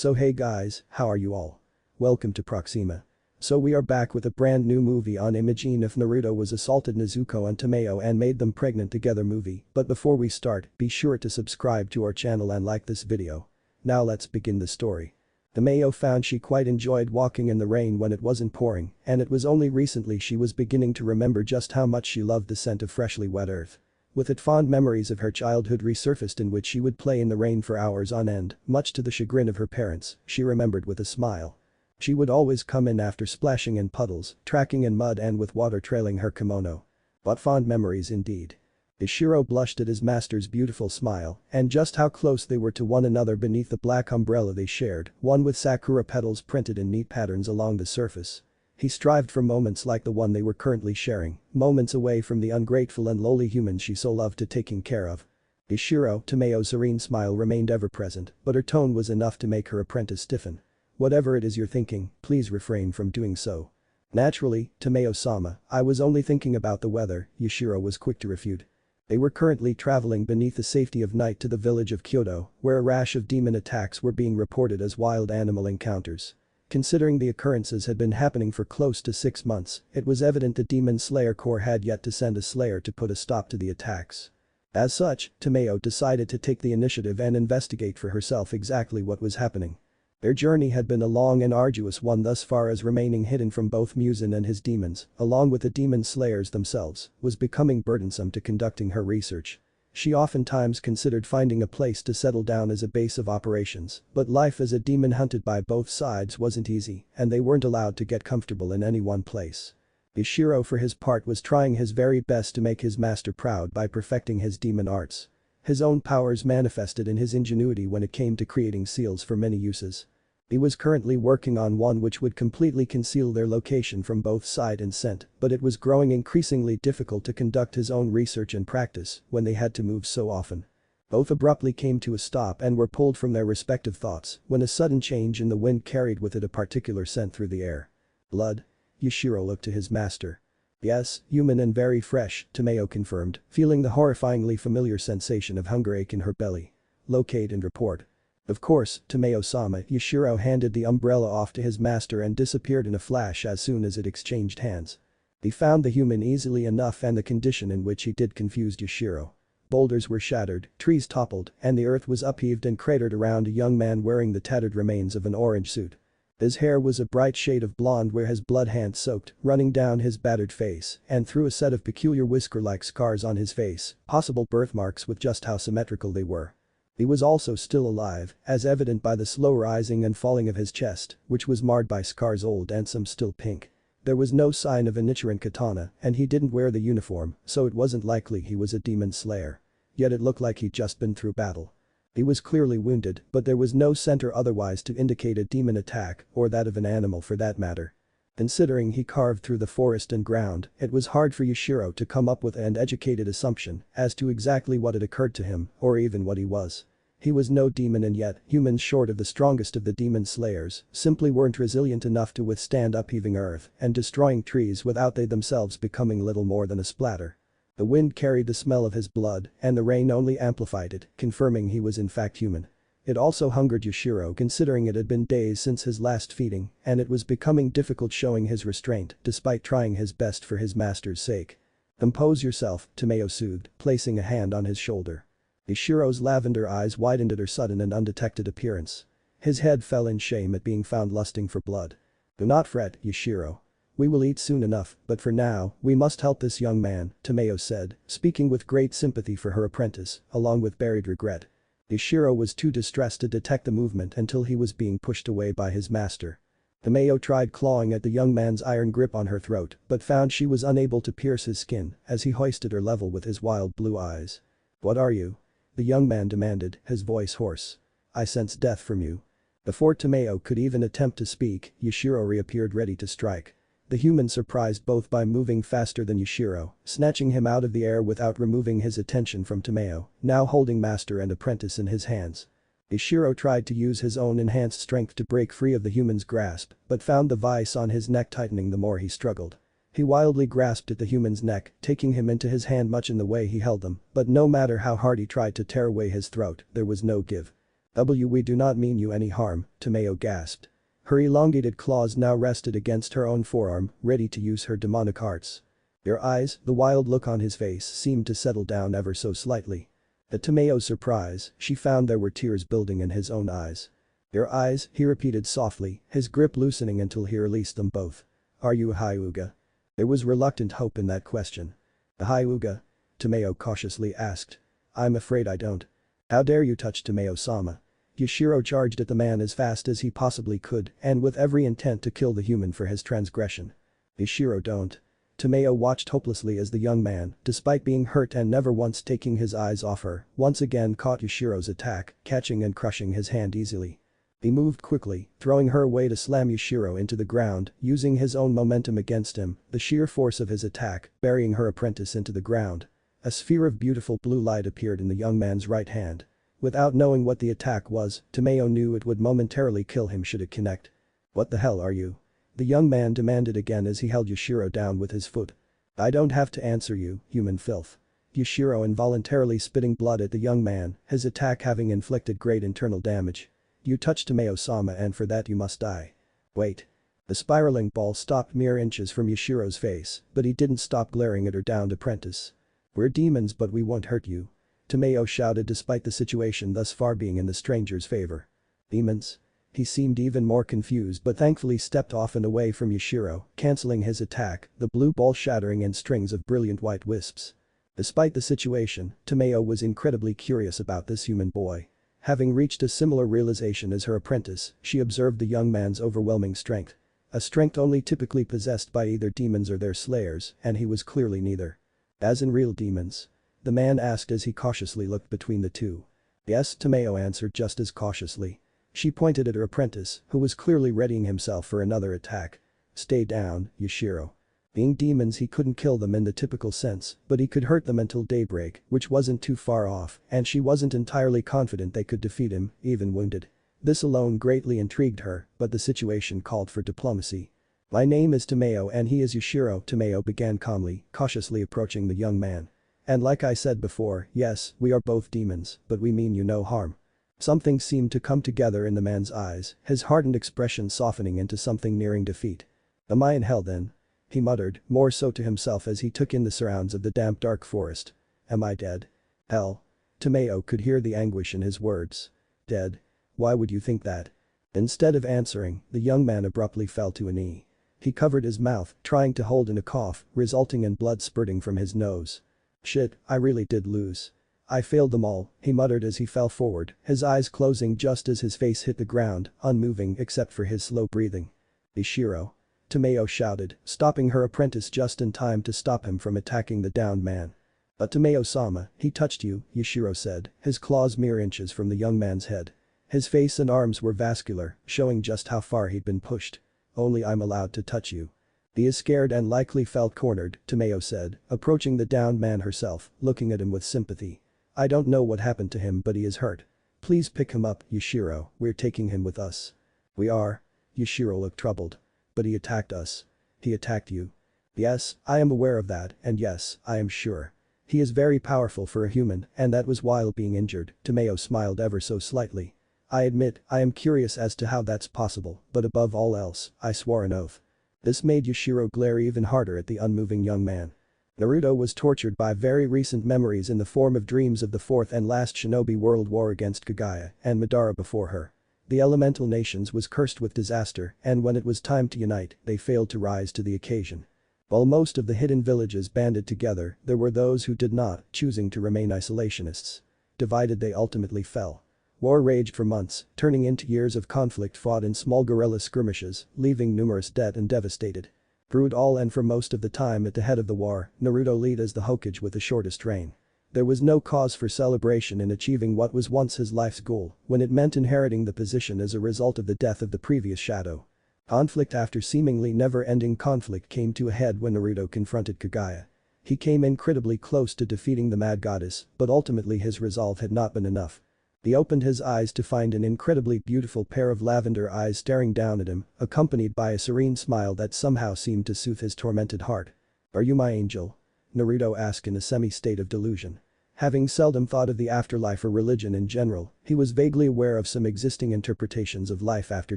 So hey guys, how are you all? Welcome to Proxima. So we are back with a brand new movie on IMIGINE if Naruto was assaulted Nezuko and Tomayo and made them pregnant together movie, but before we start, be sure to subscribe to our channel and like this video. Now let's begin the story. Tomayo found she quite enjoyed walking in the rain when it wasn't pouring, and it was only recently she was beginning to remember just how much she loved the scent of freshly wet earth. With it fond memories of her childhood resurfaced in which she would play in the rain for hours on end, much to the chagrin of her parents, she remembered with a smile. She would always come in after splashing in puddles, tracking in mud and with water trailing her kimono. What fond memories indeed. Ishiro blushed at his master's beautiful smile and just how close they were to one another beneath the black umbrella they shared, one with sakura petals printed in neat patterns along the surface. He strived for moments like the one they were currently sharing, moments away from the ungrateful and lowly humans she so loved to taking care of. Ishiro, Tomayo's serene smile remained ever present, but her tone was enough to make her apprentice stiffen. Whatever it is you're thinking, please refrain from doing so. Naturally, Tomayo-sama, I was only thinking about the weather, Ishiro was quick to refute. They were currently traveling beneath the safety of night to the village of Kyodo, where a rash of demon attacks were being reported as wild animal encounters. Considering the occurrences had been happening for close to 6 months, it was evident the Demon Slayer Corps had yet to send a slayer to put a stop to the attacks. As such, Tomayo decided to take the initiative and investigate for herself exactly what was happening. Their journey had been a long and arduous one thus far as remaining hidden from both Muzan and his demons, along with the demon slayers themselves, was becoming burdensome to conducting her research. She oftentimes considered finding a place to settle down as a base of operations, but life as a demon hunted by both sides wasn't easy, and they weren't allowed to get comfortable in any one place. Ishiro for his part was trying his very best to make his master proud by perfecting his demon arts. His own powers manifested in his ingenuity when it came to creating seals for many uses. He was currently working on one which would completely conceal their location from both sight and scent, but it was growing increasingly difficult to conduct his own research and practice when they had to move so often. Both abruptly came to a stop and were pulled from their respective thoughts when a sudden change in the wind carried with it a particular scent through the air. Blood? Ishiro looked to his master. Yes, human and very fresh, Tomayo confirmed, feeling the horrifyingly familiar sensation of hunger ache in her belly. Locate and report. Of course, Tomayo-sama, Ishiro handed the umbrella off to his master and disappeared in a flash as soon as it exchanged hands. He found the human easily enough and the condition in which he did confused Ishiro. Boulders were shattered, trees toppled, and the earth was upheaved and cratered around a young man wearing the tattered remains of an orange suit. His hair was a bright shade of blonde where his blood had soaked, running down his battered face and through a set of peculiar whisker-like scars on his face, possible birthmarks with just how symmetrical they were. He was also still alive, as evident by the slow rising and falling of his chest, which was marred by scars old and some still pink. There was no sign of a Nichiren katana, and he didn't wear the uniform, so it wasn't likely he was a demon slayer. Yet it looked like he'd just been through battle. He was clearly wounded, but there was no center otherwise to indicate a demon attack, or that of an animal for that matter. Considering he carved through the forest and ground, it was hard for Ishiro to come up with an educated assumption as to exactly what had occurred to him, or even what he was. He was no demon and yet, humans short of the strongest of the demon slayers, simply weren't resilient enough to withstand upheaving earth and destroying trees without they themselves becoming little more than a splatter. The wind carried the smell of his blood, and the rain only amplified it, confirming he was in fact human. It also hungered Ishiro considering it had been days since his last feeding, and it was becoming difficult showing his restraint despite trying his best for his master's sake. Compose yourself, Tomayo soothed, placing a hand on his shoulder. Ishiro's lavender eyes widened at her sudden and undetected appearance. His head fell in shame at being found lusting for blood. Do not fret, Ishiro. We will eat soon enough, but for now, we must help this young man, Tomayo said, speaking with great sympathy for her apprentice, along with buried regret. Ishiro was too distressed to detect the movement until he was being pushed away by his master. Tomayo tried clawing at the young man's iron grip on her throat, but found she was unable to pierce his skin as he hoisted her level with his wild blue eyes. What are you? The young man demanded, his voice hoarse. I sense death from you. Before Tomayo could even attempt to speak, Ishiro reappeared ready to strike. The human surprised both by moving faster than Ishiro, snatching him out of the air without removing his attention from Tomayo, now holding master and apprentice in his hands. Ishiro tried to use his own enhanced strength to break free of the human's grasp, but found the vice on his neck tightening the more he struggled. He wildly grasped at the human's neck, taking him into his hand much in the way he held them, but no matter how hard he tried to tear away his throat, there was no give. We do not mean you any harm, Tomayo gasped. Her elongated claws now rested against her own forearm, ready to use her demonic arts. Your eyes, the wild look on his face seemed to settle down ever so slightly. To Tomayo's surprise, she found there were tears building in his own eyes. Your eyes, he repeated softly, his grip loosening until he released them both. Are you a Hyuga? There was reluctant hope in that question. A Hyuga? Tomayo cautiously asked. I'm afraid I don't. How dare you touch Tomayo-sama? Yashiro charged at the man as fast as he possibly could and with every intent to kill the human for his transgression. Yashiro don't. Tomayo watched hopelessly as the young man, despite being hurt and never once taking his eyes off her, once again caught Yashiro's attack, catching and crushing his hand easily. He moved quickly, throwing her away to slam Yashiro into the ground, using his own momentum against him, the sheer force of his attack, burying her apprentice into the ground. A sphere of beautiful blue light appeared in the young man's right hand. Without knowing what the attack was, Tomayo knew it would momentarily kill him should it connect. What the hell are you? The young man demanded again as he held Yashiro down with his foot. I don't have to answer you, human filth. Yashiro involuntarily spitting blood at the young man, his attack having inflicted great internal damage. You touched Tomayo-sama and for that you must die. Wait. The spiraling ball stopped mere inches from Yashiro's face, but he didn't stop glaring at her downed apprentice. We're demons but we won't hurt you. Tomayo shouted despite the situation thus far being in the stranger's favor. Demons? He seemed even more confused but thankfully stepped off and away from Yashiro, cancelling his attack, the blue ball shattering in strings of brilliant white wisps. Despite the situation, Tomayo was incredibly curious about this human boy. Having reached a similar realization as her apprentice, she observed the young man's overwhelming strength. A strength only typically possessed by either demons or their slayers, and he was clearly neither. As in real demons? The man asked as he cautiously looked between the two. Yes, Tomayo answered just as cautiously. She pointed at her apprentice, who was clearly readying himself for another attack. Stay down, Yashiro. Being demons he couldn't kill them in the typical sense, but he could hurt them until daybreak, which wasn't too far off, and she wasn't entirely confident they could defeat him, even wounded. This alone greatly intrigued her, but the situation called for diplomacy. My name is Tomayo and he is Yashiro, Tomayo began calmly, cautiously approaching the young man. And like I said before, yes, we are both demons, but we mean you no harm. Something seemed to come together in the man's eyes, his hardened expression softening into something nearing defeat. Am I in hell then? He muttered, more so to himself as he took in the surrounds of the damp dark forest. Am I dead? Hell. Tomayo could hear the anguish in his words. Dead? Why would you think that? Instead of answering, the young man abruptly fell to a knee. He covered his mouth, trying to hold in a cough, resulting in blood spurting from his nose. Shit, I really did lose. I failed them all, he muttered as he fell forward, his eyes closing just as his face hit the ground, unmoving except for his slow breathing. Ishiro. Tomayo shouted, stopping her apprentice just in time to stop him from attacking the downed man. But Tomayo-sama, he touched you, Yashiro said, his claws mere inches from the young man's head. His face and arms were vascular, showing just how far he'd been pushed. Only I'm allowed to touch you. He is scared and likely felt cornered, Tomayo said, approaching the downed man herself, looking at him with sympathy. I don't know what happened to him but he is hurt. Please pick him up, Yashiro, we're taking him with us. We are? Yashiro looked troubled. But he attacked us. He attacked you. Yes, I am aware of that, and yes, I am sure. He is very powerful for a human, and that was while being injured, Tomayo smiled ever so slightly. I admit, I am curious as to how that's possible, but above all else, I swore an oath. This made Yashiro glare even harder at the unmoving young man. Naruto was tortured by very recent memories in the form of dreams of the fourth and last shinobi world war against Kaguya and Madara before her. The elemental nations was cursed with disaster and when it was time to unite, they failed to rise to the occasion. While most of the hidden villages banded together, there were those who did not, choosing to remain isolationists. Divided they ultimately fell. War raged for months, turning into years of conflict fought in small guerrilla skirmishes, leaving numerous dead and devastated. Through it all and for most of the time at the head of the war, Naruto led as the Hokage with the shortest reign. There was no cause for celebration in achieving what was once his life's goal, when it meant inheriting the position as a result of the death of the previous shadow. Conflict after seemingly never-ending conflict came to a head when Naruto confronted Kaguya. He came incredibly close to defeating the Mad Goddess, but ultimately his resolve had not been enough. He opened his eyes to find an incredibly beautiful pair of lavender eyes staring down at him, accompanied by a serene smile that somehow seemed to soothe his tormented heart. Are you my angel? Naruto asked in a semi-state of delusion. Having seldom thought of the afterlife or religion in general, he was vaguely aware of some existing interpretations of life after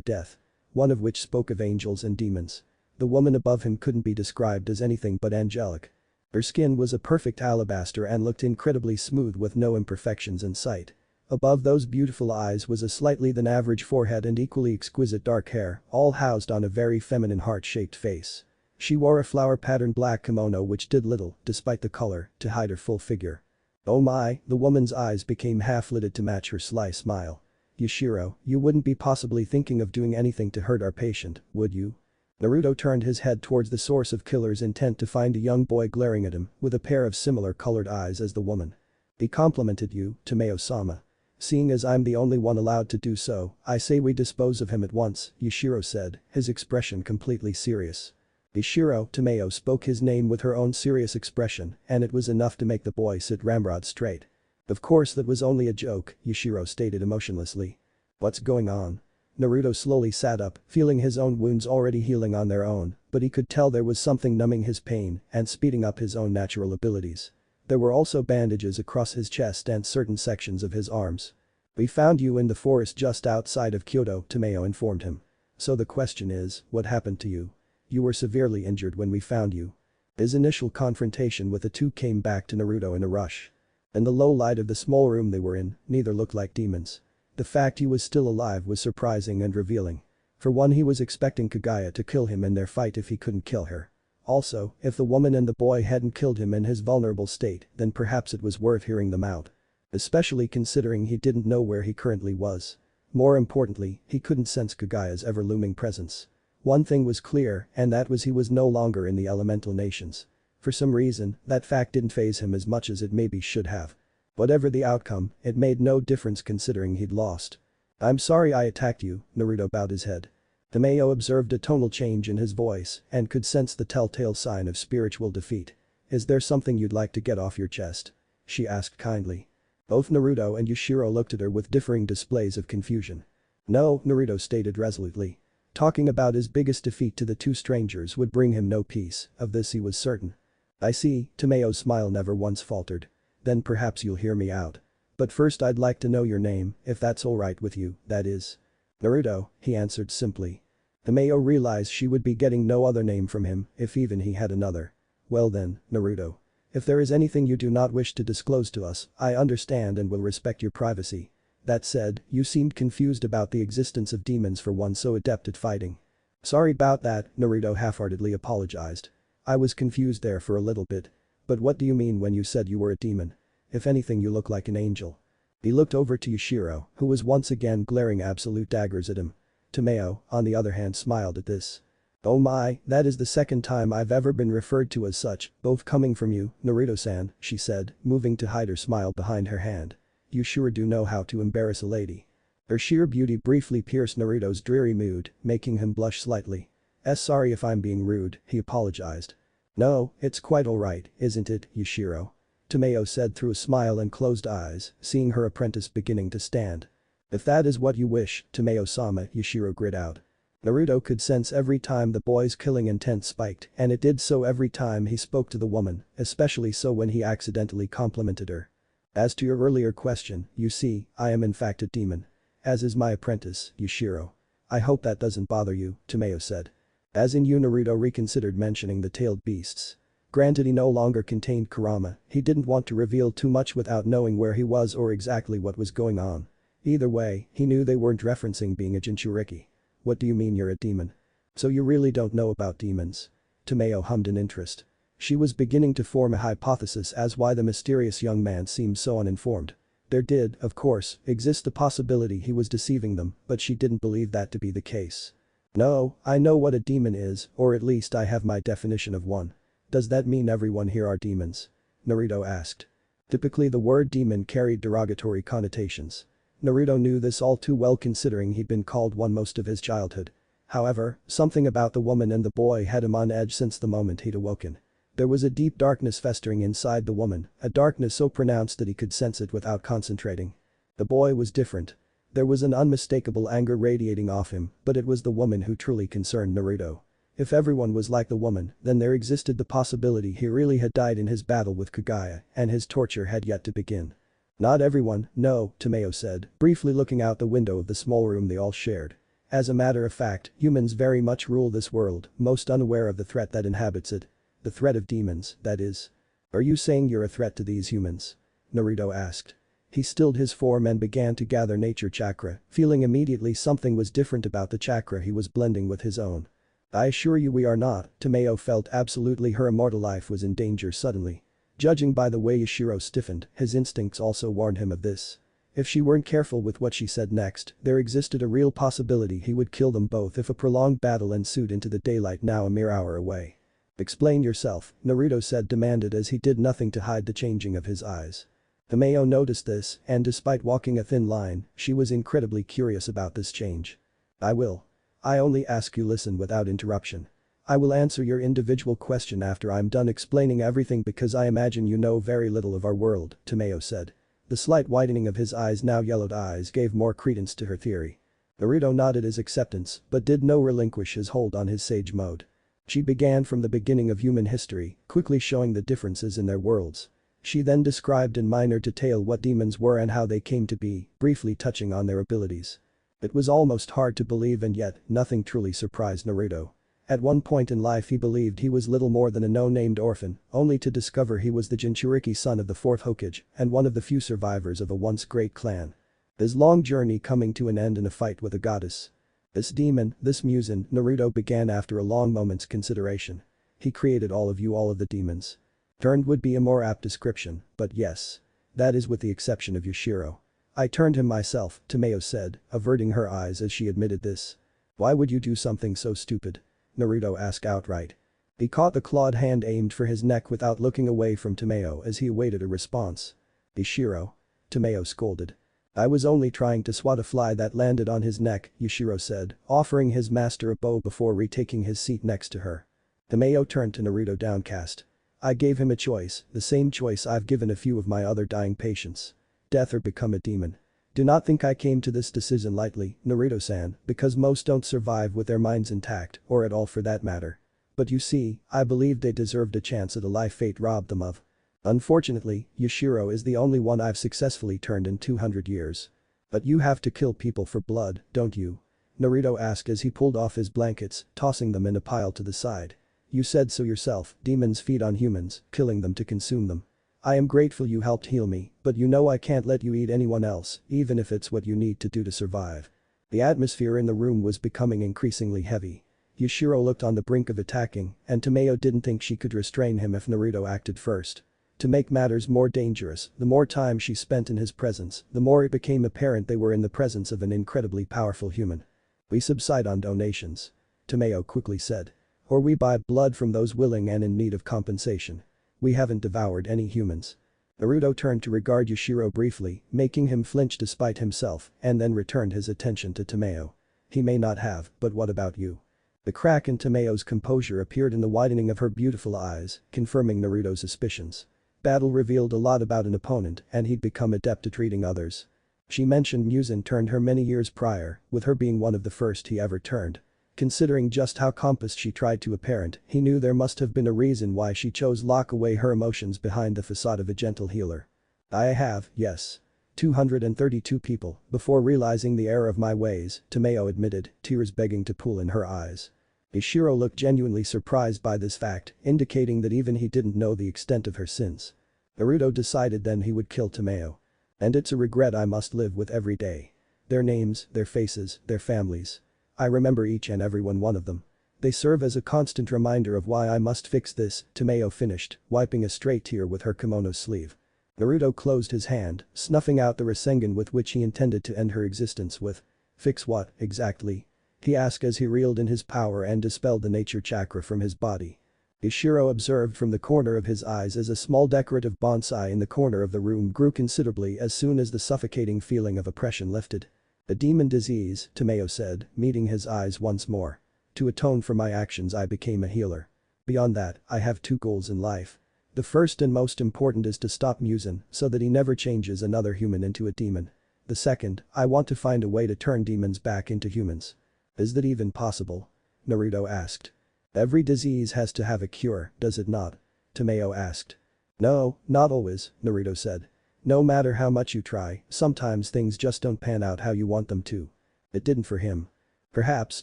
death. One of which spoke of angels and demons. The woman above him couldn't be described as anything but angelic. Her skin was a perfect alabaster and looked incredibly smooth with no imperfections in sight. Above those beautiful eyes was a slightly than average forehead and equally exquisite dark hair, all housed on a very feminine heart-shaped face. She wore a flower-patterned black kimono which did little, despite the color, to hide her full figure. Oh my, the woman's eyes became half-lidded to match her sly smile. Yashiro, you wouldn't be possibly thinking of doing anything to hurt our patient, would you? Naruto turned his head towards the source of killers intent to find a young boy glaring at him with a pair of similar colored eyes as the woman. He complimented you, Tomayo-sama. Seeing as I'm the only one allowed to do so, I say we dispose of him at once, Yashiro said, his expression completely serious. Yashiro, Tomayo spoke his name with her own serious expression, and it was enough to make the boy sit ramrod straight. Of course that was only a joke, Yashiro stated emotionlessly. What's going on? Naruto slowly sat up, feeling his own wounds already healing on their own, but he could tell there was something numbing his pain and speeding up his own natural abilities. There were also bandages across his chest and certain sections of his arms. We found you in the forest just outside of Kyoto, Tomayo informed him. So the question is, what happened to you? You were severely injured when we found you. His initial confrontation with the two came back to Naruto in a rush. In the low light of the small room they were in, neither looked like demons. The fact he was still alive was surprising and revealing. For one, he was expecting Kagaya to kill him in their fight if he couldn't kill her. Also, if the woman and the boy hadn't killed him in his vulnerable state, then perhaps it was worth hearing them out. Especially considering he didn't know where he currently was. More importantly, he couldn't sense Kagaya's ever-looming presence. One thing was clear, and that was he was no longer in the elemental nations. For some reason, that fact didn't faze him as much as it maybe should have. Whatever the outcome, it made no difference considering he'd lost. I'm sorry I attacked you, Naruto bowed his head. Tomayo observed a tonal change in his voice and could sense the telltale sign of spiritual defeat. Is there something you'd like to get off your chest? She asked kindly. Both Naruto and Yashiro looked at her with differing displays of confusion. No, Naruto stated resolutely. Talking about his biggest defeat to the two strangers would bring him no peace, of this he was certain. I see, Tomayo's smile never once faltered. Then perhaps you'll hear me out. But first I'd like to know your name, if that's alright with you, that is. Naruto, he answered simply. Tomayo realized she would be getting no other name from him, if even he had another. Well then, Naruto. If there is anything you do not wish to disclose to us, I understand and will respect your privacy. That said, you seemed confused about the existence of demons for one so adept at fighting. Sorry about that, Naruto half-heartedly apologized. I was confused there for a little bit. But what do you mean when you said you were a demon? If anything you look like an angel. He looked over to Yashiro, who was once again glaring absolute daggers at him. Tomayo, on the other hand, smiled at this. Oh my, that is the second time I've ever been referred to as such, both coming from you, Naruto-san, she said, moving to hide her smile behind her hand. You sure do know how to embarrass a lady. Her sheer beauty briefly pierced Naruto's dreary mood, making him blush slightly. Sorry if I'm being rude, he apologized. No, it's quite alright, isn't it, Yashiro? Tomayo said through a smile and closed eyes, seeing her apprentice beginning to stand. If that is what you wish, Tomayo-sama, Yashiro grit out. Naruto could sense every time the boy's killing intent spiked, and it did so every time he spoke to the woman, especially so when he accidentally complimented her. As to your earlier question, you see, I am in fact a demon. As is my apprentice, Yashiro. I hope that doesn't bother you, Tomayo said. As in you, Naruto reconsidered mentioning the tailed beasts. Granted he no longer contained Kurama, he didn't want to reveal too much without knowing where he was or exactly what was going on. Either way, he knew they weren't referencing being a Jinchuriki. What do you mean you're a demon? So you really don't know about demons? Tomayo hummed in interest. She was beginning to form a hypothesis as why the mysterious young man seemed so uninformed. There did, of course, exist the possibility he was deceiving them, but she didn't believe that to be the case. No, I know what a demon is, or at least I have my definition of one. Does that mean everyone here are demons? Naruto asked. Typically the word demon carried derogatory connotations. Naruto knew this all too well considering he'd been called one most of his childhood. However, something about the woman and the boy had him on edge since the moment he'd awoken. There was a deep darkness festering inside the woman, a darkness so pronounced that he could sense it without concentrating. The boy was different. There was an unmistakable anger radiating off him, but it was the woman who truly concerned Naruto. If everyone was like the woman, then there existed the possibility he really had died in his battle with Kaguya, and his torture had yet to begin. Not everyone, no, Tomayo said, briefly looking out the window of the small room they all shared. As a matter of fact, humans very much rule this world, most unaware of the threat that inhabits it. The threat of demons, that is. Are you saying you're a threat to these humans? Naruto asked. He stilled his form and began to gather nature chakra, feeling immediately something was different about the chakra he was blending with his own. I assure you we are not, Tomayo felt absolutely her immortal life was in danger suddenly. Judging by the way Yushiro stiffened, his instincts also warned him of this. If she weren't careful with what she said next, there existed a real possibility he would kill them both if a prolonged battle ensued into the daylight now a mere hour away. Explain yourself, Naruto said demanded as he did nothing to hide the changing of his eyes. Tomayo noticed this, and despite walking a thin line, she was incredibly curious about this change. I will. I only ask you listen without interruption. I will answer your individual question after I'm done explaining everything because I imagine you know very little of our world, Tomayo said. The slight widening of his eyes now yellowed eyes gave more credence to her theory. Naruto nodded his acceptance but did not relinquish his hold on his sage mode. She began from the beginning of human history, quickly showing the differences in their worlds. She then described in minor detail what demons were and how they came to be, briefly touching on their abilities. It was almost hard to believe and yet, nothing truly surprised Naruto. At one point in life he believed he was little more than a no-named orphan, only to discover he was the Jinchuriki son of the 4th Hokage and one of the few survivors of a once great clan. His long journey coming to an end in a fight with a goddess. This demon, this Muzan, Naruto began after a long moment's consideration. He created all of the demons. Turned would be a more apt description, but yes. That is with the exception of Yushiro. I turned him myself, Tomayo said, averting her eyes as she admitted this. Why would you do something so stupid? Naruto asked outright. He caught the clawed hand aimed for his neck without looking away from Tomayo as he awaited a response. Yushiro. Tomayo scolded. I was only trying to swat a fly that landed on his neck, Yushiro said, offering his master a bow before retaking his seat next to her. Tomayo turned to Naruto downcast. I gave him a choice, the same choice I've given a few of my other dying patients. Death or become a demon. Do not think I came to this decision lightly, Naruto-san, because most don't survive with their minds intact, or at all for that matter. But you see, I believed they deserved a chance at a life fate robbed them of. Unfortunately, Yushiro is the only one I've successfully turned in 200 years. But you have to kill people for blood, don't you? Naruto asked as he pulled off his blankets, tossing them in a pile to the side. You said so yourself, demons feed on humans, killing them to consume them. I am grateful you helped heal me, but you know I can't let you eat anyone else, even if it's what you need to do to survive. The atmosphere in the room was becoming increasingly heavy. Yushiro looked on the brink of attacking, and Tomayo didn't think she could restrain him if Naruto acted first. To make matters more dangerous, the more time she spent in his presence, the more it became apparent they were in the presence of an incredibly powerful human. We subside on donations. Tomayo quickly said. Or we buy blood from those willing and in need of compensation. We haven't devoured any humans. Naruto turned to regard Yushiro briefly, making him flinch despite himself, and then returned his attention to Tomayo. He may not have, but what about you? The crack in Tomayo's composure appeared in the widening of her beautiful eyes, confirming Naruto's suspicions. Battle revealed a lot about an opponent and he'd become adept at reading others. She mentioned Muzan turned her many years prior, with her being one of the first he ever turned. Considering just how compassed she tried to apparent, he knew there must have been a reason why she chose lock away her emotions behind the facade of a gentle healer. I have, yes. 232 people, before realizing the error of my ways, Tomayo admitted, tears begging to pool in her eyes. Ishiro looked genuinely surprised by this fact, indicating that even he didn't know the extent of her sins. Naruto decided then he would kill Tomayo. And it's a regret I must live with every day. Their names, their faces, their families. I remember each and every one of them. They serve as a constant reminder of why I must fix this, Tomayo finished, wiping a stray tear with her kimono sleeve. Naruto closed his hand, snuffing out the Rasengan with which he intended to end her existence with. Fix what, exactly? He asked as he reeled in his power and dispelled the nature chakra from his body. Ishiro observed from the corner of his eyes as a small decorative bonsai in the corner of the room grew considerably as soon as the suffocating feeling of oppression lifted. A demon disease, Tomayo said, meeting his eyes once more. To atone for my actions I became a healer. Beyond that, I have two goals in life. The first and most important is to stop Muzan so that he never changes another human into a demon. The second, I want to find a way to turn demons back into humans. Is that even possible? Naruto asked. Every disease has to have a cure, does it not? Tomayo asked. No, not always, Naruto said. No matter how much you try, sometimes things just don't pan out how you want them to. It didn't for him. Perhaps,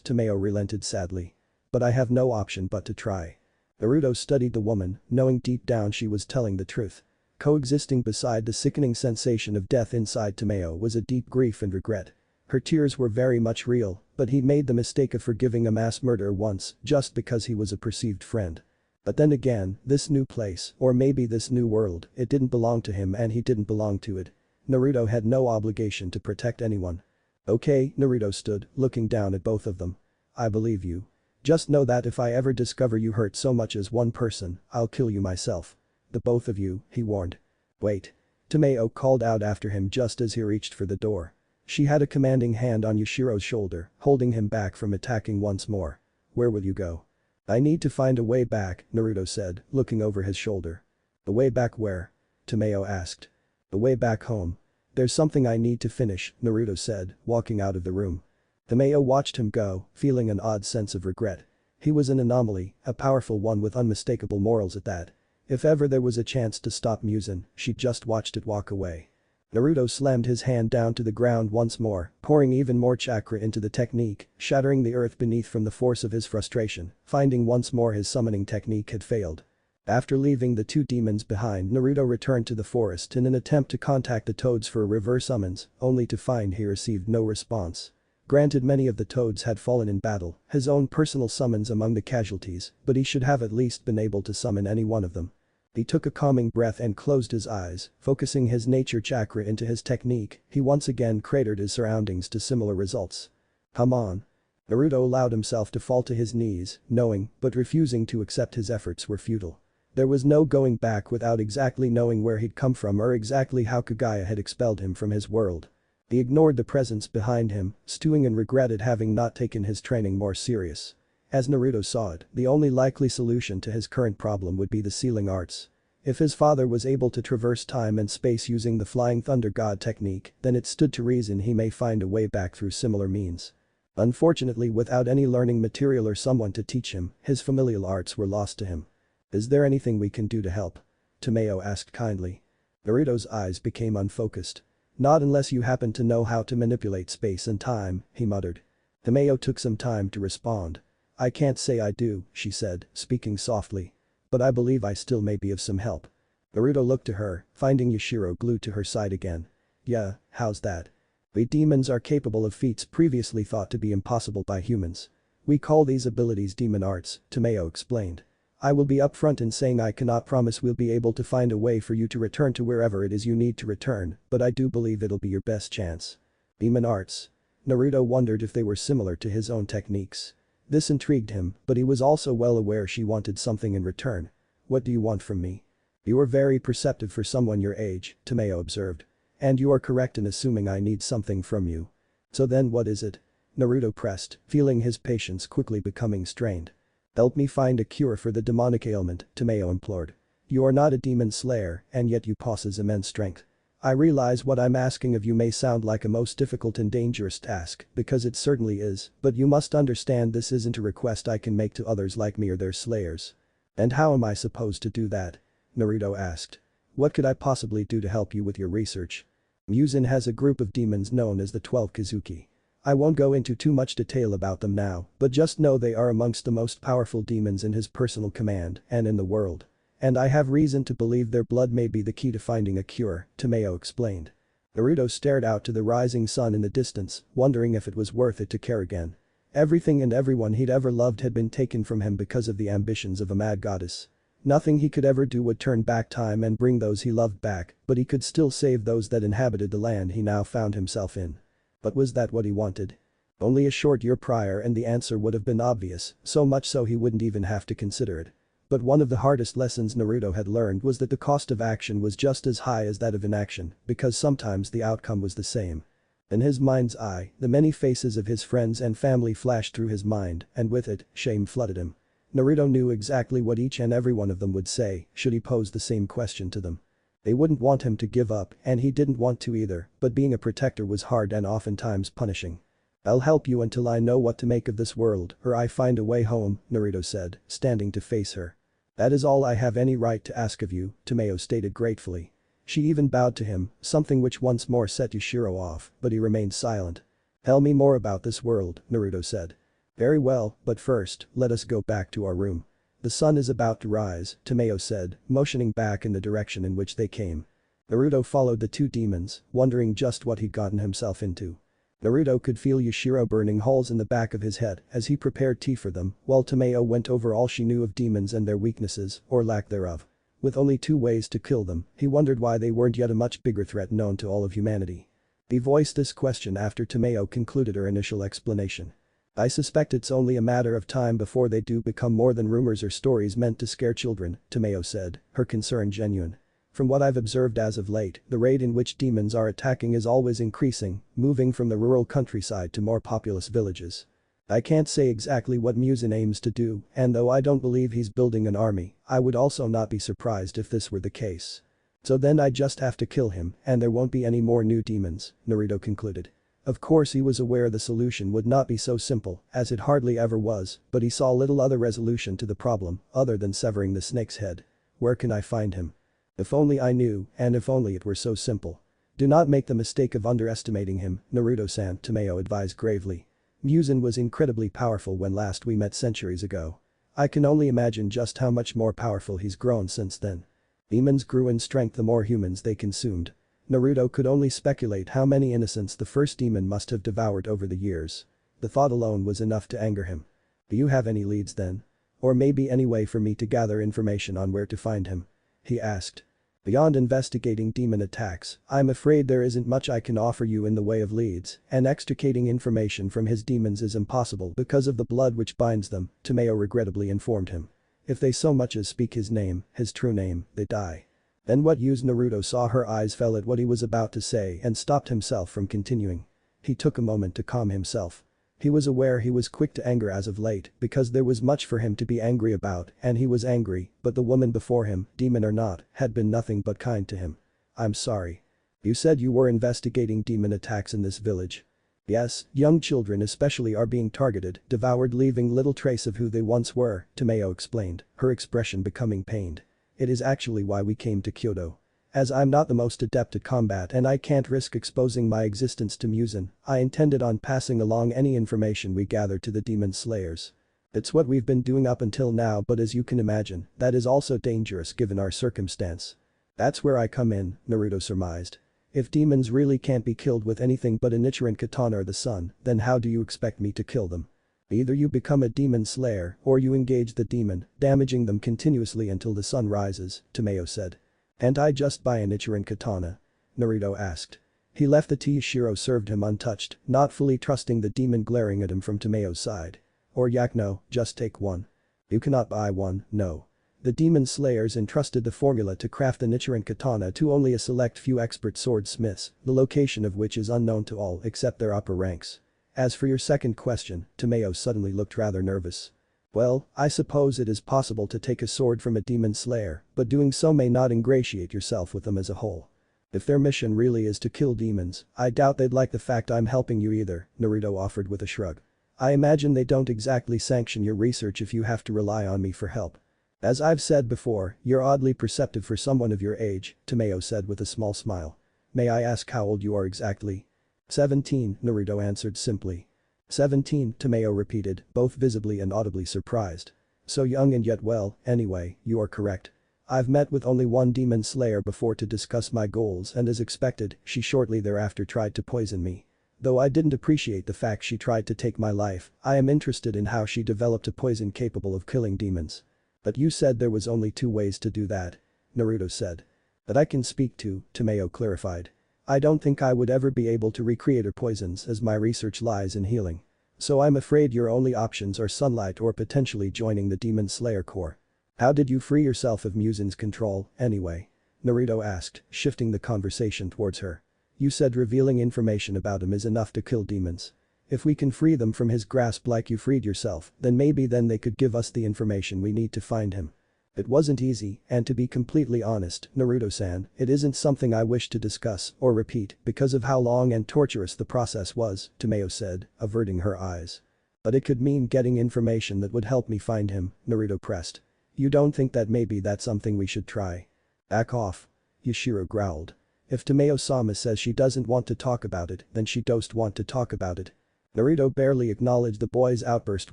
Tomayo relented sadly. But I have no option but to try. Naruto studied the woman, knowing deep down she was telling the truth. Coexisting beside the sickening sensation of death inside Tomayo was a deep grief and regret. Her tears were very much real, but he made the mistake of forgiving a mass murderer once just because he was a perceived friend. But then again, this new place, or maybe this new world, it didn't belong to him and he didn't belong to it. Naruto had no obligation to protect anyone. Okay, Naruto stood, looking down at both of them. I believe you. Just know that if I ever discover you hurt so much as one person, I'll kill you myself. The both of you, he warned. Wait. Tomayo called out after him just as he reached for the door. She had a commanding hand on Yashiro's shoulder, holding him back from attacking once more. Where will you go? I need to find a way back, Naruto said, looking over his shoulder. The way back where? Tomayo asked. The way back home. There's something I need to finish, Naruto said, walking out of the room. Tomayo watched him go, feeling an odd sense of regret. He was an anomaly, a powerful one with unmistakable morals at that. If ever there was a chance to stop Muzan, she'd just watched it walk away. Naruto slammed his hand down to the ground once more, pouring even more chakra into the technique, shattering the earth beneath from the force of his frustration, finding once more his summoning technique had failed. After leaving the two demons behind, Naruto returned to the forest in an attempt to contact the toads for a reverse summons, only to find he received no response. Granted, many of the toads had fallen in battle, his own personal summons among the casualties, but he should have at least been able to summon any one of them. He took a calming breath and closed his eyes, focusing his nature chakra into his technique. He once again cratered his surroundings to similar results. Come on. Naruto allowed himself to fall to his knees, knowing, but refusing to accept his efforts were futile. There was no going back without exactly knowing where he'd come from or exactly how Kagaya had expelled him from his world. He ignored the presence behind him, stewing and regretted having not taken his training more serious. As Naruto saw it, the only likely solution to his current problem would be the sealing arts. If his father was able to traverse time and space using the Flying Thunder God technique, then it stood to reason he may find a way back through similar means. Unfortunately, without any learning material or someone to teach him, his familial arts were lost to him. Is there anything we can do to help? Tomayo asked kindly. Naruto's eyes became unfocused. Not unless you happen to know how to manipulate space and time, he muttered. Tomayo took some time to respond. I can't say I do, she said, speaking softly. But I believe I still may be of some help. Naruto looked to her, finding Yashiro glued to her side again. Yeah, how's that? We demons are capable of feats previously thought to be impossible by humans. We call these abilities demon arts, Tomayo explained. I will be upfront in saying I cannot promise we'll be able to find a way for you to return to wherever it is you need to return, but I do believe it'll be your best chance. Demon arts. Naruto wondered if they were similar to his own techniques. This intrigued him, but he was also well aware she wanted something in return. What do you want from me? You are very perceptive for someone your age, Tomayo observed. And you are correct in assuming I need something from you. So then what is it? Naruto pressed, feeling his patience quickly becoming strained. Help me find a cure for the demonic ailment, Tomayo implored. You are not a demon slayer, and yet you possess immense strength. I realize what I'm asking of you may sound like a most difficult and dangerous task, because it certainly is, but you must understand this isn't a request I can make to others like me or their slayers. And how am I supposed to do that? Naruto asked. What could I possibly do to help you with your research? Muzan has a group of demons known as the 12 Kazuki. I won't go into too much detail about them now, but just know they are amongst the most powerful demons in his personal command and in the world. And I have reason to believe their blood may be the key to finding a cure, Tomayo explained. Naruto stared out to the rising sun in the distance, wondering if it was worth it to care again. Everything and everyone he'd ever loved had been taken from him because of the ambitions of a mad goddess. Nothing he could ever do would turn back time and bring those he loved back, but he could still save those that inhabited the land he now found himself in. But was that what he wanted? Only a short year prior and the answer would have been obvious, so much so he wouldn't even have to consider it. But one of the hardest lessons Naruto had learned was that the cost of action was just as high as that of inaction, because sometimes the outcome was the same. In his mind's eye, the many faces of his friends and family flashed through his mind, and with it, shame flooded him. Naruto knew exactly what each and every one of them would say, should he pose the same question to them. They wouldn't want him to give up, and he didn't want to either, but being a protector was hard and oftentimes punishing. I'll help you until I know what to make of this world or I find a way home, Naruto said, standing to face her. That is all I have any right to ask of you, Tomayo stated gratefully. She even bowed to him, something which once more set Yushiro off, but he remained silent. Tell me more about this world, Naruto said. Very well, but first, let us go back to our room. The sun is about to rise, Tomayo said, motioning back in the direction in which they came. Naruto followed the two demons, wondering just what he'd gotten himself into. Naruto could feel Yushiro burning holes in the back of his head as he prepared tea for them, while Tomayo went over all she knew of demons and their weaknesses, or lack thereof. With only two ways to kill them, he wondered why they weren't yet a much bigger threat known to all of humanity. He voiced this question after Tomayo concluded her initial explanation. I suspect it's only a matter of time before they do become more than rumors or stories meant to scare children, Tomayo said, her concern genuine. From what I've observed as of late, the rate in which demons are attacking is always increasing, moving from the rural countryside to more populous villages. I can't say exactly what Muzan aims to do, and though I don't believe he's building an army, I would also not be surprised if this were the case. So then I just have to kill him and there won't be any more new demons, Naruto concluded. Of course he was aware the solution would not be so simple, as it hardly ever was, but he saw little other resolution to the problem other than severing the snake's head. Where can I find him? If only I knew, and if only it were so simple. Do not make the mistake of underestimating him, Naruto-san, Tomayo advised gravely. Muzan was incredibly powerful when last we met centuries ago. I can only imagine just how much more powerful he's grown since then. Demons grew in strength the more humans they consumed. Naruto could only speculate how many innocents the first demon must have devoured over the years. The thought alone was enough to anger him. Do you have any leads then? Or maybe any way for me to gather information on where to find him? He asked. Beyond investigating demon attacks, I'm afraid there isn't much I can offer you in the way of leads, and extricating information from his demons is impossible because of the blood which binds them, Tomayo regrettably informed him. If they so much as speak his name, his true name, they die. Then what use? Naruto saw her eyes fell at what he was about to say and stopped himself from continuing. He took a moment to calm himself. He was aware he was quick to anger as of late because there was much for him to be angry about and he was angry, but the woman before him, demon or not, had been nothing but kind to him. I'm sorry. You said you were investigating demon attacks in this village. Yes, young children especially are being targeted, devoured, leaving little trace of who they once were, Tomayo explained, her expression becoming pained. It is actually why we came to Kyoto. As I'm not the most adept at combat and I can't risk exposing my existence to Muzan, I intended on passing along any information we gathered to the demon slayers. It's what we've been doing up until now, but as you can imagine, that is also dangerous given our circumstance. That's where I come in, Naruto surmised. If demons really can't be killed with anything but a Nichiren katana or the sun, then how do you expect me to kill them? Either you become a demon slayer or you engage the demon, damaging them continuously until the sun rises, Tomayo said. Can't I just buy a Nichiren katana? Naruto asked. He left the tea Shiro served him untouched, not fully trusting the demon glaring at him from Tomayo's side. Or no, just take one. You cannot buy one, no. The demon slayers entrusted the formula to craft the Nichiren katana to only a select few expert swordsmiths, the location of which is unknown to all except their upper ranks. As for your second question, Tomayo suddenly looked rather nervous. Well, I suppose it is possible to take a sword from a demon slayer, but doing so may not ingratiate yourself with them as a whole. If their mission really is to kill demons, I doubt they'd like the fact I'm helping you either, Naruto offered with a shrug. I imagine they don't exactly sanction your research if you have to rely on me for help. As I've said before, you're oddly perceptive for someone of your age, Tomayo said with a small smile. May I ask how old you are exactly? 17, Naruto answered simply. 17, Tomayo repeated, both visibly and audibly surprised. So young and yet well, anyway, you are correct. I've met with only one demon slayer before to discuss my goals and as expected, she shortly thereafter tried to poison me. Though I didn't appreciate the fact she tried to take my life, I am interested in how she developed a poison capable of killing demons. But you said there was only two ways to do that, Naruto said. That I can speak to, Tomayo clarified. I don't think I would ever be able to recreate her poisons as my research lies in healing. So I'm afraid your only options are sunlight or potentially joining the Demon Slayer Corps. How did you free yourself of Muzan's control, anyway? Naruto asked, shifting the conversation towards her. You said revealing information about him is enough to kill demons. If we can free them from his grasp like you freed yourself, then maybe then they could give us the information we need to find him. It wasn't easy, and to be completely honest, Naruto-san, it isn't something I wish to discuss or repeat because of how long and torturous the process was, Tomayo said, averting her eyes. But it could mean getting information that would help me find him, Naruto pressed. You don't think that maybe that's something we should try? Back off. Yashiro growled. If Tomayo-sama says she doesn't want to talk about it, then she don't want to talk about it. Naruto barely acknowledged the boy's outburst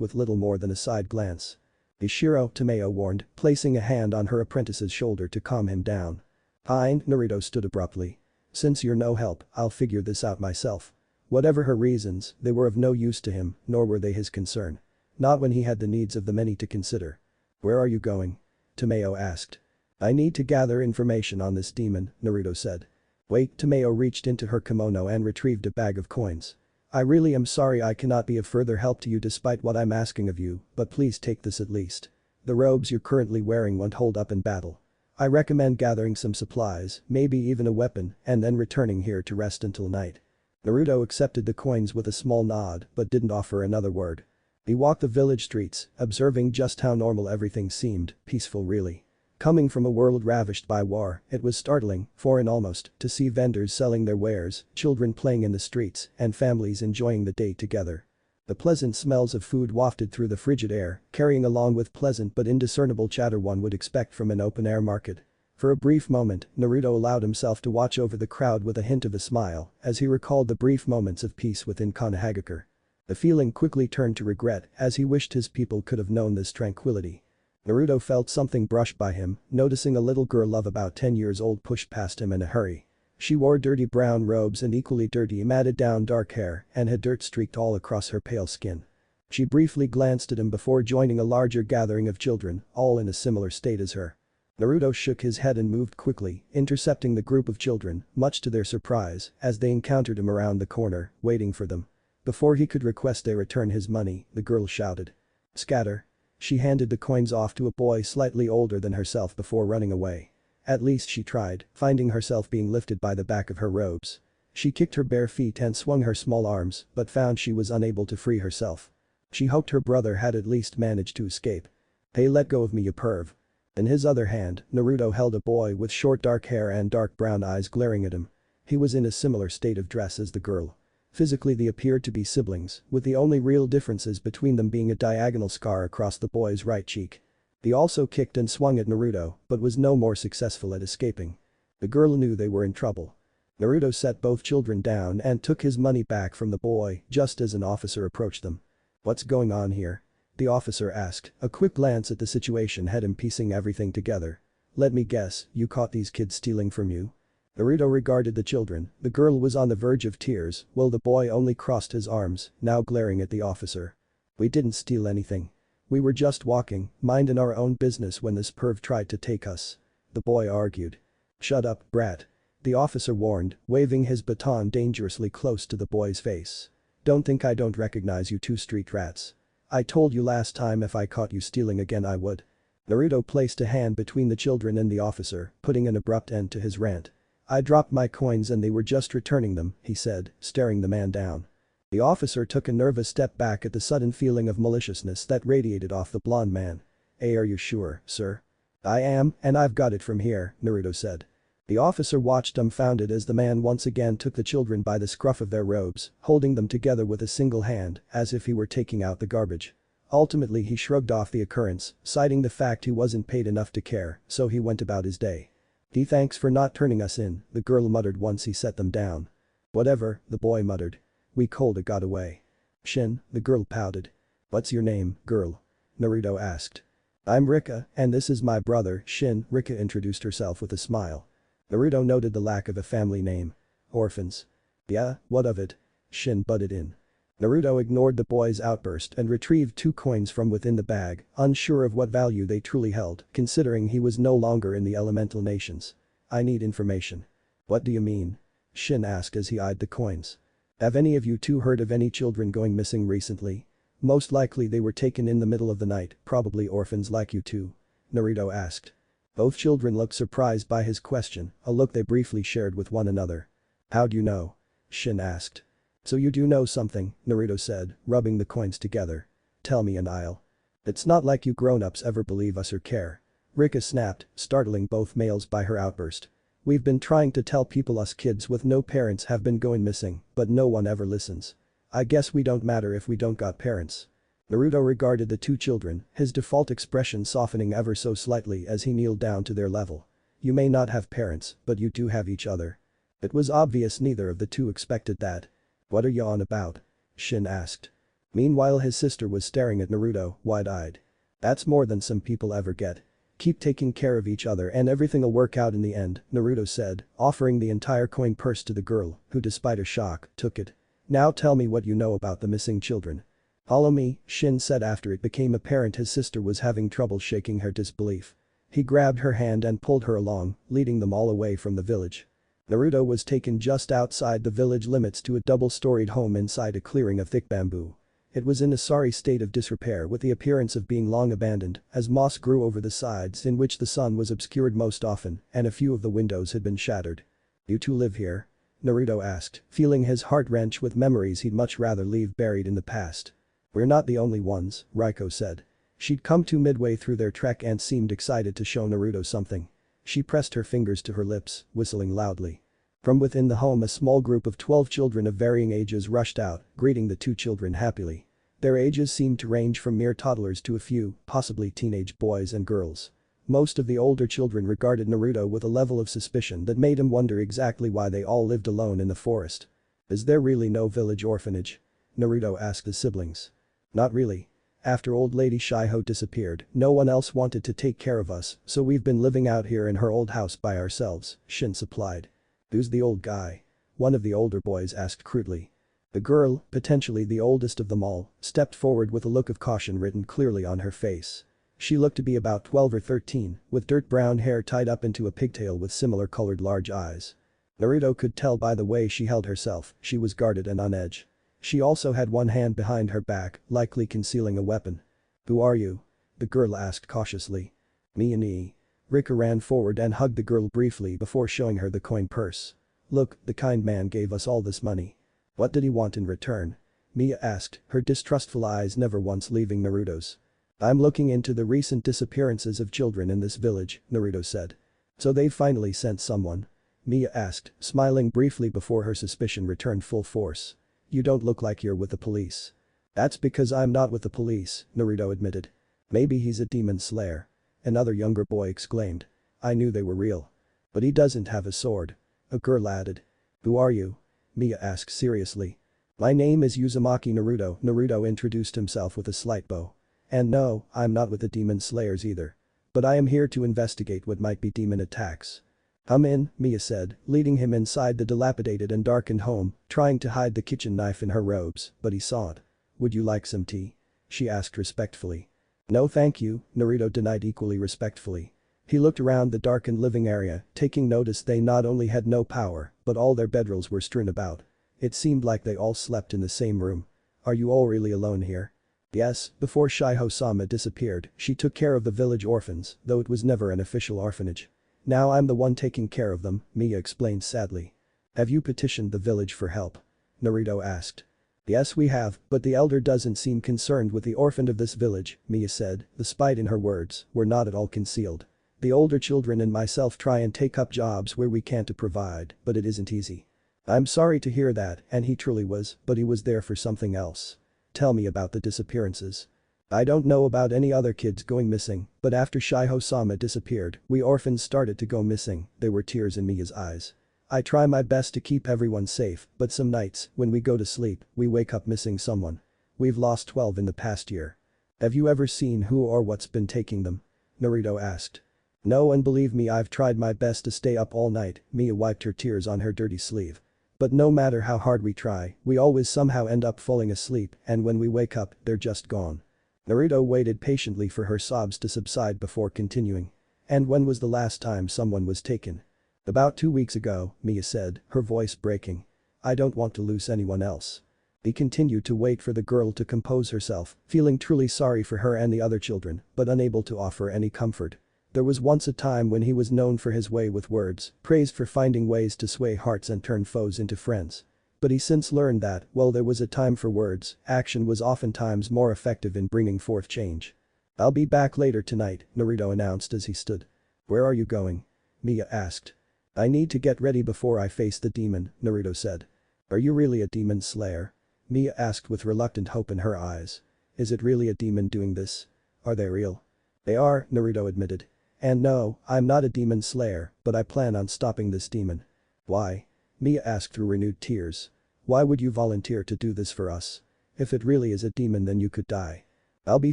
with little more than a side glance. Ishiro, Tomayo warned, placing a hand on her apprentice's shoulder to calm him down. Fine, Naruto stood abruptly. Since you're no help, I'll figure this out myself. Whatever her reasons, they were of no use to him, nor were they his concern. Not when he had the needs of the many to consider. Where are you going? Tomayo asked. I need to gather information on this demon, Naruto said. Wait, Tomayo reached into her kimono and retrieved a bag of coins. I really am sorry I cannot be of further help to you despite what I'm asking of you, but please take this at least. The robes you're currently wearing won't hold up in battle. I recommend gathering some supplies, maybe even a weapon, and then returning here to rest until night. Naruto accepted the coins with a small nod but didn't offer another word. He walked the village streets, observing just how normal everything seemed, peaceful really. Coming from a world ravished by war, it was startling, foreign almost, to see vendors selling their wares, children playing in the streets, and families enjoying the day together. The pleasant smells of food wafted through the frigid air, carrying along with pleasant but indiscernible chatter one would expect from an open-air market. For a brief moment, Naruto allowed himself to watch over the crowd with a hint of a smile, as he recalled the brief moments of peace within Konohagakure. The feeling quickly turned to regret as he wished his people could have known this tranquility. Naruto felt something brush by him, noticing a little girl of about 10 years old pushed past him in a hurry. She wore dirty brown robes and equally dirty matted down dark hair and had dirt streaked all across her pale skin. She briefly glanced at him before joining a larger gathering of children, all in a similar state as her. Naruto shook his head and moved quickly, intercepting the group of children, much to their surprise, as they encountered him around the corner, waiting for them. Before he could request they return his money, the girl shouted. Scatter. She handed the coins off to a boy slightly older than herself before running away. At least she tried, finding herself being lifted by the back of her robes. She kicked her bare feet and swung her small arms, but found she was unable to free herself. She hoped her brother had at least managed to escape. Hey, let go of me, you perv. In his other hand, Naruto held a boy with short dark hair and dark brown eyes glaring at him. He was in a similar state of dress as the girl. Physically they appeared to be siblings, with the only real differences between them being a diagonal scar across the boy's right cheek. He also kicked and swung at Naruto, but was no more successful at escaping. The girl knew they were in trouble. Naruto set both children down and took his money back from the boy just as an officer approached them. What's going on here? The officer asked, a quick glance at the situation had him piecing everything together. Let me guess, you caught these kids stealing from you? Naruto regarded the children, the girl was on the verge of tears, while the boy only crossed his arms, now glaring at the officer. We didn't steal anything. We were just walking, minding our own business when this perv tried to take us. The boy argued. Shut up, brat. The officer warned, waving his baton dangerously close to the boy's face. Don't think I don't recognize you two street rats. I told you last time if I caught you stealing again I would. Naruto placed a hand between the children and the officer, putting an abrupt end to his rant. I dropped my coins and they were just returning them, he said, staring the man down. The officer took a nervous step back at the sudden feeling of maliciousness that radiated off the blonde man. Hey, are you sure, sir? I am, and I've got it from here, Naruto said. The officer watched dumbfounded as the man once again took the children by the scruff of their robes, holding them together with a single hand, as if he were taking out the garbage. Ultimately he shrugged off the occurrence, citing the fact he wasn't paid enough to care, so he went about his day. Thanks for not turning us in, the girl muttered once he set them down. Whatever, the boy muttered. We coulda got away. Shin, the girl pouted. What's your name, girl? Naruto asked. I'm Rika, and this is my brother, Shin, Rika introduced herself with a smile. Naruto noted the lack of a family name. Orphans. Yeah, what of it? Shin butted in. Naruto ignored the boy's outburst and retrieved 2 coins from within the bag, unsure of what value they truly held, considering he was no longer in the elemental nations. I need information. What do you mean? Shin asked as he eyed the coins. Have any of you two heard of any children going missing recently? Most likely they were taken in the middle of the night, probably orphans like you two. Naruto asked. Both children looked surprised by his question, a look they briefly shared with one another. How'd you know? Shin asked. So you do know something, Naruto said, rubbing the coins together. Tell me and I'll. It's not like you grown-ups ever believe us or care. Rika snapped, startling both males by her outburst. We've been trying to tell people us kids with no parents have been going missing, but no one ever listens. I guess we don't matter if we don't got parents. Naruto regarded the two children, his default expression softening ever so slightly as he kneeled down to their level. You may not have parents, but you do have each other. It was obvious neither of the two expected that. What are you on about? Shin asked. Meanwhile his sister was staring at Naruto, wide-eyed. That's more than some people ever get. Keep taking care of each other and everything'll work out in the end, Naruto said, offering the entire coin purse to the girl, who despite her shock, took it. Now tell me what you know about the missing children. Follow me, Shin said after it became apparent his sister was having trouble shaking her disbelief. He grabbed her hand and pulled her along, leading them all away from the village. Naruto was taken just outside the village limits to a double-storied home inside a clearing of thick bamboo. It was in a sorry state of disrepair with the appearance of being long abandoned, as moss grew over the sides in which the sun was obscured most often, and a few of the windows had been shattered. You two live here? Naruto asked, feeling his heart wrench with memories he'd much rather leave buried in the past. We're not the only ones, Raiko said. She'd come to midway through their trek and seemed excited to show Naruto something. She pressed her fingers to her lips, whistling loudly. From within the home a small group of 12 children of varying ages rushed out, greeting the two children happily. Their ages seemed to range from mere toddlers to a few, possibly teenage boys and girls. Most of the older children regarded Naruto with a level of suspicion that made him wonder exactly why they all lived alone in the forest. Is there really no village orphanage? Naruto asked the siblings. Not really. After old lady Shiho disappeared, no one else wanted to take care of us, so we've been living out here in her old house by ourselves, Shin supplied. Who's the old guy? One of the older boys asked crudely. The girl, potentially the oldest of them all, stepped forward with a look of caution written clearly on her face. She looked to be about 12 or 13, with dirt brown hair tied up into a pigtail with similar colored large eyes. Naruto could tell by the way she held herself, she was guarded and on edge. She also had one hand behind her back, likely concealing a weapon. Who are you? The girl asked cautiously. Me and E. Rika ran forward and hugged the girl briefly before showing her the coin purse. Look, the kind man gave us all this money. What did he want in return? Mia asked, her distrustful eyes never once leaving Naruto's. I'm looking into the recent disappearances of children in this village, Naruto said. So they finally sent someone? Mia asked, smiling briefly before her suspicion returned full force. You don't look like you're with the police. That's because I'm not with the police, Naruto admitted. Maybe he's a demon slayer. Another younger boy exclaimed. I knew they were real. But he doesn't have a sword. A girl added. Who are you? Mia asked seriously. My name is Uzumaki Naruto. Naruto introduced himself with a slight bow. And no, I'm not with the demon slayers either. But I am here to investigate what might be demon attacks. Come in, Mia said, leading him inside the dilapidated and darkened home, trying to hide the kitchen knife in her robes, but he saw it. Would you like some tea? She asked respectfully. No thank you, Naruto denied equally respectfully. He looked around the darkened living area, taking notice they not only had no power, but all their bedrolls were strewn about. It seemed like they all slept in the same room. Are you all really alone here? Yes, before Shiho-sama disappeared, she took care of the village orphans, though it was never an official orphanage. Now I'm the one taking care of them, Mia explained sadly. Have you petitioned the village for help? Naruto asked. Yes we have, but the elder doesn't seem concerned with the orphan of this village, Mia said, the spite in her words were not at all concealed. The older children and myself try and take up jobs where we can't to provide, but it isn't easy. I'm sorry to hear that, and he truly was, but he was there for something else. Tell me about the disappearances. I don't know about any other kids going missing, but after Shiho-sama disappeared, we orphans started to go missing, there were tears in Mia's eyes. I try my best to keep everyone safe, but some nights, when we go to sleep, we wake up missing someone. We've lost 12 in the past year. Have you ever seen who or what's been taking them? Naruto asked. No, and believe me, I've tried my best to stay up all night, Mia wiped her tears on her dirty sleeve. But no matter how hard we try, we always somehow end up falling asleep, and when we wake up, they're just gone. Naruto waited patiently for her sobs to subside before continuing. And when was the last time someone was taken? About 2 weeks ago, Mia said, her voice breaking. I don't want to lose anyone else. He continued to wait for the girl to compose herself, feeling truly sorry for her and the other children, but unable to offer any comfort. There was once a time when he was known for his way with words, praised for finding ways to sway hearts and turn foes into friends. But he since learned that, while there was a time for words, action was oftentimes more effective in bringing forth change. "I'll be back later tonight," Naruto announced as he stood. "Where are you going?" Mia asked. "I need to get ready before I face the demon," Naruto said. "Are you really a demon slayer?" Mia asked with reluctant hope in her eyes. "Is it really a demon doing this? Are they real?" "They are," Naruto admitted. "And no, I'm not a demon slayer, but I plan on stopping this demon." "Why?" Mia asked through renewed tears. "Why would you volunteer to do this for us? If it really is a demon then you could die." "I'll be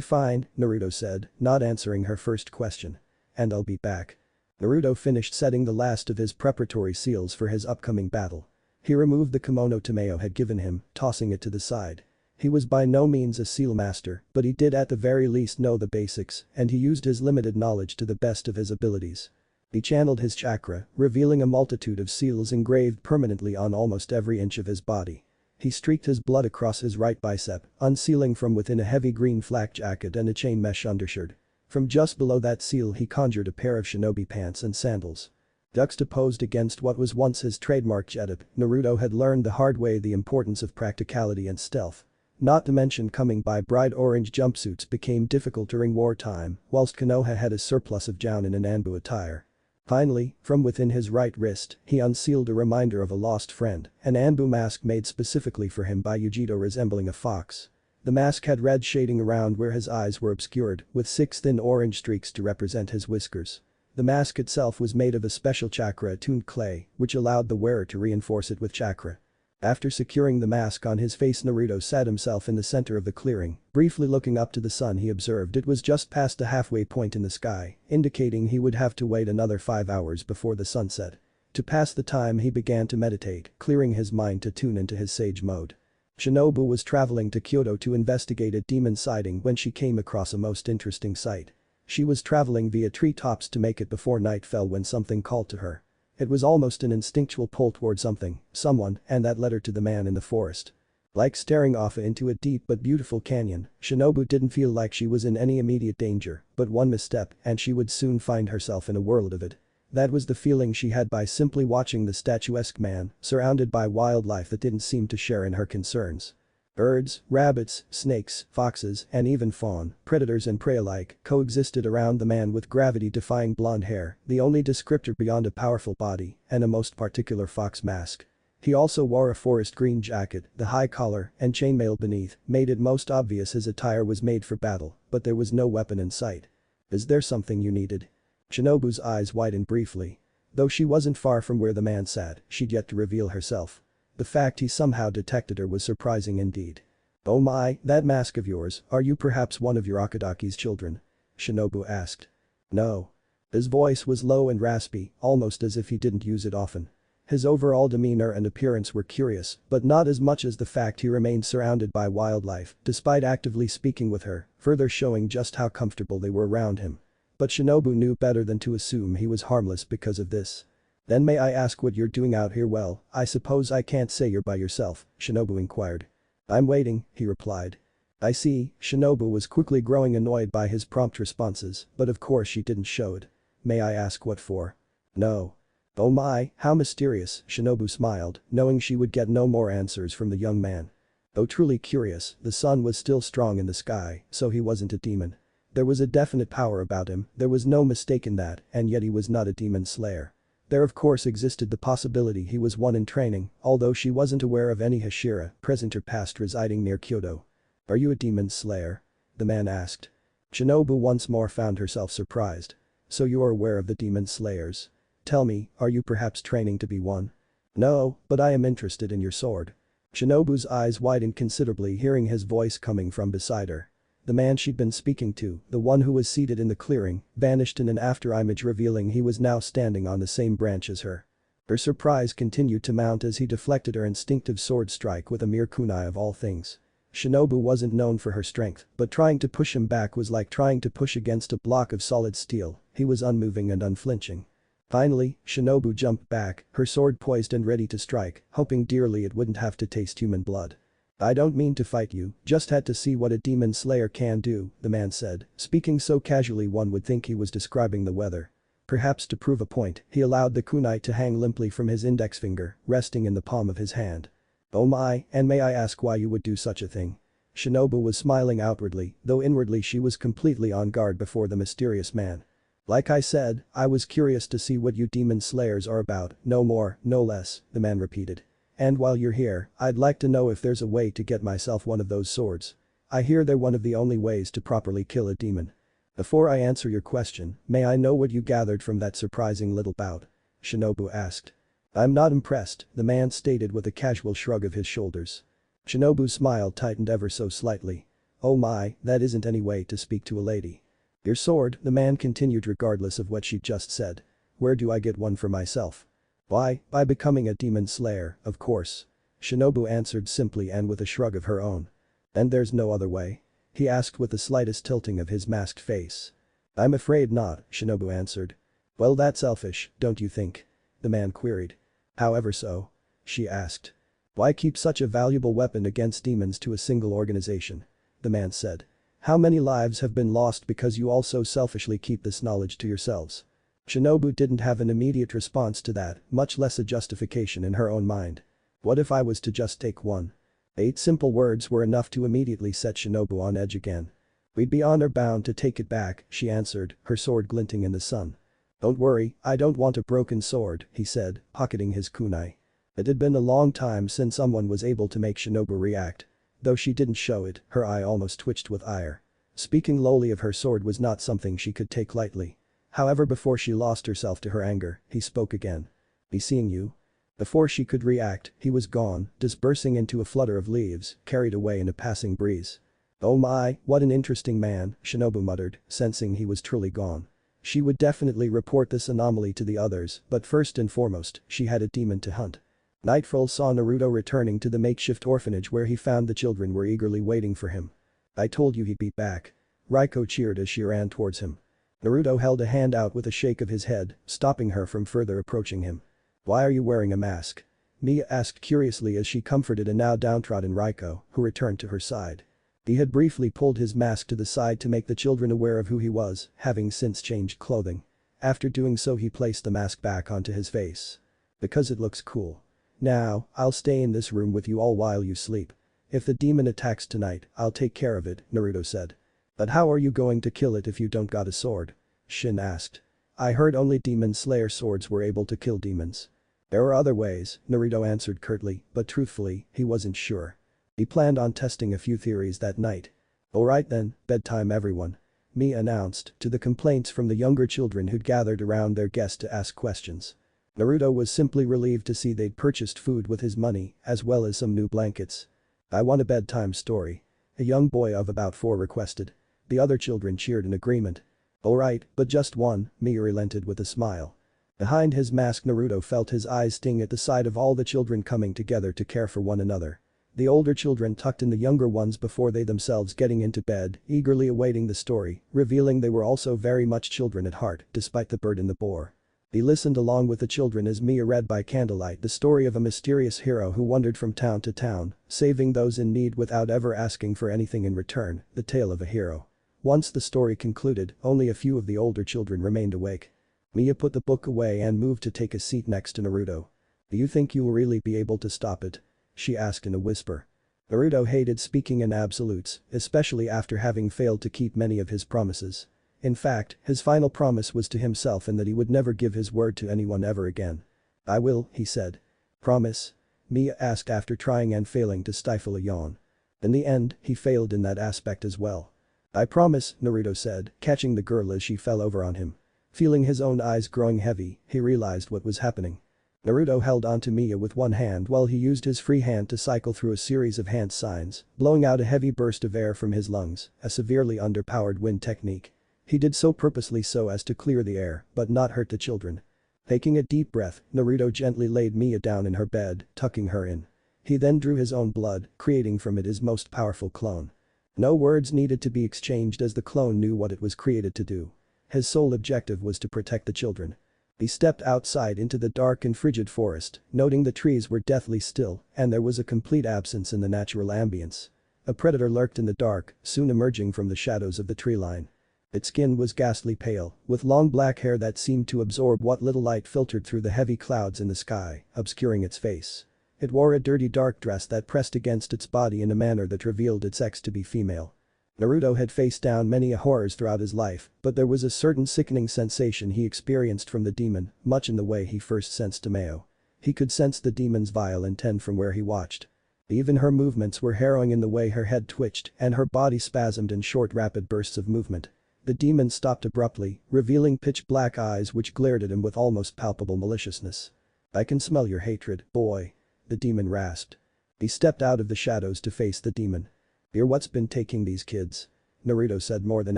fine," Naruto said, not answering her first question. "And I'll be back." Naruto finished setting the last of his preparatory seals for his upcoming battle. He removed the kimono Tomayo had given him, tossing it to the side. He was by no means a seal master, but he did at the very least know the basics, and he used his limited knowledge to the best of his abilities. He channeled his chakra, revealing a multitude of seals engraved permanently on almost every inch of his body. He streaked his blood across his right bicep, unsealing from within a heavy green flak jacket and a chain mesh undershirt. From just below that seal he conjured a pair of shinobi pants and sandals. Juxtaposed against what was once his trademark getup, Naruto had learned the hard way the importance of practicality and stealth. Not to mention coming by bright orange jumpsuits became difficult during wartime, whilst Konoha had a surplus of Jounin and Anbu attire. Finally, from within his right wrist, he unsealed a reminder of a lost friend, an Anbu mask made specifically for him by Yujito resembling a fox. The mask had red shading around where his eyes were obscured, with 6 thin orange streaks to represent his whiskers. The mask itself was made of a special chakra-attuned clay, which allowed the wearer to reinforce it with chakra. After securing the mask on his face, Naruto sat himself in the center of the clearing, briefly looking up to the sun. He observed it was just past the halfway point in the sky, indicating he would have to wait another 5 hours before the sun set. To pass the time he began to meditate, clearing his mind to tune into his sage mode. Shinobu was traveling to Kyoto to investigate a demon sighting when she came across a most interesting sight. She was traveling via treetops to make it before night fell when something called to her. It was almost an instinctual pull toward something, someone, and that led her to the man in the forest. Like staring off into a deep but beautiful canyon, Shinobu didn't feel like she was in any immediate danger, but one misstep and she would soon find herself in a world of it. That was the feeling she had by simply watching the statuesque man, surrounded by wildlife that didn't seem to share in her concerns. Birds, rabbits, snakes, foxes, and even fawn, predators and prey alike, coexisted around the man with gravity-defying blonde hair, the only descriptor beyond a powerful body, and a most particular fox mask. He also wore a forest green jacket, the high collar and chainmail beneath made it most obvious his attire was made for battle, but there was no weapon in sight. "Is there something you needed?" Shinobu's eyes widened briefly. Though she wasn't far from where the man sat, she'd yet to reveal herself. The fact he somehow detected her was surprising indeed. "Oh my, that mask of yours, are you perhaps one of Urakadaki's children?" Shinobu asked. "No." His voice was low and raspy, almost as if he didn't use it often. His overall demeanor and appearance were curious, but not as much as the fact he remained surrounded by wildlife, despite actively speaking with her, further showing just how comfortable they were around him. But Shinobu knew better than to assume he was harmless because of this. "Then may I ask what you're doing out here?" "Well, I suppose I can't say you're by yourself," Shinobu inquired. "I'm waiting," he replied. "I see." Shinobu was quickly growing annoyed by his prompt responses, but of course she didn't show it. "May I ask what for?" "No." "Oh my, how mysterious," Shinobu smiled, knowing she would get no more answers from the young man. Though truly curious, the sun was still strong in the sky, so he wasn't a demon. There was a definite power about him, there was no mistaking that, and yet he was not a demon slayer. There of course existed the possibility he was one in training, although she wasn't aware of any Hashira, present or past, residing near Kyoto. "Are you a demon slayer?" the man asked. Shinobu once more found herself surprised. "So you are aware of the demon slayers? Tell me, are you perhaps training to be one?" "No, but I am interested in your sword." Shinobu's eyes widened considerably hearing his voice coming from beside her. The man she'd been speaking to, the one who was seated in the clearing, vanished in an afterimage revealing he was now standing on the same branch as her. Her surprise continued to mount as he deflected her instinctive sword strike with a mere kunai of all things. Shinobu wasn't known for her strength, but trying to push him back was like trying to push against a block of solid steel, he was unmoving and unflinching. Finally, Shinobu jumped back, her sword poised and ready to strike, hoping dearly it wouldn't have to taste human blood. "I don't mean to fight you, just had to see what a demon slayer can do," the man said, speaking so casually one would think he was describing the weather. Perhaps to prove a point, he allowed the kunai to hang limply from his index finger, resting in the palm of his hand. "Oh my, and may I ask why you would do such a thing?" Shinobu was smiling outwardly, though inwardly she was completely on guard before the mysterious man. Like I said, I was curious to see what you demon slayers are about, no more, no less, the man repeated. And while you're here, I'd like to know if there's a way to get myself one of those swords. I hear they're one of the only ways to properly kill a demon. Before I answer your question, may I know what you gathered from that surprising little bout? Shinobu asked. I'm not impressed, the man stated with a casual shrug of his shoulders. Shinobu's smile tightened ever so slightly. Oh my, that isn't any way to speak to a lady. Your sword, the man continued regardless of what she'd just said. Where do I get one for myself? Why, by becoming a demon slayer, of course. Shinobu answered simply and with a shrug of her own. And there's no other way? He asked with the slightest tilting of his masked face. I'm afraid not, Shinobu answered. Well, that's selfish, don't you think? The man queried. However so? She asked. Why keep such a valuable weapon against demons to a single organization? The man said. How many lives have been lost because you all so selfishly keep this knowledge to yourselves? Shinobu didn't have an immediate response to that, much less a justification in her own mind. What if I was to just take one? 8 simple words were enough to immediately set Shinobu on edge again. We'd be honor bound to take it back, she answered, her sword glinting in the sun. Don't worry, I don't want a broken sword, he said, pocketing his kunai. It had been a long time since someone was able to make Shinobu react. Though she didn't show it, her eye almost twitched with ire. Speaking lowly of her sword was not something she could take lightly. However, before she lost herself to her anger, he spoke again. Be seeing you? Before she could react, he was gone, dispersing into a flutter of leaves, carried away in a passing breeze. Oh my, what an interesting man, Shinobu muttered, sensing he was truly gone. She would definitely report this anomaly to the others, but first and foremost, she had a demon to hunt. Nightfall saw Naruto returning to the makeshift orphanage where he found the children were eagerly waiting for him. I told you he'd be back. Raiko cheered as she ran towards him. Naruto held a hand out with a shake of his head, stopping her from further approaching him. Why are you wearing a mask? Mia asked curiously as she comforted a now downtrodden Raiko, who returned to her side. He had briefly pulled his mask to the side to make the children aware of who he was, having since changed clothing. After doing so, he placed the mask back onto his face. Because it looks cool. Now, I'll stay in this room with you all while you sleep. If the demon attacks tonight, I'll take care of it, Naruto said. But how are you going to kill it if you don't got a sword? Shin asked. I heard only demon slayer swords were able to kill demons. There are other ways, Naruto answered curtly, but truthfully, he wasn't sure. He planned on testing a few theories that night. Alright then, bedtime everyone. Mia announced to the complaints from the younger children who'd gathered around their guest to ask questions. Naruto was simply relieved to see they'd purchased food with his money, as well as some new blankets. I want a bedtime story. A young boy of about 4 requested. The other children cheered in agreement. Alright, but just one, Mia relented with a smile. Behind his mask, Naruto felt his eyes sting at the sight of all the children coming together to care for one another. The older children tucked in the younger ones before they themselves getting into bed, eagerly awaiting the story, revealing they were also very much children at heart, despite the burden they bore. He listened along with the children as Mia read by candlelight the story of a mysterious hero who wandered from town to town, saving those in need without ever asking for anything in return, the tale of a hero. Once the story concluded, only a few of the older children remained awake. Mia put the book away and moved to take a seat next to Naruto. Do you think you will really be able to stop it? She asked in a whisper. Naruto hated speaking in absolutes, especially after having failed to keep many of his promises. In fact, his final promise was to himself and that he would never give his word to anyone ever again. I will, he said. Promise? Mia asked after trying and failing to stifle a yawn. In the end, he failed in that aspect as well. I promise, Naruto said, catching the girl as she fell over on him. Feeling his own eyes growing heavy, he realized what was happening. Naruto held onto Mia with one hand while he used his free hand to cycle through a series of hand signs, blowing out a heavy burst of air from his lungs, a severely underpowered wind technique. He did so purposely so as to clear the air, but not hurt the children. Taking a deep breath, Naruto gently laid Mia down in her bed, tucking her in. He then drew his own blood, creating from it his most powerful clone. No words needed to be exchanged as the clone knew what it was created to do. His sole objective was to protect the children. He stepped outside into the dark and frigid forest, noting the trees were deathly still and there was a complete absence in the natural ambience. A predator lurked in the dark, soon emerging from the shadows of the tree line. Its skin was ghastly pale, with long black hair that seemed to absorb what little light filtered through the heavy clouds in the sky, obscuring its face. It wore a dirty dark dress that pressed against its body in a manner that revealed its sex to be female. Naruto had faced down many horrors throughout his life, but there was a certain sickening sensation he experienced from the demon, much in the way he first sensed Tomayo. He could sense the demon's vile intent from where he watched. Even her movements were harrowing in the way her head twitched and her body spasmed in short rapid bursts of movement. The demon stopped abruptly, revealing pitch-black eyes which glared at him with almost palpable maliciousness. "I can smell your hatred, boy," the demon rasped. He stepped out of the shadows to face the demon. "You're what's been taking these kids?" Naruto said more than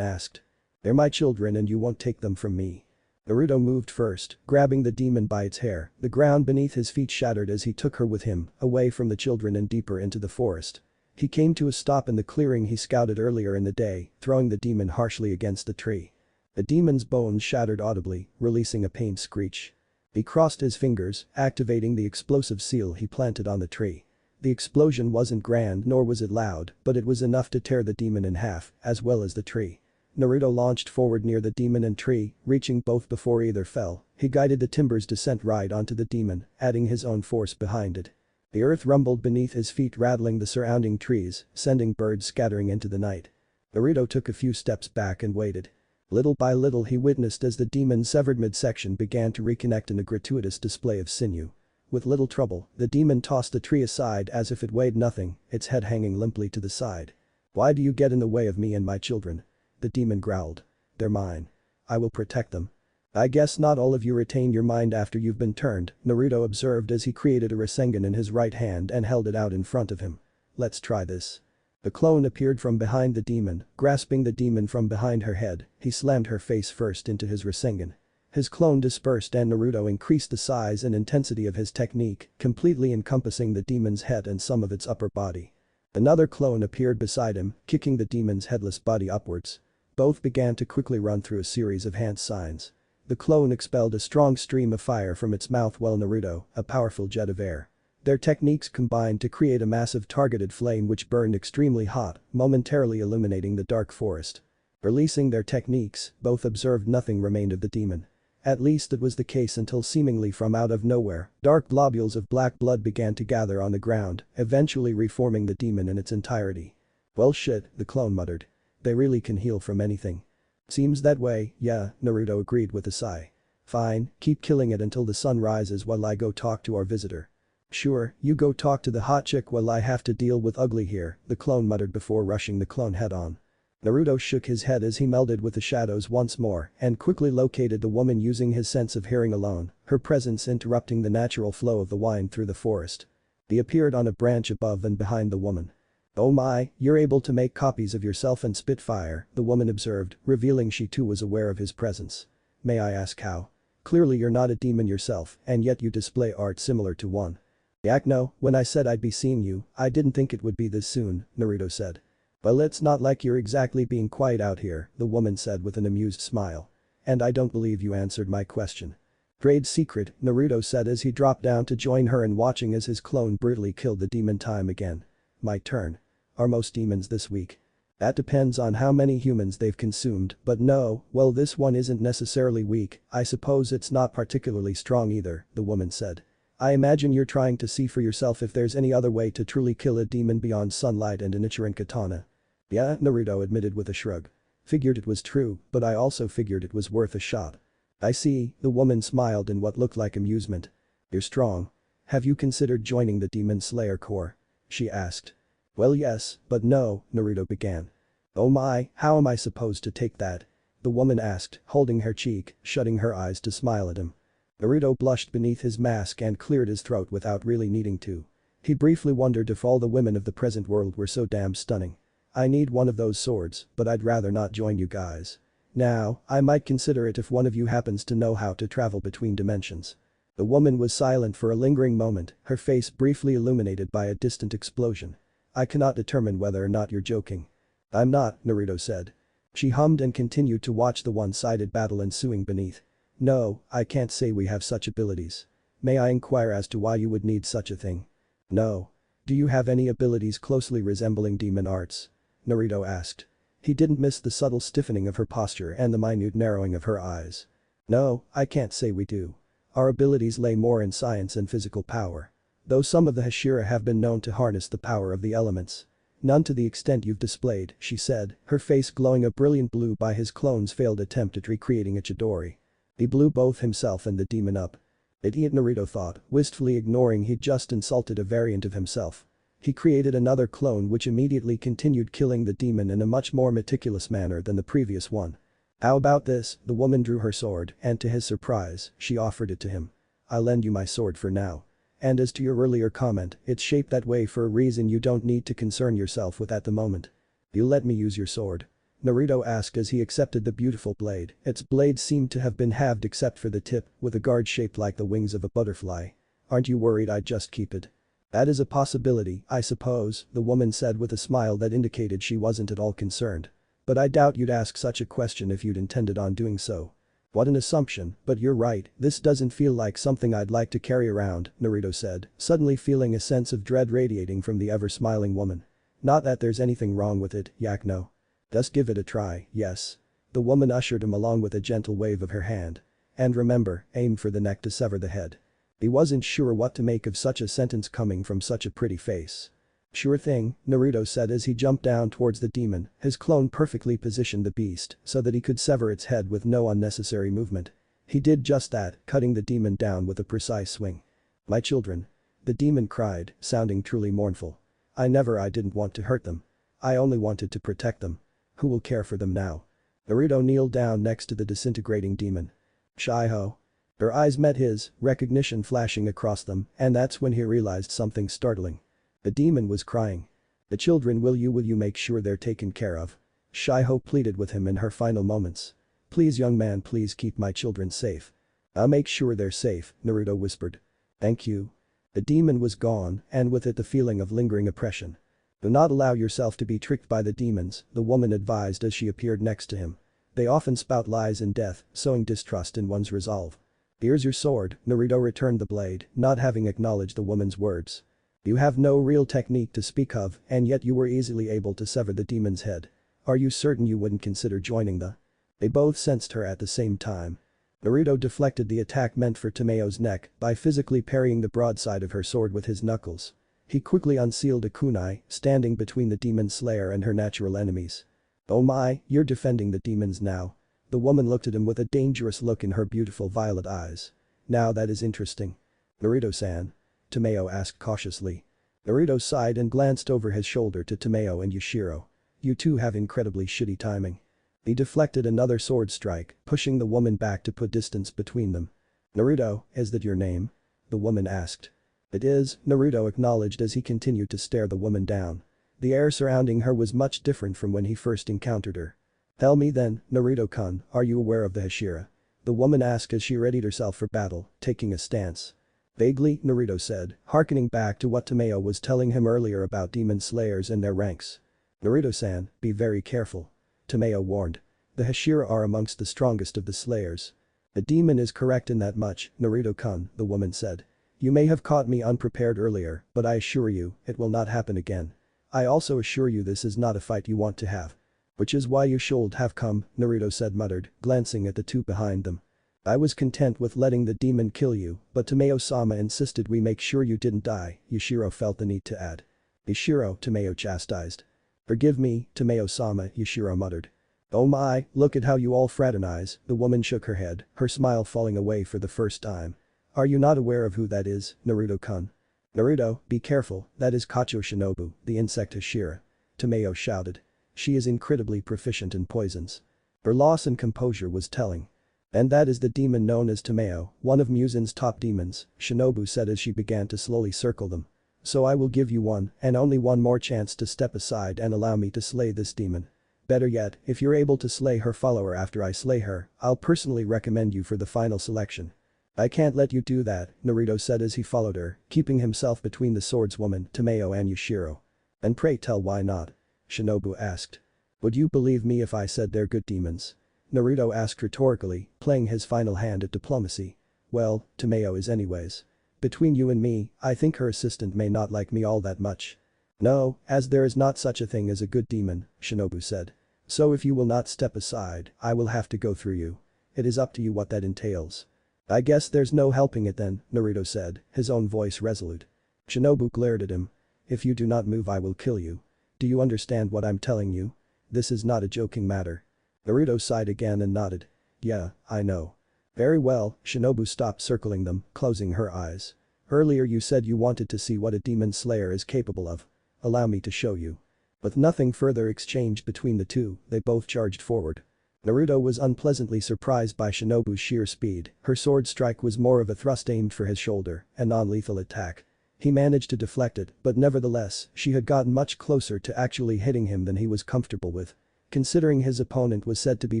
asked. "They're my children and you won't take them from me." Naruto moved first, grabbing the demon by its hair. The ground beneath his feet shattered as he took her with him, away from the children and deeper into the forest. He came to a stop in the clearing he scouted earlier in the day, throwing the demon harshly against the tree. The demon's bones shattered audibly, releasing a pained screech. He crossed his fingers, activating the explosive seal he planted on the tree. The explosion wasn't grand nor was it loud, but it was enough to tear the demon in half, as well as the tree. Naruto launched forward near the demon and tree, reaching both before either fell. He guided the timber's descent right onto the demon, adding his own force behind it. The earth rumbled beneath his feet, rattling the surrounding trees, sending birds scattering into the night. Naruto took a few steps back and waited. Little by little he witnessed as the demon's severed midsection began to reconnect in a gratuitous display of sinew. With little trouble, the demon tossed the tree aside as if it weighed nothing, its head hanging limply to the side. "Why do you get in the way of me and my children?" the demon growled. "They're mine. I will protect them." "I guess not all of you retain your mind after you've been turned," Naruto observed as he created a Rasengan in his right hand and held it out in front of him. "Let's try this." The clone appeared from behind the demon, grasping the demon from behind her head. He slammed her face first into his Rasengan. His clone dispersed and Naruto increased the size and intensity of his technique, completely encompassing the demon's head and some of its upper body. Another clone appeared beside him, kicking the demon's headless body upwards. Both began to quickly run through a series of hand signs. The clone expelled a strong stream of fire from its mouth while Naruto, a powerful jet of air. Their techniques combined to create a massive targeted flame which burned extremely hot, momentarily illuminating the dark forest. Releasing their techniques, both observed nothing remained of the demon. At least it was the case until seemingly from out of nowhere, dark globules of black blood began to gather on the ground, eventually reforming the demon in its entirety. "Well shit," the clone muttered. "They really can heal from anything." "Seems that way, yeah," Naruto agreed with a sigh. "Fine, keep killing it until the sun rises while I go talk to our visitor." "Sure, you go talk to the hot chick while I have to deal with ugly here," the clone muttered before rushing the clone head on. Naruto shook his head as he melded with the shadows once more and quickly located the woman using his sense of hearing alone, her presence interrupting the natural flow of the wind through the forest. He appeared on a branch above and behind the woman. "Oh my, you're able to make copies of yourself and spit fire," the woman observed, revealing she too was aware of his presence. "May I ask how? Clearly you're not a demon yourself and yet you display art similar to one." "Yak no, when I said I'd be seeing you, I didn't think it would be this soon," Naruto said. "Well, it's not like you're exactly being quiet out here," the woman said with an amused smile. "And I don't believe you answered my question." "Trade secret," Naruto said as he dropped down to join her and watching as his clone brutally killed the demon time again. "My turn. Are most demons this weak?" "That depends on how many humans they've consumed, but no, well this one isn't necessarily weak, I suppose it's not particularly strong either," the woman said. "I imagine you're trying to see for yourself if there's any other way to truly kill a demon beyond sunlight and an Ichiran katana." "Yeah," Naruto admitted with a shrug. "Figured it was true, but I also figured it was worth a shot." "I see," the woman smiled in what looked like amusement. "You're strong. Have you considered joining the Demon Slayer Corps?" she asked. "Well yes, but no," Naruto began. "Oh my, how am I supposed to take that?" the woman asked, holding her cheek, shutting her eyes to smile at him. Naruto blushed beneath his mask and cleared his throat without really needing to. He briefly wondered if all the women of the present world were so damn stunning. "I need one of those swords, but I'd rather not join you guys. Now, I might consider it if one of you happens to know how to travel between dimensions." The woman was silent for a lingering moment, her face briefly illuminated by a distant explosion. "I cannot determine whether or not you're joking." "I'm not," Naruto said. She hummed and continued to watch the one-sided battle ensuing beneath. "No, I can't say we have such abilities. May I inquire as to why you would need such a thing?" "No. Do you have any abilities closely resembling demon arts?" Naruto asked. He didn't miss the subtle stiffening of her posture and the minute narrowing of her eyes. "No, I can't say we do. Our abilities lay more in science and physical power." Though some of the Hashira have been known to harness the power of the elements. None to the extent you've displayed, she said, her face glowing a brilliant blue by his clone's failed attempt at recreating a Chidori. He blew both himself and the demon up. Idiot, Naruto thought, wistfully ignoring he'd just insulted a variant of himself. He created another clone which immediately continued killing the demon in a much more meticulous manner than the previous one. How about this? The woman drew her sword, and to his surprise, she offered it to him. I'll lend you my sword for now. And as to your earlier comment, it's shaped that way for a reason you don't need to concern yourself with at the moment. You let me use your sword? Naruto asked as he accepted the beautiful blade. Its blade seemed to have been halved except for the tip, with a guard shaped like the wings of a butterfly. Aren't you worried I'd just keep it? That is a possibility, I suppose, the woman said with a smile that indicated she wasn't at all concerned. But I doubt you'd ask such a question if you'd intended on doing so. What an assumption, but you're right, this doesn't feel like something I'd like to carry around, Naruto said, suddenly feeling a sense of dread radiating from the ever-smiling woman. Not that there's anything wrong with it, Yakno. Just give it a try, yes. The woman ushered him along with a gentle wave of her hand. And remember, aim for the neck to sever the head. He wasn't sure what to make of such a sentence coming from such a pretty face. Sure thing, Naruto said as he jumped down towards the demon, his clone perfectly positioned the beast so that he could sever its head with no unnecessary movement. He did just that, cutting the demon down with a precise swing. My children. The demon cried, sounding truly mournful. I didn't want to hurt them. I only wanted to protect them. Who will care for them now? Naruto kneeled down next to the disintegrating demon. Shiho. Her eyes met his, recognition flashing across them, and that's when he realized something startling. The demon was crying. The children, will you make sure they're taken care of? Shiho pleaded with him in her final moments. Please young man, please keep my children safe. I'll make sure they're safe, Naruto whispered. Thank you. The demon was gone, and with it the feeling of lingering oppression. Do not allow yourself to be tricked by the demons, the woman advised as she appeared next to him. They often spout lies and death, sowing distrust in one's resolve. Here's your sword, Naruto returned the blade, not having acknowledged the woman's words. You have no real technique to speak of, and yet you were easily able to sever the demon's head. Are you certain you wouldn't consider joining the? They both sensed her at the same time. Naruto deflected the attack meant for Tamayo's neck by physically parrying the broadside of her sword with his knuckles. He quickly unsealed a kunai, standing between the demon slayer and her natural enemies. Oh my, you're defending the demons now. The woman looked at him with a dangerous look in her beautiful violet eyes. Now that is interesting. Naruto-san? Tomayo asked cautiously. Naruto sighed and glanced over his shoulder to Tomayo and Yushiro. You two have incredibly shitty timing. He deflected another sword strike, pushing the woman back to put distance between them. Naruto, is that your name? The woman asked. It is, Naruto acknowledged as he continued to stare the woman down. The air surrounding her was much different from when he first encountered her. Tell me then, Naruto-kun, are you aware of the Hashira? The woman asked as she readied herself for battle, taking a stance. Vaguely, Naruto said, harkening back to what Tomayo was telling him earlier about demon slayers and their ranks. Naruto-san, be very careful. Tomayo warned. The Hashira are amongst the strongest of the slayers. The demon is correct in that much, Naruto-kun, the woman said. You may have caught me unprepared earlier, but I assure you, it will not happen again. I also assure you this is not a fight you want to have. Which is why you should have come, Naruto said muttered, glancing at the two behind them. I was content with letting the demon kill you, but Tomayo-sama insisted we make sure you didn't die, Yushiro felt the need to add. Yushiro, Tomayo chastised. Forgive me, Tomayo-sama, Yushiro muttered. Oh my, look at how you all fraternize, the woman shook her head, her smile falling away for the first time. Are you not aware of who that is, Naruto-kun? Naruto, be careful, that is Kacho Shinobu, the insect Hashira. Tomayo shouted. She is incredibly proficient in poisons. Her loss in composure was telling. And that is the demon known as Tomayo, one of Muzin's top demons, Shinobu said as she began to slowly circle them. So I will give you one, and only one more chance to step aside and allow me to slay this demon. Better yet, if you're able to slay her follower after I slay her, I'll personally recommend you for the final selection. I can't let you do that, Naruto said as he followed her, keeping himself between the swordswoman, Tomayo and Yushiro. And pray tell why not? Shinobu asked. Would you believe me if I said they're good demons? Naruto asked rhetorically, playing his final hand at diplomacy. Well, Tomayo is anyways. Between you and me, I think her assistant may not like me all that much. No, as there is not such a thing as a good demon, Shinobu said. So if you will not step aside, I will have to go through you. It is up to you what that entails. I guess there's no helping it then, Naruto said, his own voice resolute. Shinobu glared at him. If you do not move I will kill you. Do you understand what I'm telling you? This is not a joking matter. Naruto sighed again and nodded. Yeah, I know. Very well, Shinobu stopped circling them, closing her eyes. Earlier you said you wanted to see what a demon slayer is capable of. Allow me to show you. With nothing further exchanged between the two, they both charged forward. Naruto was unpleasantly surprised by Shinobu's sheer speed, her sword strike was more of a thrust aimed for his shoulder, a non-lethal attack. He managed to deflect it, but nevertheless, she had gotten much closer to actually hitting him than he was comfortable with. Considering his opponent was said to be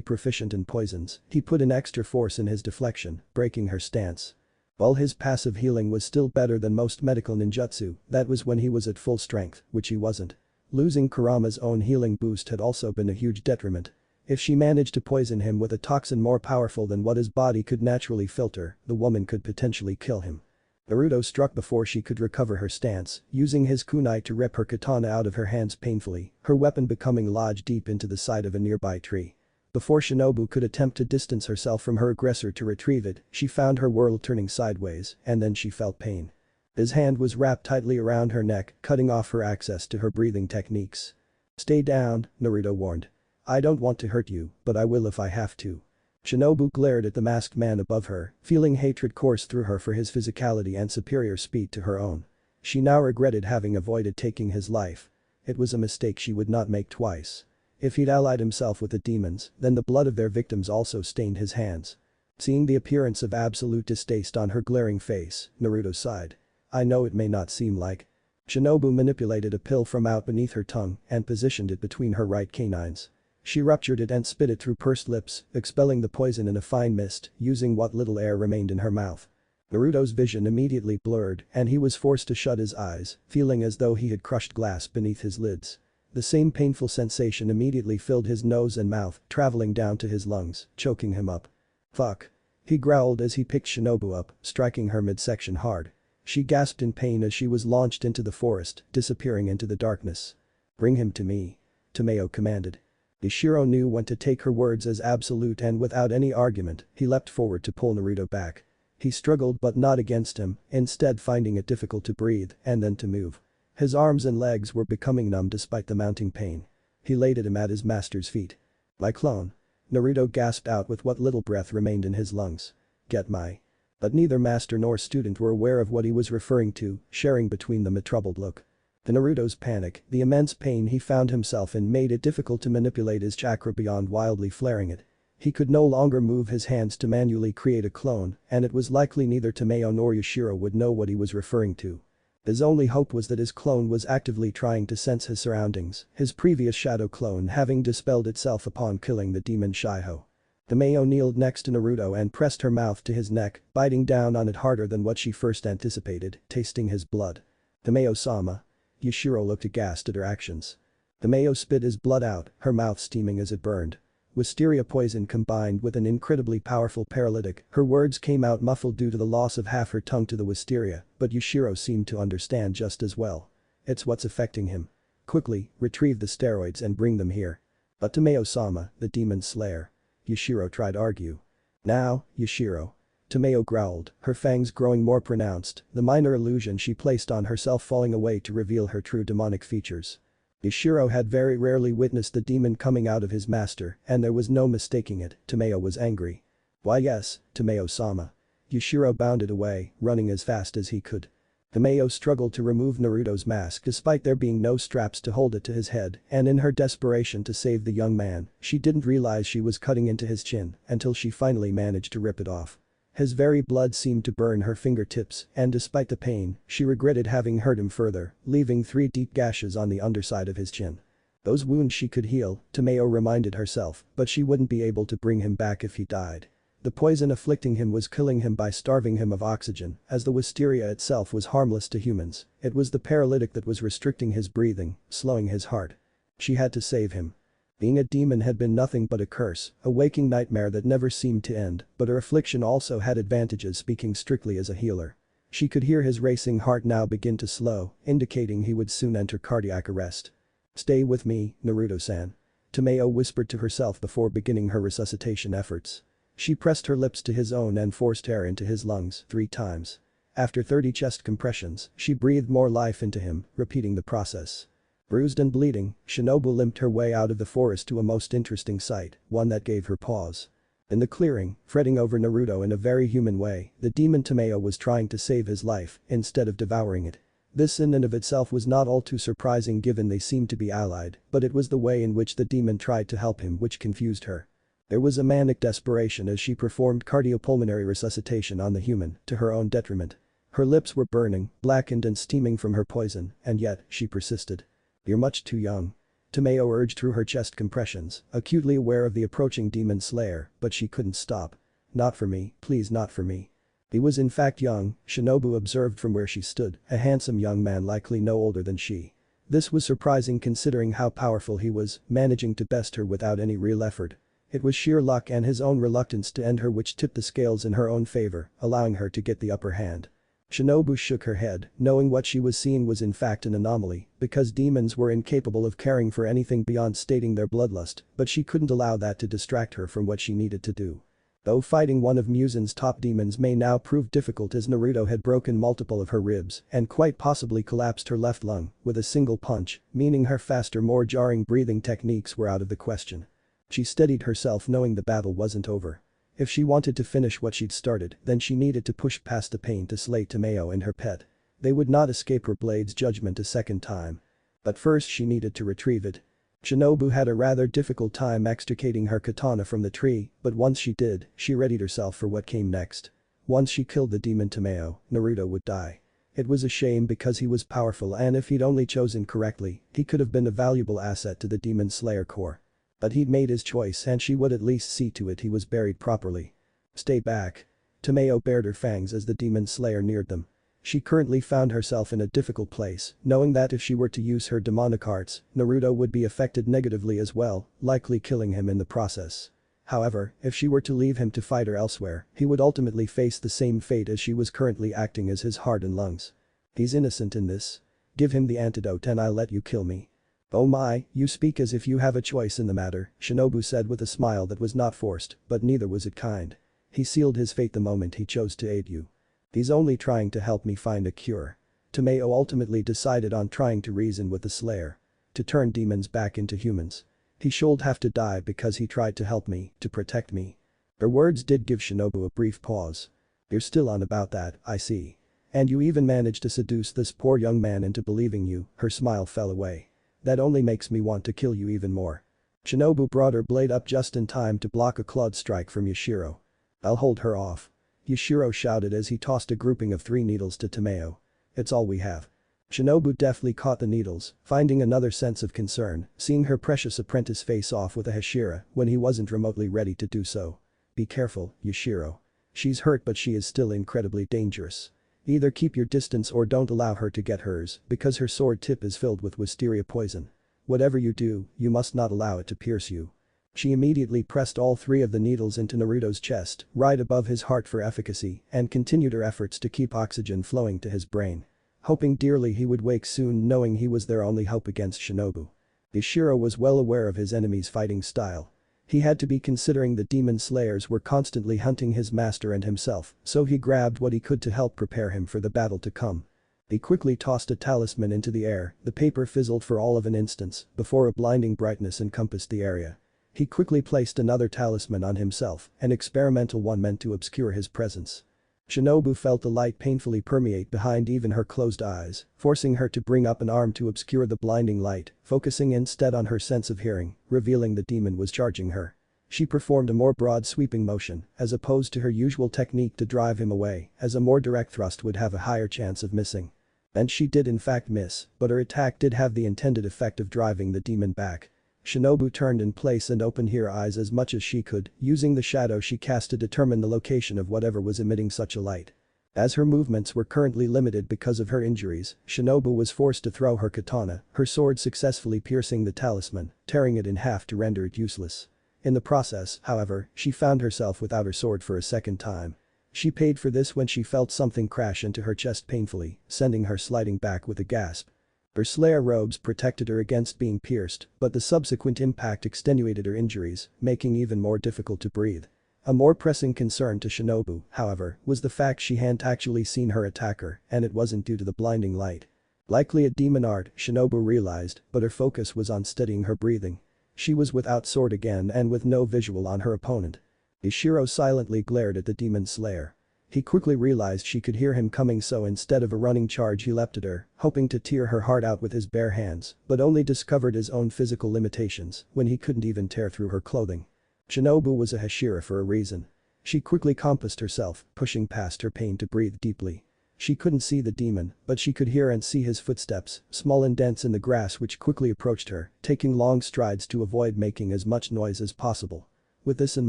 proficient in poisons, he put in extra force in his deflection, breaking her stance. While his passive healing was still better than most medical ninjutsu, that was when he was at full strength, which he wasn't. Losing Kurama's own healing boost had also been a huge detriment. If she managed to poison him with a toxin more powerful than what his body could naturally filter, the woman could potentially kill him. Naruto struck before she could recover her stance, using his kunai to rip her katana out of her hands painfully, her weapon becoming lodged deep into the side of a nearby tree. Before Shinobu could attempt to distance herself from her aggressor to retrieve it, she found her world turning sideways, and then she felt pain. His hand was wrapped tightly around her neck, cutting off her access to her breathing techniques. Stay down, Naruto warned. I don't want to hurt you, but I will if I have to. Shinobu glared at the masked man above her, feeling hatred course through her for his physicality and superior speed to her own. She now regretted having avoided taking his life. It was a mistake she would not make twice. If he'd allied himself with the demons, then the blood of their victims also stained his hands. Seeing the appearance of absolute distaste on her glaring face, Naruto sighed. I know it may not seem like. Shinobu manipulated a pill from out beneath her tongue and positioned it between her right canines. She ruptured it and spit it through pursed lips, expelling the poison in a fine mist, using what little air remained in her mouth. Naruto's vision immediately blurred and he was forced to shut his eyes, feeling as though he had crushed glass beneath his lids. The same painful sensation immediately filled his nose and mouth, traveling down to his lungs, choking him up. Fuck. He growled as he picked Shinobu up, striking her midsection hard. She gasped in pain as she was launched into the forest, disappearing into the darkness. Bring him to me. Tomayo commanded. Ishiro knew when to take her words as absolute and without any argument, he leapt forward to pull Naruto back. He struggled but not against him, instead finding it difficult to breathe and then to move. His arms and legs were becoming numb despite the mounting pain. He laid him at his master's feet. My clone. Naruto gasped out with what little breath remained in his lungs. Get my. But neither master nor student were aware of what he was referring to, sharing between them a troubled look. The Naruto's panic, the immense pain he found himself in made it difficult to manipulate his chakra beyond wildly flaring it. He could no longer move his hands to manually create a clone, and it was likely neither Tomayo nor Yushiro would know what he was referring to. His only hope was that his clone was actively trying to sense his surroundings, his previous shadow clone having dispelled itself upon killing the demon Shiho. Tomayo kneeled next to Naruto and pressed her mouth to his neck, biting down on it harder than what she first anticipated, tasting his blood. Tomayo-sama. Yushiro looked aghast at her actions. Tomayo spit his blood out, her mouth steaming as it burned. Wisteria poison combined with an incredibly powerful paralytic, her words came out muffled due to the loss of half her tongue to the wisteria, but Yushiro seemed to understand just as well. It's what's affecting him. Quickly, retrieve the steroids and bring them here. But Tomayo-sama, the demon slayer. Yushiro tried to argue. Now, Yushiro. Tomayo growled, her fangs growing more pronounced, the minor illusion she placed on herself falling away to reveal her true demonic features. Yushiro had very rarely witnessed the demon coming out of his master, and there was no mistaking it, Tomayo was angry. Why yes, Tomayo-sama. Yushiro bounded away, running as fast as he could. Tomayo struggled to remove Naruto's mask despite there being no straps to hold it to his head, and in her desperation to save the young man, she didn't realize she was cutting into his chin until she finally managed to rip it off. His very blood seemed to burn her fingertips, and despite the pain, she regretted having hurt him further, leaving 3 deep gashes on the underside of his chin. Those wounds she could heal, Tomayo reminded herself, but she wouldn't be able to bring him back if he died. The poison afflicting him was killing him by starving him of oxygen, as the wisteria itself was harmless to humans. It was the paralytic that was restricting his breathing, slowing his heart. She had to save him. Being a demon had been nothing but a curse, a waking nightmare that never seemed to end, but her affliction also had advantages speaking strictly as a healer. She could hear his racing heart now begin to slow, indicating he would soon enter cardiac arrest. Stay with me, Naruto-san. Tomayo whispered to herself before beginning her resuscitation efforts. She pressed her lips to his own and forced air into his lungs 3 times. After 30 chest compressions, she breathed more life into him, repeating the process. Bruised and bleeding, Shinobu limped her way out of the forest to a most interesting sight, one that gave her pause. In the clearing, fretting over Naruto in a very human way, the demon Tomayo was trying to save his life instead of devouring it. This in and of itself was not all too surprising given they seemed to be allied, but it was the way in which the demon tried to help him which confused her. There was a manic desperation as she performed cardiopulmonary resuscitation on the human, to her own detriment. Her lips were burning, blackened and steaming from her poison, and yet, she persisted. "You're much too young." Tomayo urged through her chest compressions, acutely aware of the approaching demon slayer, but she couldn't stop. "Not for me, please not for me." He was in fact young, Shinobu observed from where she stood, a handsome young man likely no older than she. This was surprising considering how powerful he was, managing to best her without any real effort. It was sheer luck and his own reluctance to end her which tipped the scales in her own favor, allowing her to get the upper hand. Shinobu shook her head, knowing what she was seeing was in fact an anomaly, because demons were incapable of caring for anything beyond stating their bloodlust, but she couldn't allow that to distract her from what she needed to do. Though fighting one of Musen's top demons may now prove difficult as Naruto had broken multiple of her ribs and quite possibly collapsed her left lung with a single punch, meaning her faster more jarring breathing techniques were out of the question. She steadied herself knowing the battle wasn't over. If she wanted to finish what she'd started, then she needed to push past the pain to slay Tomayo and her pet. They would not escape her blade's judgment a second time. But first she needed to retrieve it. Shinobu had a rather difficult time extricating her katana from the tree, but once she did, she readied herself for what came next. Once she killed the demon Tomayo, Naruto would die. It was a shame because he was powerful and if he'd only chosen correctly, he could have been a valuable asset to the Demon Slayer Corps. But he'd made his choice and she would at least see to it he was buried properly. "Stay back." Tomayo bared her fangs as the Demon Slayer neared them. She currently found herself in a difficult place, knowing that if she were to use her demonic arts, Naruto would be affected negatively as well, likely killing him in the process. However, if she were to leave him to fight her elsewhere, he would ultimately face the same fate as she was currently acting as his heart and lungs. He's innocent in this. Give him the antidote and I'll let you kill me. "Oh my, you speak as if you have a choice in the matter," Shinobu said with a smile that was not forced, but neither was it kind. He sealed his fate the moment he chose to aid you. He's only trying to help me find a cure. Tomayo ultimately decided on trying to reason with the Slayer. To turn demons back into humans. He should have to die because he tried to help me, to protect me. Her words did give Shinobu a brief pause. "You're still on about that, I see. And you even managed to seduce this poor young man into believing you," her smile fell away. "That only makes me want to kill you even more." Shinobu brought her blade up just in time to block a clawed strike from Yashiro. "I'll hold her off." Yashiro shouted as he tossed a grouping of 3 needles to Tomayo. "It's all we have." Shinobu deftly caught the needles, finding another sense of concern, seeing her precious apprentice face off with a Hashira when he wasn't remotely ready to do so. "Be careful, Yashiro. She's hurt but she is still incredibly dangerous. Either keep your distance or don't allow her to get hers because her sword tip is filled with wisteria poison. Whatever you do, you must not allow it to pierce you." She immediately pressed all 3 of the needles into Naruto's chest, right above his heart for efficacy, and continued her efforts to keep oxygen flowing to his brain. Hoping dearly he would wake soon knowing he was their only hope against Shinobu. Ishiro was well aware of his enemy's fighting style. He had to be considering the demon slayers were constantly hunting his master and himself, so he grabbed what he could to help prepare him for the battle to come. He quickly tossed a talisman into the air, the paper fizzled for all of an instant before a blinding brightness encompassed the area. He quickly placed another talisman on himself, an experimental one meant to obscure his presence. Shinobu felt the light painfully permeate behind even her closed eyes, forcing her to bring up an arm to obscure the blinding light, focusing instead on her sense of hearing, revealing the demon was charging her. She performed a more broad sweeping motion, as opposed to her usual technique to drive him away, as a more direct thrust would have a higher chance of missing. And she did in fact miss, but her attack did have the intended effect of driving the demon back. Shinobu turned in place and opened her eyes as much as she could, using the shadow she cast to determine the location of whatever was emitting such a light. As her movements were currently limited because of her injuries, Shinobu was forced to throw her katana, her sword successfully piercing the talisman, tearing it in half to render it useless. In the process, however, she found herself without her sword for a second time. She paid for this when she felt something crash into her chest painfully, sending her sliding back with a gasp. Her Slayer robes protected her against being pierced, but the subsequent impact extenuated her injuries, making even more difficult to breathe. A more pressing concern to Shinobu, however, was the fact she hadn't actually seen her attacker, and it wasn't due to the blinding light. Likely a demon art, Shinobu realized, but her focus was on steadying her breathing. She was without sword again and with no visual on her opponent. Ishiro silently glared at the demon slayer. He quickly realized she could hear him coming, so instead of a running charge he leapt at her, hoping to tear her heart out with his bare hands, but only discovered his own physical limitations when he couldn't even tear through her clothing. Shinobu was a Hashira for a reason. She quickly compassed herself, pushing past her pain to breathe deeply. She couldn't see the demon, but she could hear and see his footsteps, small indents in the grass which quickly approached her, taking long strides to avoid making as much noise as possible. With this in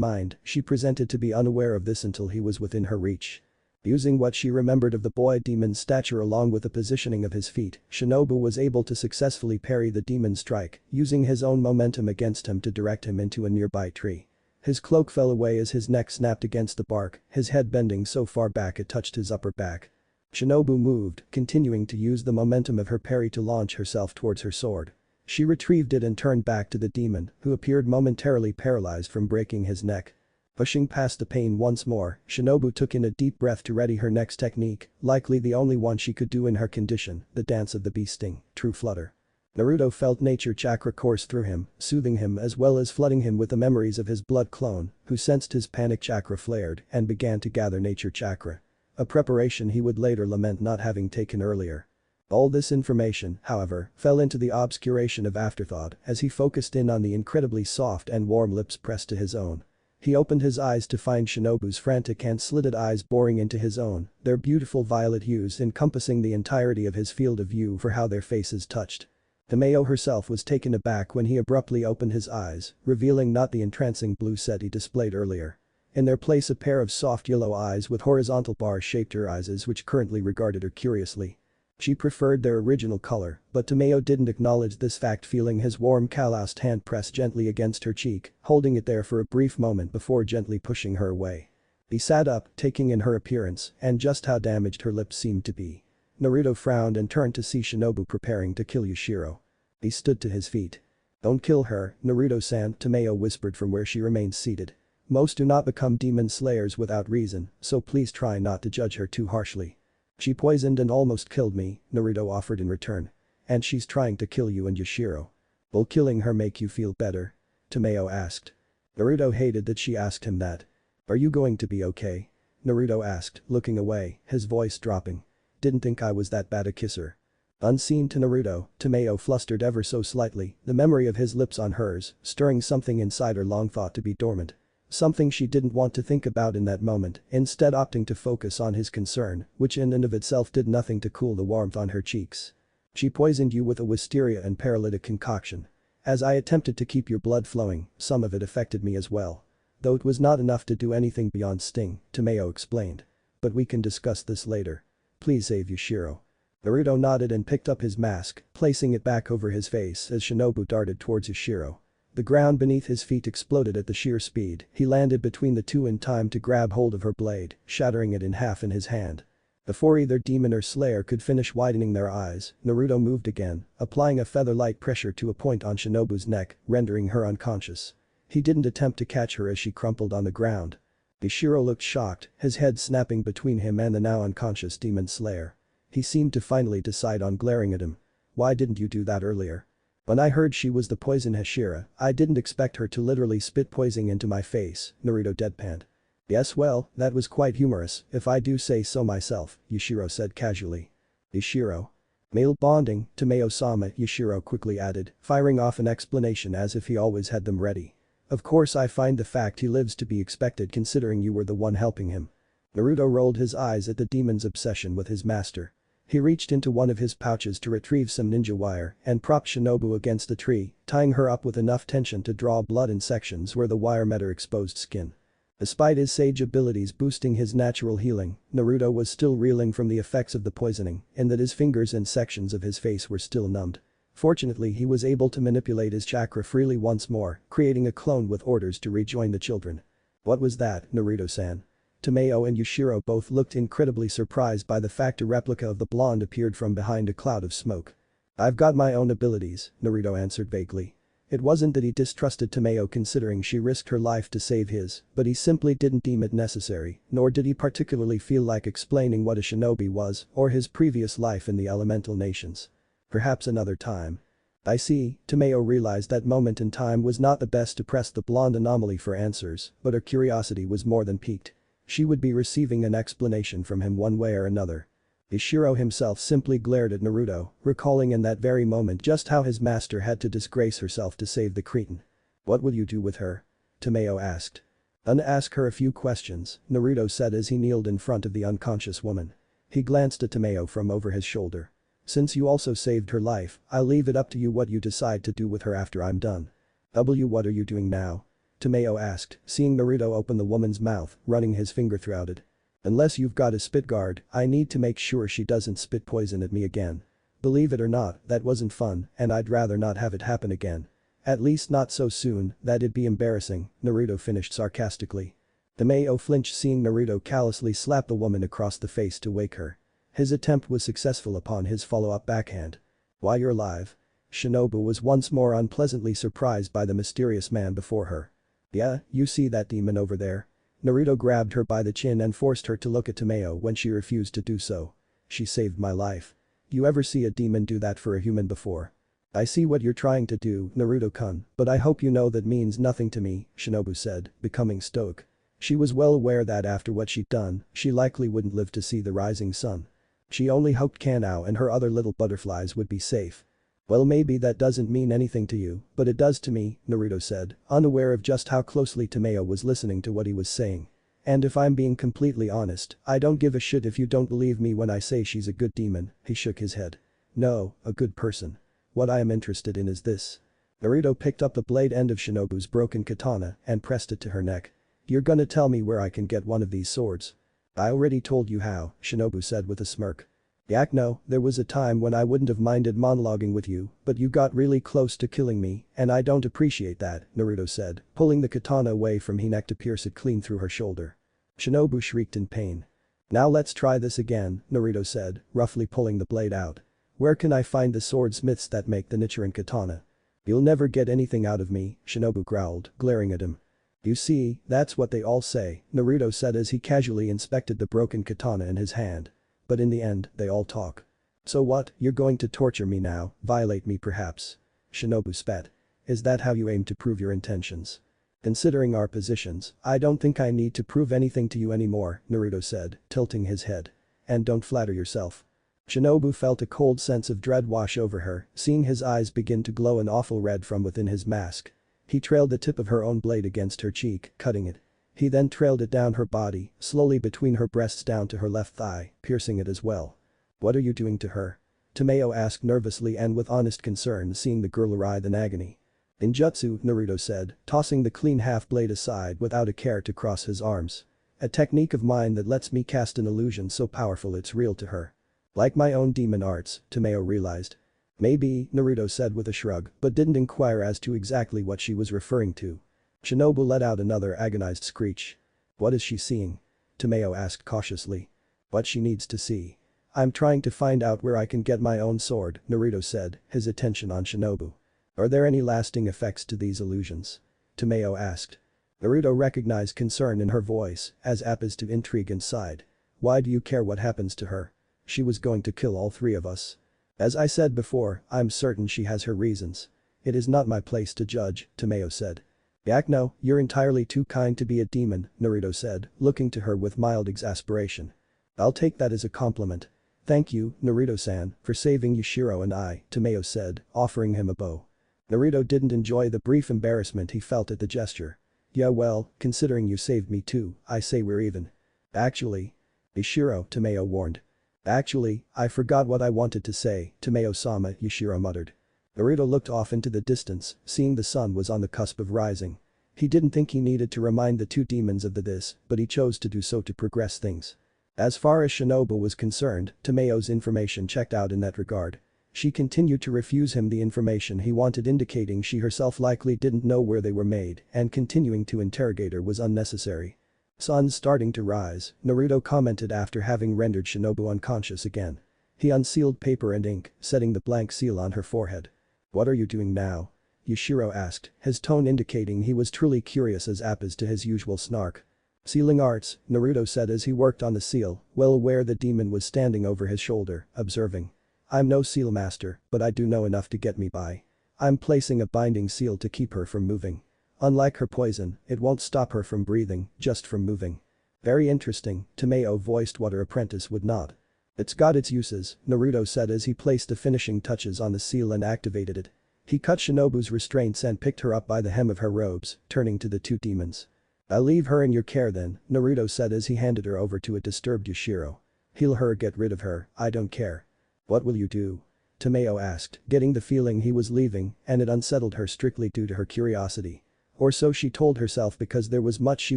mind, she pretended to be unaware of this until he was within her reach. Using what she remembered of the boy demon's stature along with the positioning of his feet, Shinobu was able to successfully parry the demon's strike, using his own momentum against him to direct him into a nearby tree. His cloak fell away as his neck snapped against the bark, his head bending so far back it touched his upper back. Shinobu moved, continuing to use the momentum of her parry to launch herself towards her sword. She retrieved it and turned back to the demon, who appeared momentarily paralyzed from breaking his neck. Pushing past the pain once more, Shinobu took in a deep breath to ready her next technique, likely the only one she could do in her condition, the dance of the bee sting, true flutter. Naruto felt nature chakra course through him, soothing him as well as flooding him with the memories of his blood clone, who sensed his panic chakra flared and began to gather nature chakra. A preparation he would later lament not having taken earlier. All this information, however, fell into the obscuration of afterthought as he focused in on the incredibly soft and warm lips pressed to his own. He opened his eyes to find Shinobu's frantic and slitted eyes boring into his own, their beautiful violet hues encompassing the entirety of his field of view for how their faces touched. Tomayo herself was taken aback when he abruptly opened his eyes, revealing not the entrancing blue set he displayed earlier. In their place a pair of soft yellow eyes with horizontal bars shaped her eyes which currently regarded her curiously. She preferred their original color, but Tomayo didn't acknowledge this fact, feeling his warm calloused hand press gently against her cheek, holding it there for a brief moment before gently pushing her away. He sat up, taking in her appearance and just how damaged her lips seemed to be. Naruto frowned and turned to see Shinobu preparing to kill Yushiro. He stood to his feet. "Don't kill her, Naruto-san," Tomayo whispered from where she remained seated. "Most do not become demon slayers without reason, so please try not to judge her too harshly." "She poisoned and almost killed me," Naruto offered in return. "And she's trying to kill you and Yushiro. Will killing her make you feel better?" Tomayo asked. Naruto hated that she asked him that. "Are you going to be okay?" Naruto asked, looking away, his voice dropping. "Didn't think I was that bad a kisser." Unseen to Naruto, Tomayo flustered ever so slightly, the memory of his lips on hers, stirring something inside her long thought to be dormant. Something she didn't want to think about in that moment, instead opting to focus on his concern, which in and of itself did nothing to cool the warmth on her cheeks. "She poisoned you with a wisteria and paralytic concoction. As I attempted to keep your blood flowing, some of it affected me as well. Though it was not enough to do anything beyond sting," Tomayo explained. "But we can discuss this later. Please save Yushiro." Naruto nodded and picked up his mask, placing it back over his face as Shinobu darted towards Yushiro. The ground beneath his feet exploded at the sheer speed, he landed between the two in time to grab hold of her blade, shattering it in half in his hand. Before either demon or slayer could finish widening their eyes, Naruto moved again, applying a feather-like pressure to a point on Shinobu's neck, rendering her unconscious. He didn't attempt to catch her as she crumpled on the ground. Yushiro looked shocked, his head snapping between him and the now unconscious demon slayer. He seemed to finally decide on glaring at him. "Why didn't you do that earlier? When I heard she was the poison Hashira, I didn't expect her to literally spit poison into my face," Naruto deadpanned. "Yes, well, that was quite humorous, if I do say so myself," Yushiro said casually. "Yushiro? Male bonding, Tomayo-sama," Yushiro quickly added, firing off an explanation as if he always had them ready. "Of course I find the fact he lives to be expected considering you were the one helping him." Naruto rolled his eyes at the demon's obsession with his master. He reached into one of his pouches to retrieve some ninja wire and propped Shinobu against a tree, tying her up with enough tension to draw blood in sections where the wire met her exposed skin. Despite his sage abilities boosting his natural healing, Naruto was still reeling from the effects of the poisoning, in that his fingers and sections of his face were still numbed. Fortunately, he was able to manipulate his chakra freely once more, creating a clone with orders to rejoin the children. "What was that, Naruto-san?" Tomayo and Yushiro both looked incredibly surprised by the fact a replica of the blonde appeared from behind a cloud of smoke. "I've got my own abilities," Naruto answered vaguely. It wasn't that he distrusted Tomayo considering she risked her life to save his, but he simply didn't deem it necessary, nor did he particularly feel like explaining what a shinobi was or his previous life in the elemental nations. Perhaps another time. I see, Tomayo realized that moment in time was not the best to press the blonde anomaly for answers, but her curiosity was more than piqued. She would be receiving an explanation from him one way or another. Ishiro himself simply glared at Naruto, recalling in that very moment just how his master had to disgrace herself to save the cretin. "What will you do with her?" Tomayo asked. "Ask her a few questions," Naruto said as he kneeled in front of the unconscious woman. He glanced at Tomayo from over his shoulder. "Since you also saved her life, I'll leave it up to you what you decide to do with her after I'm done." What are you doing now?" Tomayo asked, seeing Naruto open the woman's mouth, running his finger throughout it. "Unless you've got a spit guard, I need to make sure she doesn't spit poison at me again. Believe it or not, that wasn't fun and I'd rather not have it happen again. At least not so soon, that'd be embarrassing," Naruto finished sarcastically. Tomayo flinched seeing Naruto callously slap the woman across the face to wake her. His attempt was successful upon his follow-up backhand. "Why, you're alive." Shinobu was once more unpleasantly surprised by the mysterious man before her. "Yeah, you see that demon over there?" Naruto grabbed her by the chin and forced her to look at Tomayo when she refused to do so. "She saved my life. You ever see a demon do that for a human before?" "I see what you're trying to do, Naruto-kun, but I hope you know that means nothing to me," Shinobu said, becoming stoic. She was well aware that after what she'd done, she likely wouldn't live to see the rising sun. She only hoped Kanao and her other little butterflies would be safe. "Well, maybe that doesn't mean anything to you, but it does to me," Naruto said, unaware of just how closely Tomayo was listening to what he was saying. "And if I'm being completely honest, I don't give a shit if you don't believe me when I say she's a good demon," he shook his head. "No, a good person. What I am interested in is this." Naruto picked up the blade end of Shinobu's broken katana and pressed it to her neck. "You're gonna tell me where I can get one of these swords?" "I already told you how," Shinobu said with a smirk. "Yak, no, there was a time when I wouldn't have minded monologuing with you, but you got really close to killing me, and I don't appreciate that," Naruto said, pulling the katana away from her neck to pierce it clean through her shoulder. Shinobu shrieked in pain. "Now let's try this again," Naruto said, roughly pulling the blade out. "Where can I find the swordsmiths that make the Nichiren katana?" "You'll never get anything out of me," Shinobu growled, glaring at him. "You see, that's what they all say," Naruto said as he casually inspected the broken katana in his hand. "But in the end, they all talk." "So what, you're going to torture me now, violate me perhaps?" Shinobu spat. "Is that how you aim to prove your intentions?" "Considering our positions, I don't think I need to prove anything to you anymore," Naruto said, tilting his head. "And don't flatter yourself." Shinobu felt a cold sense of dread wash over her, seeing his eyes begin to glow an awful red from within his mask. He trailed the tip of her own blade against her cheek, cutting it. He then trailed it down her body, slowly between her breasts down to her left thigh, piercing it as well. "What are you doing to her?" Tomayo asked nervously and with honest concern seeing the girl writhe in agony. "Ninjutsu," Naruto said, tossing the clean half-blade aside without a care to cross his arms. "A technique of mine that lets me cast an illusion so powerful it's real to her. Like my own demon arts," Tomayo realized. "Maybe," Naruto said with a shrug, but didn't inquire as to exactly what she was referring to. Shinobu let out another agonized screech. "What is she seeing?" Tomayo asked cautiously. "What she needs to see. I'm trying to find out where I can get my own sword," Naruto said, his attention on Shinobu. "Are there any lasting effects to these illusions?" Tomayo asked. Naruto recognized concern in her voice, as apposed to intrigue and sighed. "Why do you care what happens to her? She was going to kill all three of us. As I said before, I'm certain she has her reasons. It is not my place to judge," Tomayo said. "Yak, no, you're entirely too kind to be a demon," Naruto said, looking to her with mild exasperation. "I'll take that as a compliment. Thank you, Naruto-san, for saving Yushiro and I," Tomayo said, offering him a bow. Naruto didn't enjoy the brief embarrassment he felt at the gesture. "Yeah, well, considering you saved me too, I say we're even." "Actually." "Yushiro," Tomayo warned. "Actually, I forgot what I wanted to say, Tomayo-sama," Yushiro muttered. Naruto looked off into the distance, seeing the sun was on the cusp of rising. He didn't think he needed to remind the two demons of this, but he chose to do so to progress things. As far as Shinobu was concerned, Tomayo's information checked out in that regard. She continued to refuse him the information he wanted, indicating she herself likely didn't know where they were made, and continuing to interrogate her was unnecessary. "Sun's starting to rise," Naruto commented after having rendered Shinobu unconscious again. He unsealed paper and ink, setting the blank seal on her forehead. "What are you doing now?" Yashiro asked, his tone indicating he was truly curious as opposed to his usual snark. Sealing arts, Naruto said as he worked on the seal, well aware the demon was standing over his shoulder, observing. I'm no seal master, but I do know enough to get me by. I'm placing a binding seal to keep her from moving. Unlike her poison, it won't stop her from breathing, just from moving. Very interesting, Tomayo voiced what her apprentice would not. It's got its uses, Naruto said as he placed the finishing touches on the seal and activated it. He cut Shinobu's restraints and picked her up by the hem of her robes, turning to the two demons. I'll leave her in your care then, Naruto said as he handed her over to a disturbed Yashiro. Heal her, get rid of her, I don't care. What will you do? Tomayo asked, getting the feeling he was leaving, and it unsettled her strictly due to her curiosity. Or so she told herself because there was much she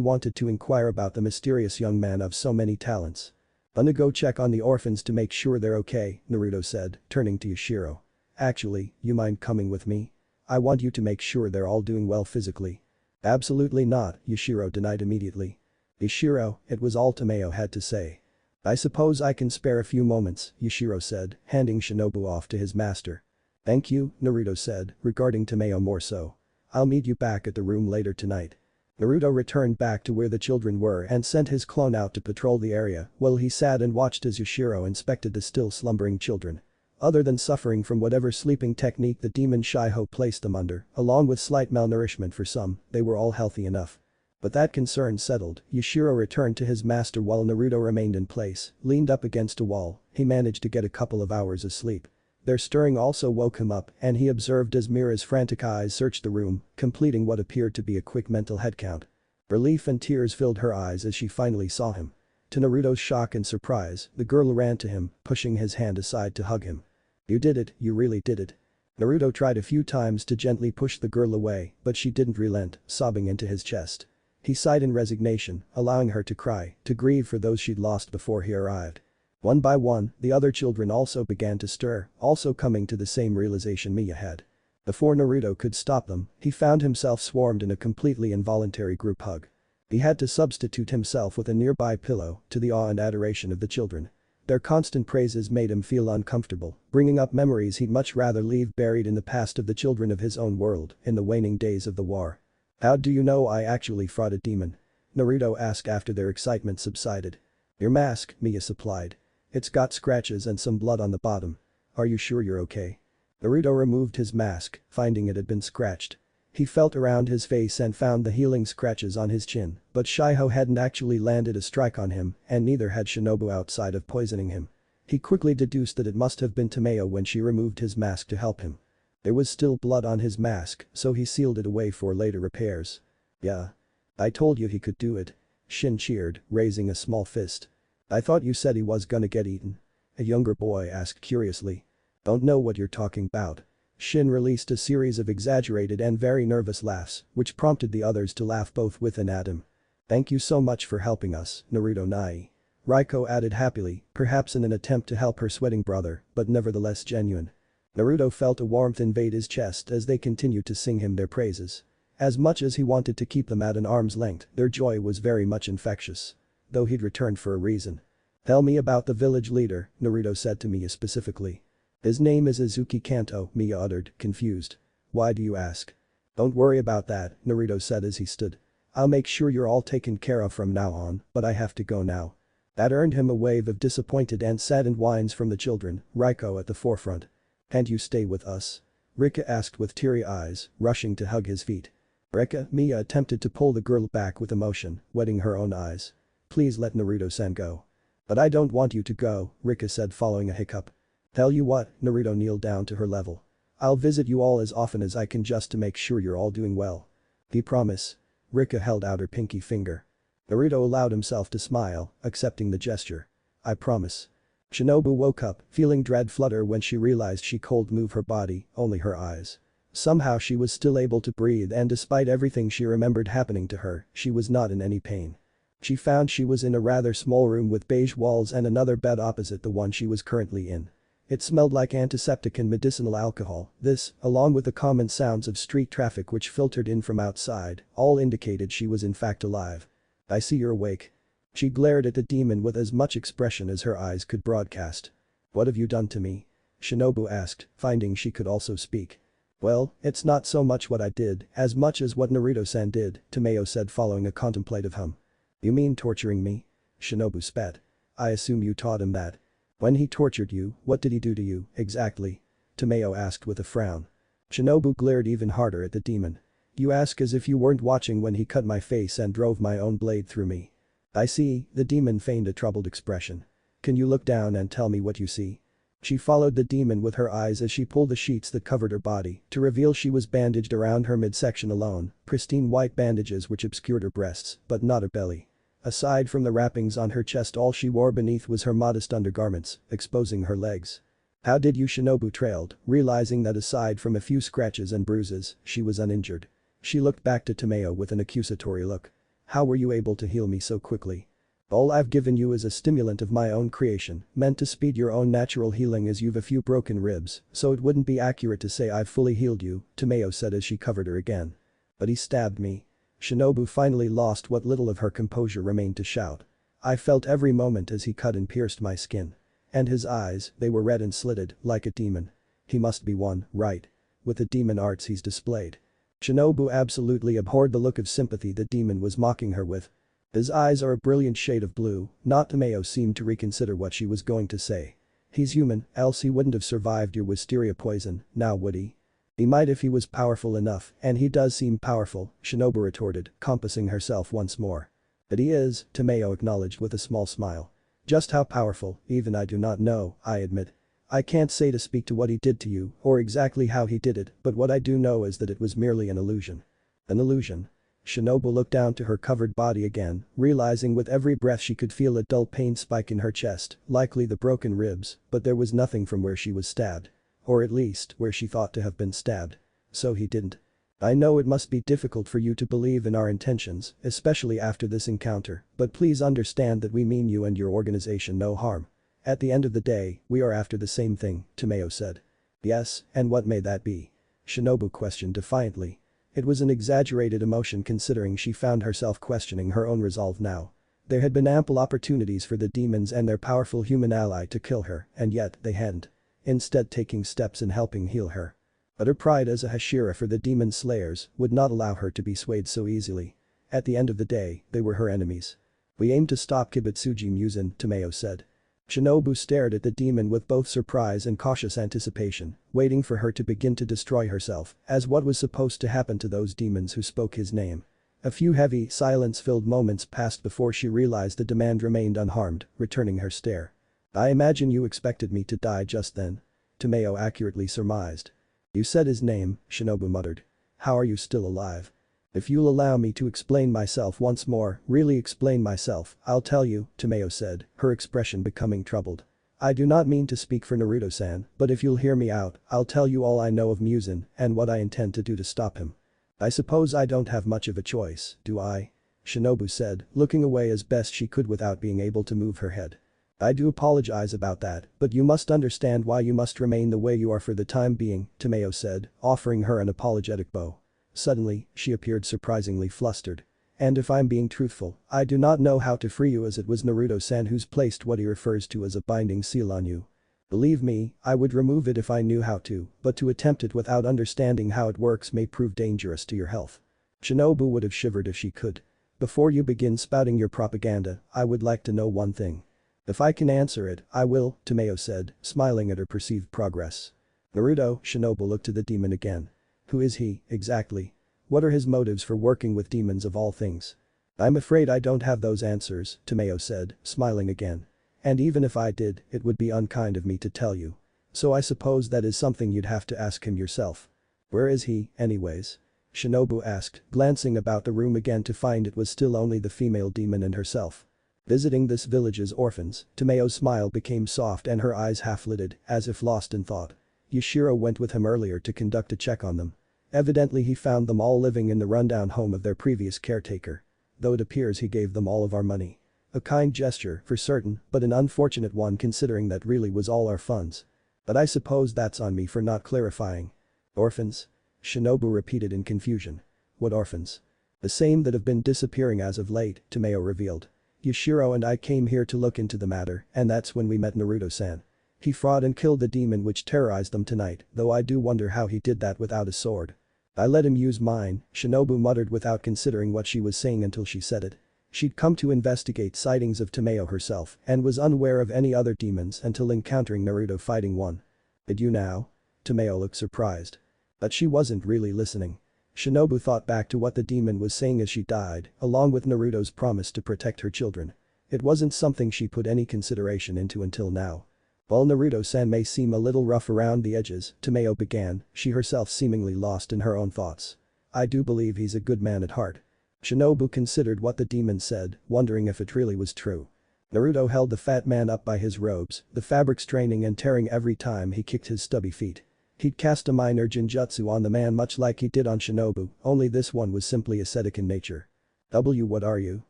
wanted to inquire about the mysterious young man of so many talents. Gonna go check on the orphans to make sure they're okay, Naruto said, turning to Yashiro. Actually, you mind coming with me? I want you to make sure they're all doing well physically. Absolutely not, Yashiro denied immediately. Yashiro, it was all Tomayo had to say. I suppose I can spare a few moments, Yashiro said, handing Shinobu off to his master. Thank you, Naruto said, regarding Tomayo more so. I'll meet you back at the room later tonight. Naruto returned back to where the children were and sent his clone out to patrol the area while he sat and watched as Yashiro inspected the still slumbering children. Other than suffering from whatever sleeping technique the demon Shiho placed them under, along with slight malnourishment for some, they were all healthy enough. But that concern settled, Yashiro returned to his master while Naruto remained in place, leaned up against a wall, he managed to get a couple of hours of sleep. Their stirring also woke him up and he observed as Mira's frantic eyes searched the room, completing what appeared to be a quick mental headcount. Relief and tears filled her eyes as she finally saw him. To Naruto's shock and surprise, the girl ran to him, pushing his hand aside to hug him. You did it, you really did it. Naruto tried a few times to gently push the girl away, but she didn't relent, sobbing into his chest. He sighed in resignation, allowing her to cry, to grieve for those she'd lost before he arrived. One by one, the other children also began to stir, also coming to the same realization Mia had. Before Naruto could stop them, he found himself swarmed in a completely involuntary group hug. He had to substitute himself with a nearby pillow, to the awe and adoration of the children. Their constant praises made him feel uncomfortable, bringing up memories he'd much rather leave buried in the past of the children of his own world, in the waning days of the war. How do you know I actually fought a demon? Naruto asked after their excitement subsided. Your mask, Mia supplied. It's got scratches and some blood on the bottom. Are you sure you're okay? Naruto removed his mask, finding it had been scratched. He felt around his face and found the healing scratches on his chin, but Shiho hadn't actually landed a strike on him and neither had Shinobu outside of poisoning him. He quickly deduced that it must have been Tomayo when she removed his mask to help him. There was still blood on his mask, so he sealed it away for later repairs. Yeah. I told you he could do it. Shin cheered, raising a small fist. I thought you said he was gonna get eaten. A younger boy asked curiously. Don't know what you're talking about. Shin released a series of exaggerated and very nervous laughs, which prompted the others to laugh both with and at him. Thank you so much for helping us, Naruto Nai. Raiko added happily, perhaps in an attempt to help her sweating brother, but nevertheless genuine. Naruto felt a warmth invade his chest as they continued to sing him their praises. As much as he wanted to keep them at an arm's length, their joy was very much infectious. Though he'd returned for a reason. Tell me about the village leader, Naruto said to Mia specifically. His name is Izuki Kanto, Mia uttered, confused. Why do you ask? Don't worry about that, Naruto said as he stood. I'll make sure you're all taken care of from now on, but I have to go now. That earned him a wave of disappointed and saddened whines from the children, Raiko at the forefront. Can't you stay with us? Rika asked with teary eyes, rushing to hug his feet. Rika, Mia attempted to pull the girl back with emotion, wetting her own eyes. Please let Naruto-san go. But I don't want you to go, Rika said following a hiccup. Tell you what, Naruto kneeled down to her level. I'll visit you all as often as I can just to make sure you're all doing well. The promise. Rika held out her pinky finger. Naruto allowed himself to smile, accepting the gesture. I promise. Shinobu woke up, feeling dread flutter when she realized she couldn't move her body, only her eyes. Somehow she was still able to breathe and despite everything she remembered happening to her, she was not in any pain. She found she was in a rather small room with beige walls and another bed opposite the one she was currently in. It smelled like antiseptic and medicinal alcohol. This, along with the common sounds of street traffic which filtered in from outside, all indicated she was in fact alive. I see you're awake. She glared at the demon with as much expression as her eyes could broadcast. What have you done to me? Shinobu asked, finding she could also speak. Well, it's not so much what I did as much as what Naruto-san did, Tomayo said following a contemplative hum. You mean torturing me? Shinobu spat. I assume you taught him that. When he tortured you, what did he do to you, exactly? Tomayo asked with a frown. Shinobu glared even harder at the demon. You ask as if you weren't watching when he cut my face and drove my own blade through me. I see, the demon feigned a troubled expression. Can you look down and tell me what you see? She followed the demon with her eyes as she pulled the sheets that covered her body to reveal she was bandaged around her midsection alone, pristine white bandages which obscured her breasts, but not her belly. Aside from the wrappings on her chest, all she wore beneath was her modest undergarments, exposing her legs. How did you? Shinobu trailed, realizing that aside from a few scratches and bruises, she was uninjured. She looked back to Tomayo with an accusatory look. How were you able to heal me so quickly? All I've given you is a stimulant of my own creation, meant to speed your own natural healing as you've a few broken ribs, so it wouldn't be accurate to say I've fully healed you, Tomayo said as she covered her again. But he stabbed me. Shinobu finally lost what little of her composure remained to shout. I felt every moment as he cut and pierced my skin. And his eyes, they were red and slitted, like a demon. He must be one, right? With the demon arts he's displayed. Shinobu absolutely abhorred the look of sympathy the demon was mocking her with. His eyes are a brilliant shade of blue, not Tomayo seemed to reconsider what she was going to say. He's human, else he wouldn't have survived your wisteria poison, now would he? He might if he was powerful enough, and he does seem powerful, Shinobu retorted, compassing herself once more. But he is, Tomayo acknowledged with a small smile. Just how powerful, even I do not know, I admit. I can't say to speak to what he did to you, or exactly how he did it, but what I do know is that it was merely an illusion. An illusion? Shinobu looked down to her covered body again, realizing with every breath she could feel a dull pain spike in her chest, likely the broken ribs, but there was nothing from where she was stabbed. Or at least, where she thought to have been stabbed. So he didn't. I know it must be difficult for you to believe in our intentions, especially after this encounter, but please understand that we mean you and your organization no harm. At the end of the day, we are after the same thing, Tomayo said. Yes, and what may that be? Shinobu questioned defiantly. It was an exaggerated emotion considering she found herself questioning her own resolve now. There had been ample opportunities for the demons and their powerful human ally to kill her, and yet they hadn't. Instead taking steps in helping heal her. But her pride as a Hashira for the demon slayers would not allow her to be swayed so easily. At the end of the day, they were her enemies. We aim to stop Kibutsuji Musen, Tomayo said. Shinobu stared at the demon with both surprise and cautious anticipation, waiting for her to begin to destroy herself, as what was supposed to happen to those demons who spoke his name. A few heavy, silence-filled moments passed before she realized the demand remained unharmed, returning her stare. I imagine you expected me to die just then. Tomayo accurately surmised. You said his name, Shinobu muttered. How are you still alive? If you'll allow me to explain myself once more, really explain myself, I'll tell you, Tomayo said, her expression becoming troubled. I do not mean to speak for Naruto-san, but if you'll hear me out, I'll tell you all I know of Musen and what I intend to do to stop him. I suppose I don't have much of a choice, do I? Shinobu said, looking away as best she could without being able to move her head. I do apologize about that, but you must understand why you must remain the way you are for the time being, Tomayo said, offering her an apologetic bow. Suddenly, she appeared surprisingly flustered. And if I'm being truthful, I do not know how to free you as it was Naruto-san who's placed what he refers to as a binding seal on you. Believe me, I would remove it if I knew how to, but to attempt it without understanding how it works may prove dangerous to your health. Shinobu would have shivered if she could. Before you begin spouting your propaganda, I would like to know one thing. If I can answer it, I will, Tomayo said, smiling at her perceived progress. Naruto, Shinobu looked to the demon again. Who is he, exactly? What are his motives for working with demons of all things? I'm afraid I don't have those answers, Tomayo said, smiling again. And even if I did, it would be unkind of me to tell you. So I suppose that is something you'd have to ask him yourself. Where is he, anyways? Shinobu asked, glancing about the room again to find it was still only the female demon and herself. Visiting this village's orphans, Tomayo's smile became soft and her eyes half-lidded, as if lost in thought. Yushiro went with him earlier to conduct a check on them. Evidently he found them all living in the rundown home of their previous caretaker. Though it appears he gave them all of our money. A kind gesture, for certain, but an unfortunate one considering that really was all our funds. But I suppose that's on me for not clarifying. Orphans? Shinobu repeated in confusion. What orphans? The same that have been disappearing as of late, Tomayo revealed. Yushiro and I came here to look into the matter, and that's when we met Naruto-san. He fought and killed the demon which terrorized them tonight, though I do wonder how he did that without a sword. I let him use mine, Shinobu muttered without considering what she was saying until she said it. She'd come to investigate sightings of Tomayo herself and was unaware of any other demons until encountering Naruto fighting one. Did you now? Tomayo looked surprised. But she wasn't really listening. Shinobu thought back to what the demon was saying as she died, along with Naruto's promise to protect her children. It wasn't something she put any consideration into until now. While Naruto-san may seem a little rough around the edges, Tomayo began, she herself seemingly lost in her own thoughts. I do believe he's a good man at heart. Shinobu considered what the demon said, wondering if it really was true. Naruto held the fat man up by his robes, the fabric straining and tearing every time he kicked his stubby feet. He'd cast a minor genjutsu on the man much like he did on Shinobu, only this one was simply ascetic in nature. What are you?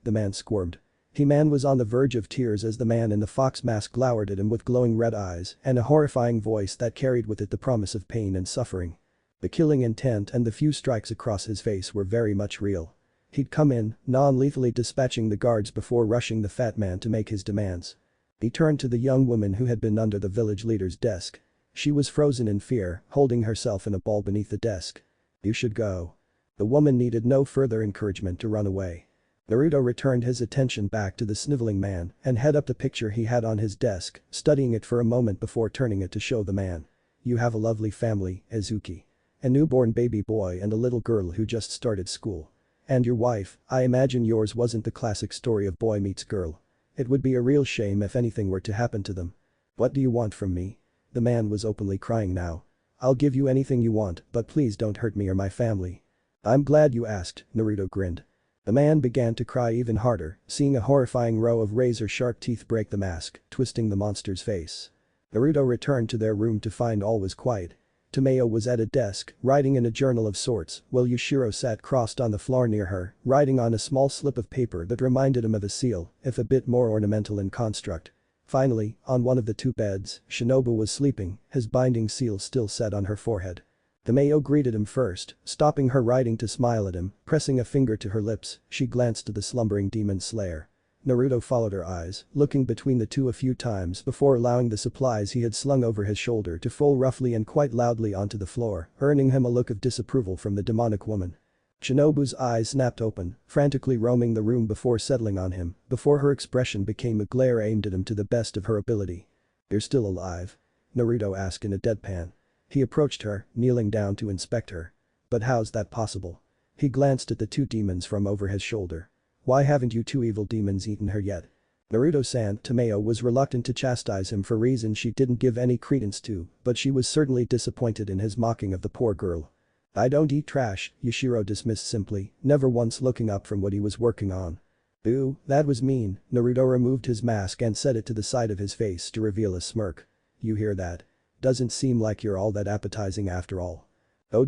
The man squirmed. He-Man was on the verge of tears as the man in the fox mask glowered at him with glowing red eyes and a horrifying voice that carried with it the promise of pain and suffering. The killing intent and the few strikes across his face were very much real. He'd come in, non-lethally dispatching the guards before rushing the fat man to make his demands. He turned to the young woman who had been under the village leader's desk. She was frozen in fear, holding herself in a ball beneath the desk. You should go. The woman needed no further encouragement to run away. Naruto returned his attention back to the sniveling man and held up the picture he had on his desk, studying it for a moment before turning it to show the man. You have a lovely family, Izuki. A newborn baby boy and a little girl who just started school. And your wife, I imagine yours wasn't the classic story of boy meets girl. It would be a real shame if anything were to happen to them. What do you want from me? The man was openly crying now. I'll give you anything you want, but please don't hurt me or my family. I'm glad you asked, Naruto grinned. The man began to cry even harder, seeing a horrifying row of razor-sharp teeth break the mask, twisting the monster's face. Naruto returned to their room to find all was quiet. Tomayo was at a desk, writing in a journal of sorts, while Yushiro sat crossed on the floor near her, writing on a small slip of paper that reminded him of a seal, if a bit more ornamental in construct. Finally, on one of the two beds, Shinobu was sleeping, his binding seal still set on her forehead. Tomayo greeted him first, stopping her writing to smile at him, pressing a finger to her lips, she glanced to the slumbering demon slayer. Naruto followed her eyes, looking between the two a few times before allowing the supplies he had slung over his shoulder to fall roughly and quite loudly onto the floor, earning him a look of disapproval from the demonic woman. Shinobu's eyes snapped open, frantically roaming the room before settling on him, before her expression became a glare aimed at him to the best of her ability. You're still alive? Naruto asked in a deadpan. He approached her, kneeling down to inspect her. But how's that possible? He glanced at the two demons from over his shoulder. Why haven't you two evil demons eaten her yet? Naruto-san, Tomayo was reluctant to chastise him for reasons she didn't give any credence to, but she was certainly disappointed in his mocking of the poor girl. I don't eat trash, Yushiro dismissed simply, never once looking up from what he was working on. Ooh, that was mean, Naruto removed his mask and set it to the side of his face to reveal a smirk. You hear that? Doesn't seem like you're all that appetizing after all. Oh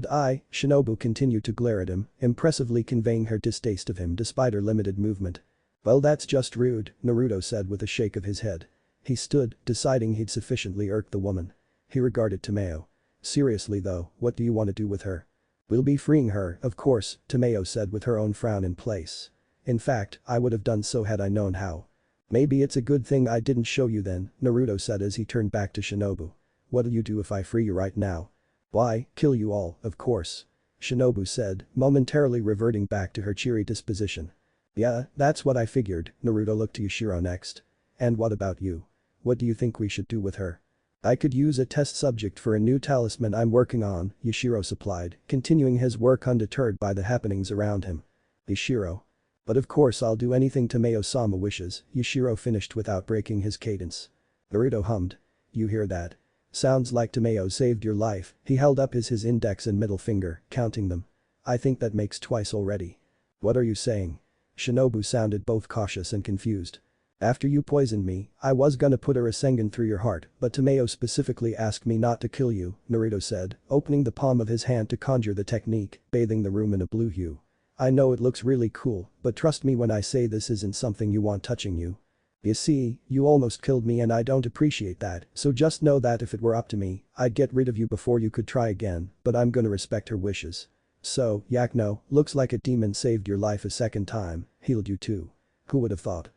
Shinobu continued to glare at him, impressively conveying her distaste of him despite her limited movement. Well that's just rude, Naruto said with a shake of his head. He stood, deciding he'd sufficiently irked the woman. He regarded Tomayo. Seriously though, what do you want to do with her? We'll be freeing her, of course, Tomayo said with her own frown in place. In fact, I would have done so had I known how. Maybe it's a good thing I didn't show you then, Naruto said as he turned back to Shinobu. What'll you do if I free you right now? Why, kill you all, of course. Shinobu said, momentarily reverting back to her cheery disposition. Yeah, that's what I figured, Naruto looked to Yushiro next. And what about you? What do you think we should do with her? I could use a test subject for a new talisman I'm working on, Yushiro supplied, continuing his work undeterred by the happenings around him. Yushiro. But of course I'll do anything Tomayo-sama wishes, Yushiro finished without breaking his cadence. Naruto hummed. You hear that? Sounds like Tomayo saved your life, he held up his index and middle finger, counting them. I think that makes twice already. What are you saying? Shinobu sounded both cautious and confused. After you poisoned me, I was gonna put a Rasengan through your heart, but Tomayo specifically asked me not to kill you, Naruto said, opening the palm of his hand to conjure the technique, bathing the room in a blue hue. I know it looks really cool, but trust me when I say this isn't something you want touching you. You see, you almost killed me and I don't appreciate that, so just know that if it were up to me, I'd get rid of you before you could try again, but I'm gonna respect her wishes. So, Yakno, looks like a demon saved your life a second time, healed you too. Who would have thought?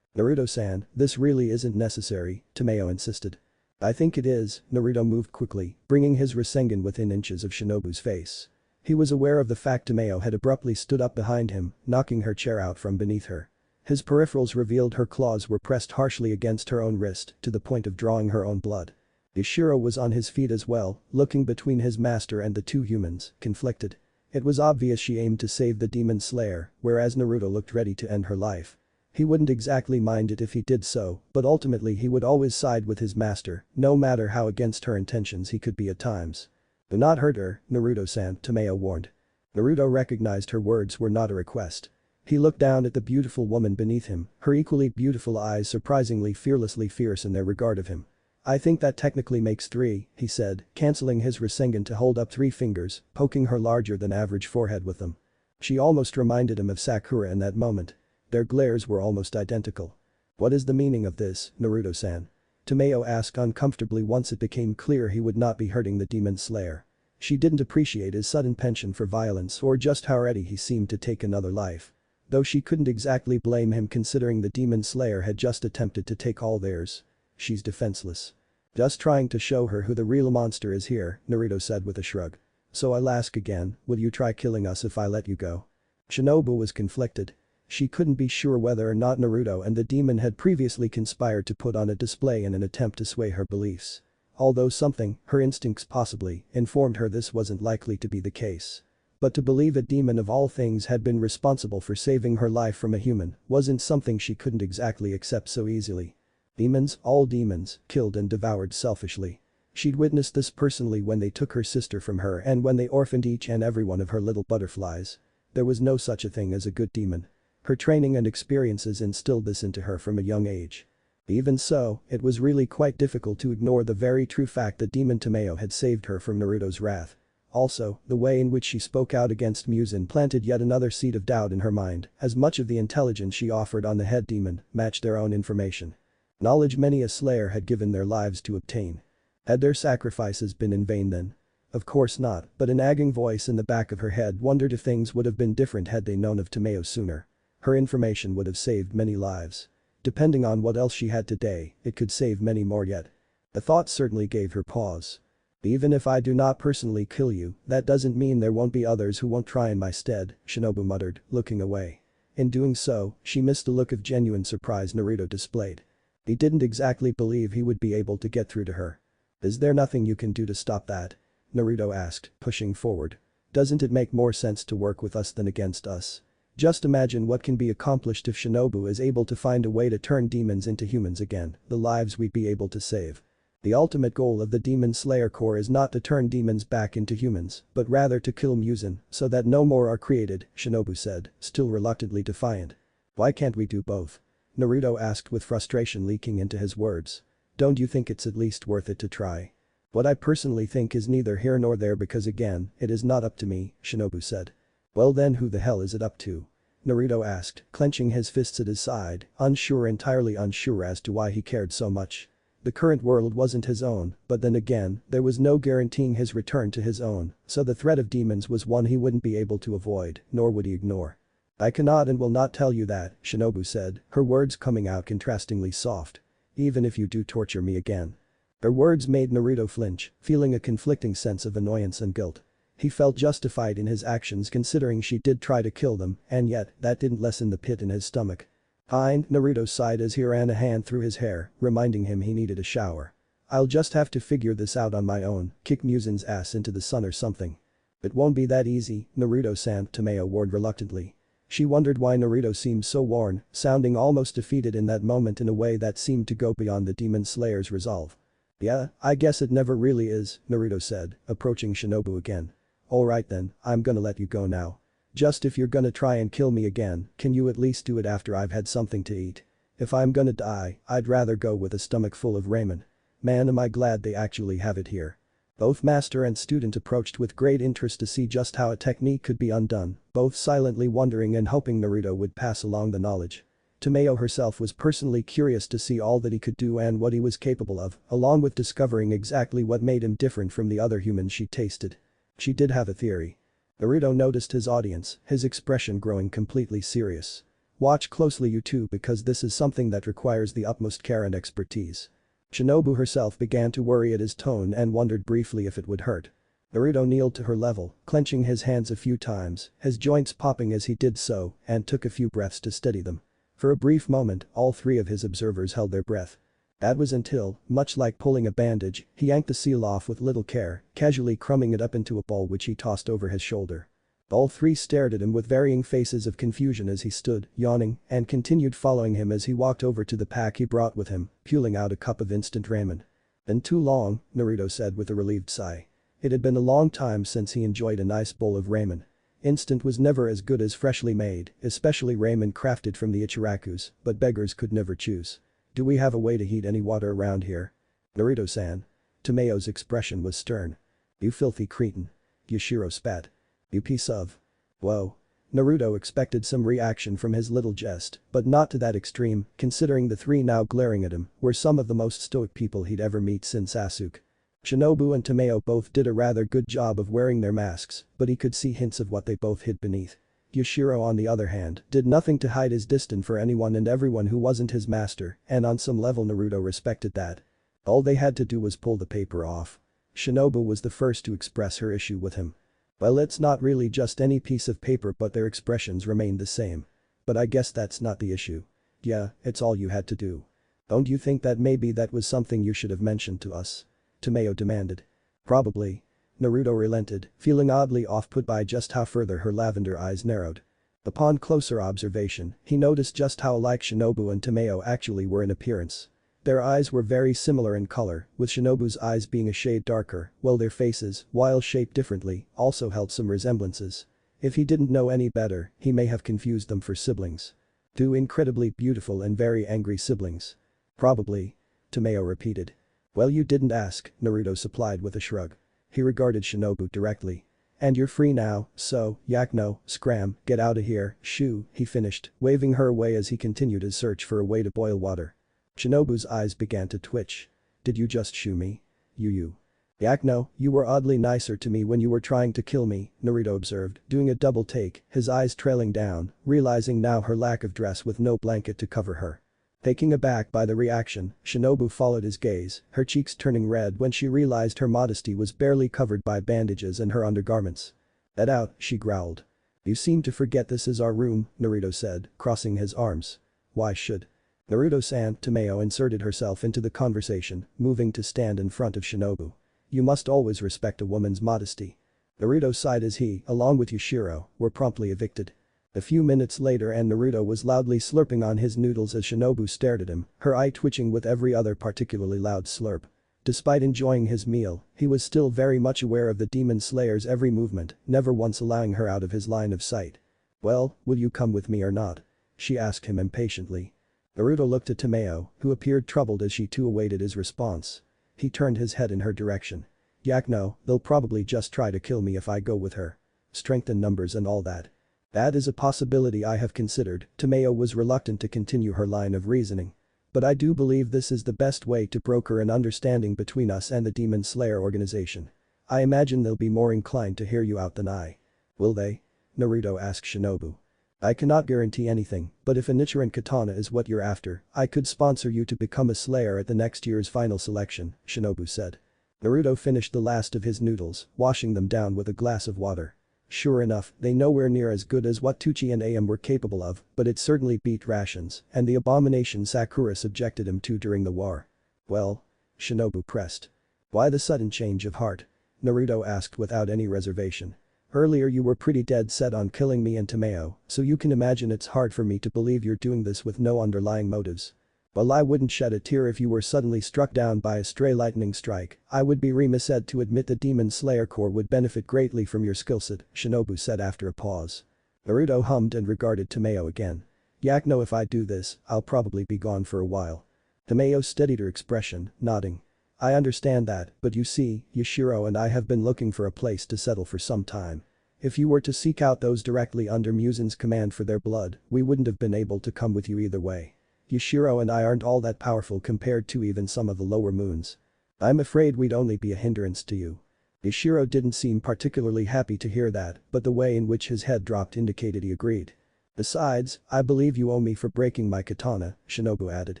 Naruto-san, this really isn't necessary, Tomayo insisted. I think it is, Naruto moved quickly, bringing his Rasengan within inches of Shinobu's face. He was aware of the fact Tomayo had abruptly stood up behind him, knocking her chair out from beneath her. His peripherals revealed her claws were pressed harshly against her own wrist to the point of drawing her own blood. Ishiro was on his feet as well, looking between his master and the two humans, conflicted. It was obvious she aimed to save the demon slayer, whereas Naruto looked ready to end her life. He wouldn't exactly mind it if he did so, but ultimately he would always side with his master, no matter how against her intentions he could be at times. "Do not hurt her, Naruto-san," Tomayo warned. Naruto recognized her words were not a request. He looked down at the beautiful woman beneath him, her equally beautiful eyes surprisingly fearlessly fierce in their regard of him. "I think that technically makes 3, he said, cancelling his Rasengan to hold up 3 fingers, poking her larger than average forehead with them. She almost reminded him of Sakura in that moment. Their glares were almost identical. "What is the meaning of this, Naruto-san?" Tomayo asked uncomfortably once it became clear he would not be hurting the demon slayer. She didn't appreciate his sudden penchant for violence or just how ready he seemed to take another life. Though she couldn't exactly blame him considering the demon slayer had just attempted to take all theirs. "She's defenseless. Just trying to show her who the real monster is here," Naruto said with a shrug. "So I'll ask again, will you try killing us if I let you go?" Shinobu was conflicted. She couldn't be sure whether or not Naruto and the demon had previously conspired to put on a display in an attempt to sway her beliefs. Although something, her instincts possibly, informed her this wasn't likely to be the case. But to believe a demon of all things had been responsible for saving her life from a human wasn't something she couldn't exactly accept so easily. Demons, all demons, killed and devoured selfishly. She'd witnessed this personally when they took her sister from her and when they orphaned each and every one of her little butterflies. There was no such a thing as a good demon. Her training and experiences instilled this into her from a young age. Even so, it was really quite difficult to ignore the very true fact that Demon Tomayo had saved her from Naruto's wrath. Also, the way in which she spoke out against Muzan planted yet another seed of doubt in her mind, as much of the intelligence she offered on the head demon matched their own information. Knowledge many a slayer had given their lives to obtain. Had their sacrifices been in vain then? Of course not, but a nagging voice in the back of her head wondered if things would have been different had they known of Tomayo sooner. Her information would have saved many lives. Depending on what else she had today, it could save many more yet. The thought certainly gave her pause. "Even if I do not personally kill you, that doesn't mean there won't be others who won't try in my stead," Shinobu muttered, looking away. In doing so, she missed the look of genuine surprise Naruto displayed. He didn't exactly believe he would be able to get through to her. "Is there nothing you can do to stop that?" Naruto asked, pushing forward. "Doesn't it make more sense to work with us than against us? Just imagine what can be accomplished if Shinobu is able to find a way to turn demons into humans again, the lives we'd be able to save. The ultimate goal of the Demon Slayer Corps is not to turn demons back into humans, but rather to kill Muzan so that no more are created," Shinobu said, still reluctantly defiant. "Why can't we do both?" Naruto asked with frustration leaking into his words. "Don't you think it's at least worth it to try?" "What I personally think is neither here nor there because again, it is not up to me," Shinobu said. "Well then who the hell is it up to?" Naruto asked, clenching his fists at his side, entirely unsure as to why he cared so much. The current world wasn't his own, but then again, there was no guaranteeing his return to his own, so the threat of demons was one he wouldn't be able to avoid, nor would he ignore. "I cannot and will not tell you that," Shinobu said, her words coming out contrastingly soft. "Even if you do torture me again." Her words made Naruto flinch, feeling a conflicting sense of annoyance and guilt. He felt justified in his actions considering she did try to kill them, and yet, that didn't lessen the pit in his stomach. "Fine," Naruto sighed as he ran a hand through his hair, reminding him he needed a shower. "I'll just have to figure this out on my own, kick Muzan's ass into the sun or something." "It won't be that easy, Naruto-san," Tomayo warned reluctantly. She wondered why Naruto seemed so worn, sounding almost defeated in that moment in a way that seemed to go beyond the demon slayer's resolve. "Yeah, I guess it never really is," Naruto said, approaching Shinobu again. "Alright then, I'm gonna let you go now. Just if you're gonna try and kill me again, can you at least do it after I've had something to eat? If I'm gonna die, I'd rather go with a stomach full of ramen. Man am I glad they actually have it here." Both master and student approached with great interest to see just how a technique could be undone, both silently wondering and hoping Naruto would pass along the knowledge. Tomayo herself was personally curious to see all that he could do and what he was capable of, along with discovering exactly what made him different from the other humans she tasted. She did have a theory. Naruto noticed his audience, his expression growing completely serious. "Watch closely you two because this is something that requires the utmost care and expertise." Shinobu herself began to worry at his tone and wondered briefly if it would hurt. Naruto kneeled to her level, clenching his hands a few times, his joints popping as he did so, and took a few breaths to steady them. For a brief moment, all three of his observers held their breath. That was until, much like pulling a bandage, he yanked the seal off with little care, casually crumbing it up into a ball which he tossed over his shoulder. All three stared at him with varying faces of confusion as he stood, yawning, and continued following him as he walked over to the pack he brought with him, pulling out a cup of instant ramen. "Been too long," Naruto said with a relieved sigh. It had been a long time since he enjoyed a nice bowl of ramen. Instant was never as good as freshly made, especially ramen crafted from the Ichirakus, but beggars could never choose. "Do we have a way to heat any water around here?" "Naruto-san." Tamayo's expression was stern. "You filthy cretin." Yushiro spat. "You piece of..." "Whoa." Naruto expected some reaction from his little jest, but not to that extreme, considering the three now glaring at him were some of the most stoic people he'd ever meet since Sasuke. Shinobu and Tomayo both did a rather good job of wearing their masks, but he could see hints of what they both hid beneath. Yushiro on the other hand did nothing to hide his disdain for anyone and everyone who wasn't his master, and on some level Naruto respected that. All they had to do was pull the paper off. Shinobu was the first to express her issue with him. "Well, it's not really just any piece of paper, but their expressions remained the same. But I guess that's not the issue." "Yeah, it's all you had to do. Don't you think that maybe that was something you should have mentioned to us?" Tomayo demanded. "Probably." Naruto relented, feeling oddly off-put by just how further her lavender eyes narrowed. Upon closer observation, he noticed just how alike Shinobu and Tomayo actually were in appearance. Their eyes were very similar in color, with Shinobu's eyes being a shade darker, while their faces, while shaped differently, also held some resemblances. If he didn't know any better, he may have confused them for siblings. Two incredibly beautiful and very angry siblings. "Probably." Tomayo repeated. "Well, you didn't ask," Naruto supplied with a shrug. He regarded Shinobu directly. "And you're free now, so, Yakno, scram, get outta here, shoo," he finished, waving her away as he continued his search for a way to boil water. Shinobu's eyes began to twitch. "Did you just shoo me? You. Yakno, you were oddly nicer to me when you were trying to kill me," Naruto observed, doing a double take, his eyes trailing down, realizing now her lack of dress with no blanket to cover her. Taken aback by the reaction, Shinobu followed his gaze, her cheeks turning red when she realized her modesty was barely covered by bandages and her undergarments. "Get out," she growled. "You seem to forget this is our room," Naruto said, crossing his arms. "Why should?" "Naruto-san," Tomayo inserted herself into the conversation, moving to stand in front of Shinobu. "You must always respect a woman's modesty." Naruto sighed as he, along with Yushiro, were promptly evicted. A few minutes later and Naruto was loudly slurping on his noodles as Shinobu stared at him, her eye twitching with every other particularly loud slurp. Despite enjoying his meal, he was still very much aware of the demon slayer's every movement, never once allowing her out of his line of sight. "Well, will you come with me or not?" she asked him impatiently. Naruto looked at Tomayo, who appeared troubled as she too awaited his response. He turned his head in her direction. "Yakno, they'll probably just try to kill me if I go with her. Strength in numbers and all that." "That is a possibility I have considered." Tomayo was reluctant to continue her line of reasoning. "But I do believe this is the best way to broker an understanding between us and the Demon Slayer organization. I imagine they'll be more inclined to hear you out than I." "Will they?" Naruto asked Shinobu. "I cannot guarantee anything, but if a Nichiren katana is what you're after, I could sponsor you to become a slayer at the next year's final selection," Shinobu said. Naruto finished the last of his noodles, washing them down with a glass of water. Sure enough, they nowhere near as good as what Tucci and Am were capable of, but it certainly beat rations and the abomination Sakura subjected him to during the war. "Well?" Shinobu pressed. "Why the sudden change of heart?" Naruto asked without any reservation. "Earlier you were pretty dead set on killing me and Tomayo, so you can imagine it's hard for me to believe you're doing this with no underlying motives." "Well, I wouldn't shed a tear if you were suddenly struck down by a stray lightning strike. I would be remiss to admit the Demon Slayer Corps would benefit greatly from your skillset," Shinobu said after a pause. Naruto hummed and regarded Tomayo again. "Yakno, if I do this, I'll probably be gone for a while." Tomayo steadied her expression, nodding. "I understand that, but you see, Yushiro and I have been looking for a place to settle for some time. If you were to seek out those directly under Musen's command for their blood, we wouldn't have been able to come with you either way. Yushiro and I aren't all that powerful compared to even some of the lower moons. I'm afraid we'd only be a hindrance to you." Yushiro didn't seem particularly happy to hear that, but the way in which his head dropped indicated he agreed. "Besides, I believe you owe me for breaking my katana," Shinobu added.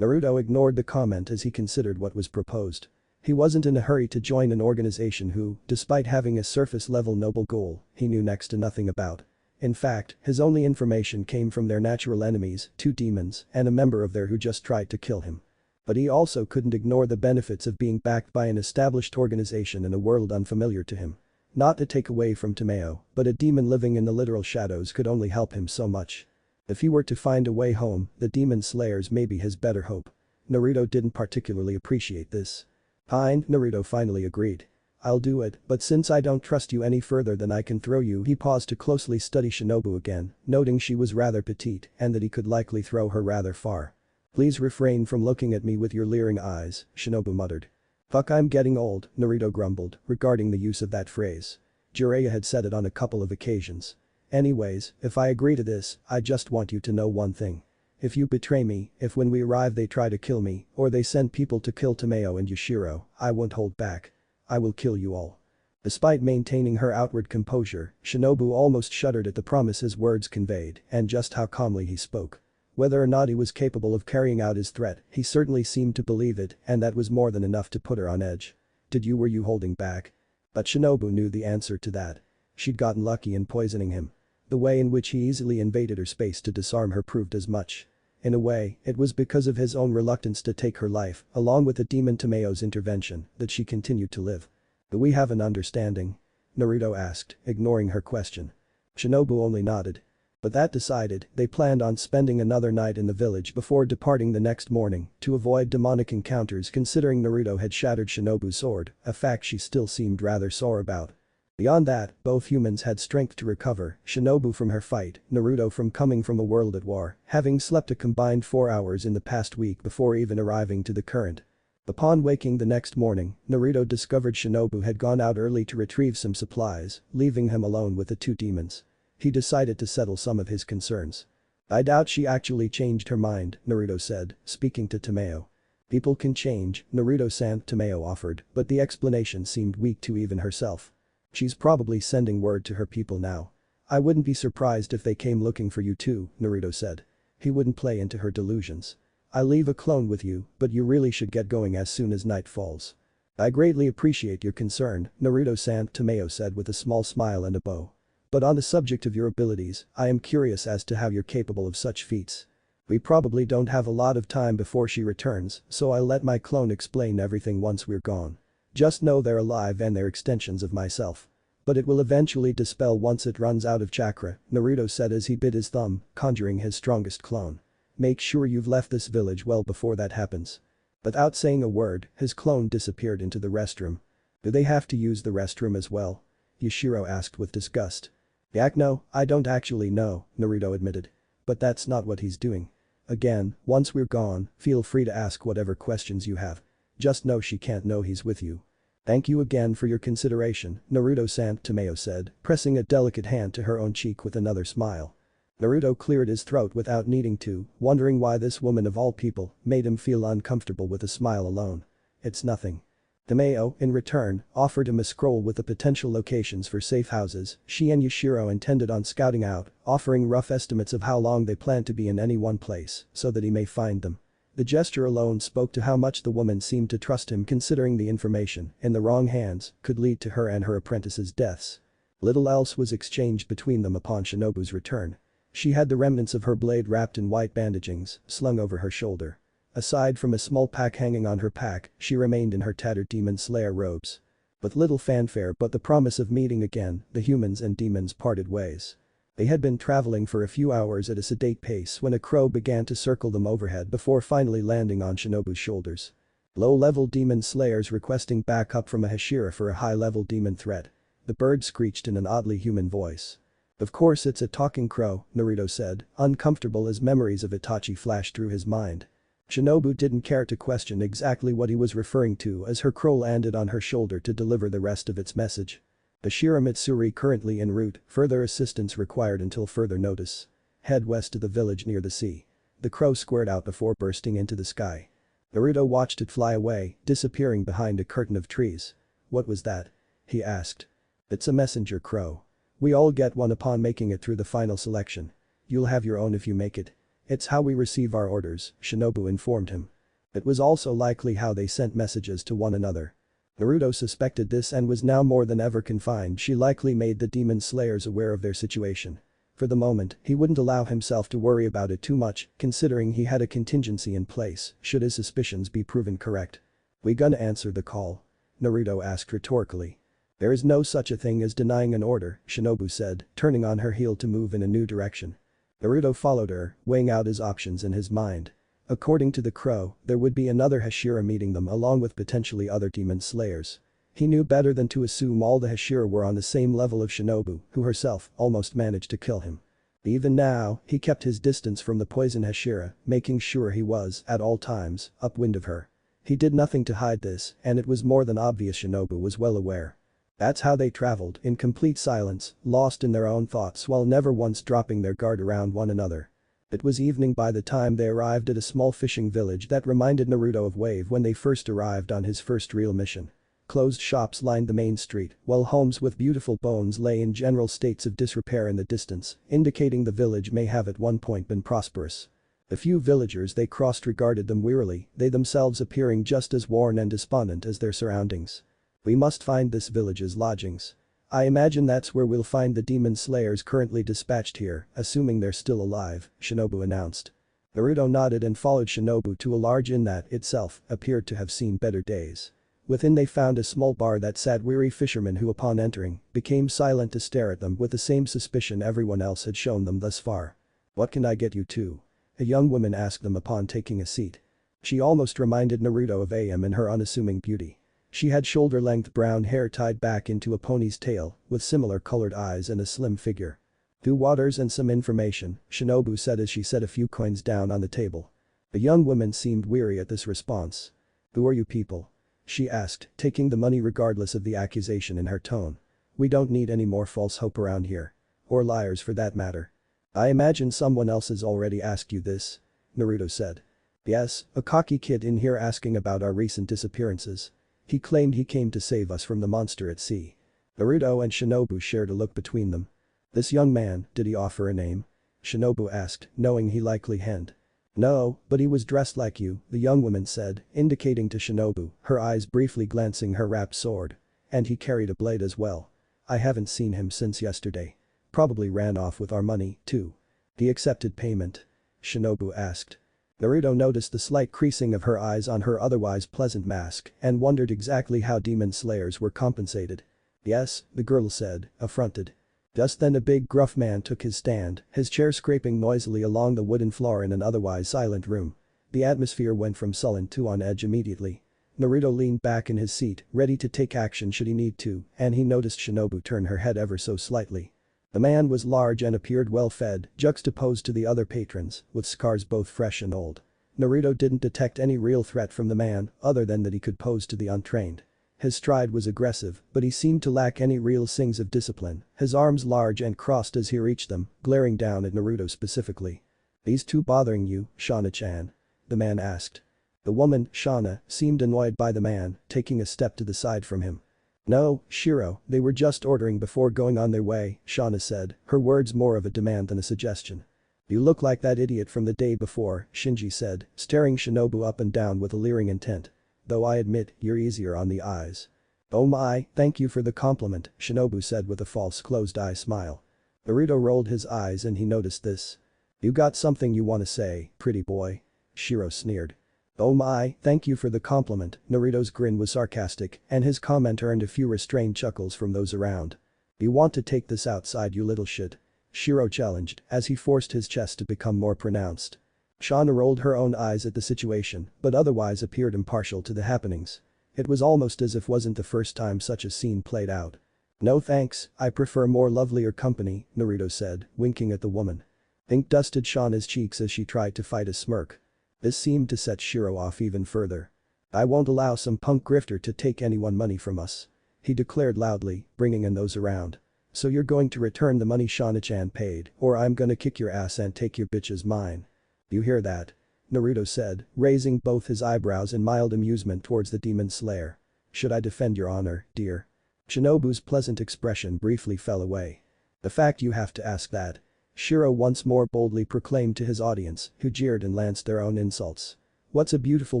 Naruto ignored the comment as he considered what was proposed. He wasn't in a hurry to join an organization who, despite having a surface-level noble goal, he knew next to nothing about. In fact, his only information came from their natural enemies, 2 demons, and a member of their who just tried to kill him. But he also couldn't ignore the benefits of being backed by an established organization in a world unfamiliar to him. Not to take away from Tomayo, but a demon living in the literal shadows could only help him so much. If he were to find a way home, the demon slayers may be his better hope. Naruto didn't particularly appreciate this. Fine, Naruto finally agreed. I'll do it, but since I don't trust you any further than I can throw you. He paused to closely study Shinobu again, noting she was rather petite and that he could likely throw her rather far. Please refrain from looking at me with your leering eyes, Shinobu muttered. Fuck, I'm getting old, Naruto grumbled, regarding the use of that phrase. Jiraiya had said it on a couple of occasions. Anyways, if I agree to this, I just want you to know one thing. If you betray me, if when we arrive they try to kill me, or they send people to kill Tomayo and Yashiro, I won't hold back. I will kill you all. Despite maintaining her outward composure, Shinobu almost shuddered at the promise his words conveyed and just how calmly he spoke. Whether or not he was capable of carrying out his threat, he certainly seemed to believe it, and that was more than enough to put her on edge. Were you holding back? But Shinobu knew the answer to that. She'd gotten lucky in poisoning him. The way in which he easily invaded her space to disarm her proved as much. In a way, it was because of his own reluctance to take her life, along with the demon Tomayo's intervention, that she continued to live. Do we have an understanding? Naruto asked, ignoring her question. Shinobu only nodded. But that decided, they planned on spending another night in the village before departing the next morning to avoid demonic encounters considering Naruto had shattered Shinobu's sword, a fact she still seemed rather sore about. Beyond that, both humans had strength to recover, Shinobu from her fight, Naruto from coming from a world at war, having slept a combined 4 hours in the past week before even arriving to the current. Upon waking the next morning, Naruto discovered Shinobu had gone out early to retrieve some supplies, leaving him alone with the 2 demons. He decided to settle some of his concerns. I doubt she actually changed her mind, Naruto said, speaking to Tomayo. People can change, Naruto-san, Tomayo offered, but the explanation seemed weak to even herself. She's probably sending word to her people now. I wouldn't be surprised if they came looking for you too, Naruto said. He wouldn't play into her delusions. I'll leave a clone with you, but you really should get going as soon as night falls. I greatly appreciate your concern, Naruto-san, Tomayo said with a small smile and a bow. But on the subject of your abilities, I am curious as to how you're capable of such feats. We probably don't have a lot of time before she returns, so I'll let my clone explain everything once we're gone. Just know they're alive and they're extensions of myself. But it will eventually dispel once it runs out of chakra, Naruto said as he bit his thumb, conjuring his strongest clone. Make sure you've left this village well before that happens. Without saying a word, his clone disappeared into the restroom. Do they have to use the restroom as well? Yashiro asked with disgust. Yak, no, I don't actually know, Naruto admitted. But that's not what he's doing. Again, once we're gone, feel free to ask whatever questions you have. Just know she can't know he's with you. Thank you again for your consideration, Naruto-san, Tomayo said, pressing a delicate hand to her own cheek with another smile. Naruto cleared his throat without needing to, wondering why this woman of all people made him feel uncomfortable with a smile alone. It's nothing. Tomayo, in return, offered him a scroll with the potential locations for safe houses she and Yashiro intended on scouting out, offering rough estimates of how long they planned to be in any one place so that he may find them. The gesture alone spoke to how much the woman seemed to trust him considering the information, in the wrong hands, could lead to her and her apprentice's deaths. Little else was exchanged between them upon Shinobu's return. She had the remnants of her blade wrapped in white bandagings, slung over her shoulder. Aside from a small pack hanging on her pack, she remained in her tattered demon slayer robes. With little fanfare but the promise of meeting again, the humans and demons parted ways. They had been traveling for a few hours at a sedate pace when a crow began to circle them overhead before finally landing on Shinobu's shoulders. Low-level demon slayers requesting backup from a Hashira for a high-level demon threat. The bird screeched in an oddly human voice. Of course it's a talking crow, Naruto said, uncomfortable as memories of Itachi flashed through his mind. Shinobu didn't care to question exactly what he was referring to as her crow landed on her shoulder to deliver the rest of its message. Ashira Mitsuri currently en route, further assistance required until further notice. Head west to the village near the sea. The crow squared out before bursting into the sky. Naruto watched it fly away, disappearing behind a curtain of trees. What was that? He asked. It's a messenger crow. We all get one upon making it through the final selection. You'll have your own if you make it. It's how we receive our orders, Shinobu informed him. It was also likely how they sent messages to one another. Naruto suspected this and was now more than ever confined. She likely made the demon slayers aware of their situation. For the moment, he wouldn't allow himself to worry about it too much, considering he had a contingency in place should his suspicions be proven correct. "We gonna answer the call?" Naruto asked rhetorically. "There is no such a thing as denying an order," Shinobu said, turning on her heel to move in a new direction. Naruto followed her, weighing out his options in his mind. According to the crow, there would be another Hashira meeting them along with potentially other demon slayers. He knew better than to assume all the Hashira were on the same level of Shinobu, who herself almost managed to kill him. Even now, he kept his distance from the poison Hashira, making sure he was, at all times, upwind of her. He did nothing to hide this, and it was more than obvious Shinobu was well aware. That's how they traveled, in complete silence, lost in their own thoughts while never once dropping their guard around one another. It was evening by the time they arrived at a small fishing village that reminded Naruto of Wave when they first arrived on his first real mission. Closed shops lined the main street, while homes with beautiful bones lay in general states of disrepair in the distance, indicating the village may have at one point been prosperous. The few villagers they crossed regarded them wearily, they themselves appearing just as worn and despondent as their surroundings. "We must find this village's lodgings. I imagine that's where we'll find the demon slayers currently dispatched here, assuming they're still alive," Shinobu announced. Naruto nodded and followed Shinobu to a large inn that, itself, appeared to have seen better days. Within they found a small bar that sat weary fishermen who upon entering, became silent to stare at them with the same suspicion everyone else had shown them thus far. "What can I get you two?" a young woman asked them upon taking a seat. She almost reminded Naruto of AM in her unassuming beauty. She had shoulder-length brown hair tied back into a pony's tail, with similar colored eyes and a slim figure. "Two waters and some information," Shinobu said as she set a few coins down on the table. The young woman seemed weary at this response. "Who are you people?" she asked, taking the money regardless of the accusation in her tone. "We don't need any more false hope around here. Or liars for that matter." "I imagine someone else has already asked you this," Naruto said. "Yes, a cocky kid in here asking about our recent disappearances. He claimed he came to save us from the monster at sea." Naruto and Shinobu shared a look between them. "This young man, did he offer a name?" Shinobu asked, knowing he likely hadn't. "No, but he was dressed like you," the young woman said, indicating to Shinobu, her eyes briefly glancing her wrapped sword. "And he carried a blade as well. I haven't seen him since yesterday. Probably ran off with our money, too." "He accepted payment?" Shinobu asked. Naruto noticed the slight creasing of her eyes on her otherwise pleasant mask and wondered exactly how demon slayers were compensated. "Yes," the girl said, affronted. Just then a big gruff man took his stand, his chair scraping noisily along the wooden floor in an otherwise silent room. The atmosphere went from sullen to on edge immediately. Naruto leaned back in his seat, ready to take action should he need to, and he noticed Shinobu turn her head ever so slightly. The man was large and appeared well-fed, juxtaposed to the other patrons, with scars both fresh and old. Naruto didn't detect any real threat from the man, other than that he could pose to the untrained. His stride was aggressive, but he seemed to lack any real signs of discipline, his arms large and crossed as he reached them, glaring down at Naruto specifically. "These two bothering you, Shauna-chan?" the man asked. The woman, Shauna, seemed annoyed by the man, taking a step to the side from him. "No, Shiro, they were just ordering before going on their way," Shauna said, her words more of a demand than a suggestion. "You look like that idiot from the day before," Shinji said, staring Shinobu up and down with a leering intent. "Though I admit, you're easier on the eyes." "Oh my, thank you for the compliment," Shinobu said with a false closed-eye smile. Naruto rolled his eyes and he noticed this. "You got something you wanna say, pretty boy?" Shiro sneered. "Oh my, thank you for the compliment," Naruto's grin was sarcastic and his comment earned a few restrained chuckles from those around. "You want to take this outside you little shit?" Shiro challenged as he forced his chest to become more pronounced. Shauna rolled her own eyes at the situation but otherwise appeared impartial to the happenings. It was almost as if wasn't the first time such a scene played out. "No thanks, I prefer more lovelier company," Naruto said, winking at the woman. Ink dusted Shauna's cheeks as she tried to fight a smirk. This seemed to set Shiro off even further. "I won't allow some punk grifter to take anyone money from us," he declared loudly, bringing in those around. "So you're going to return the money Shauna-chan paid, or I'm gonna kick your ass and take your bitch as mine. You hear that?" Naruto said, raising both his eyebrows in mild amusement towards the demon slayer. "Should I defend your honor, dear?" Shinobu's pleasant expression briefly fell away. "The fact you have to ask that." Shiro once more boldly proclaimed to his audience, who jeered and lanced their own insults. "What's a beautiful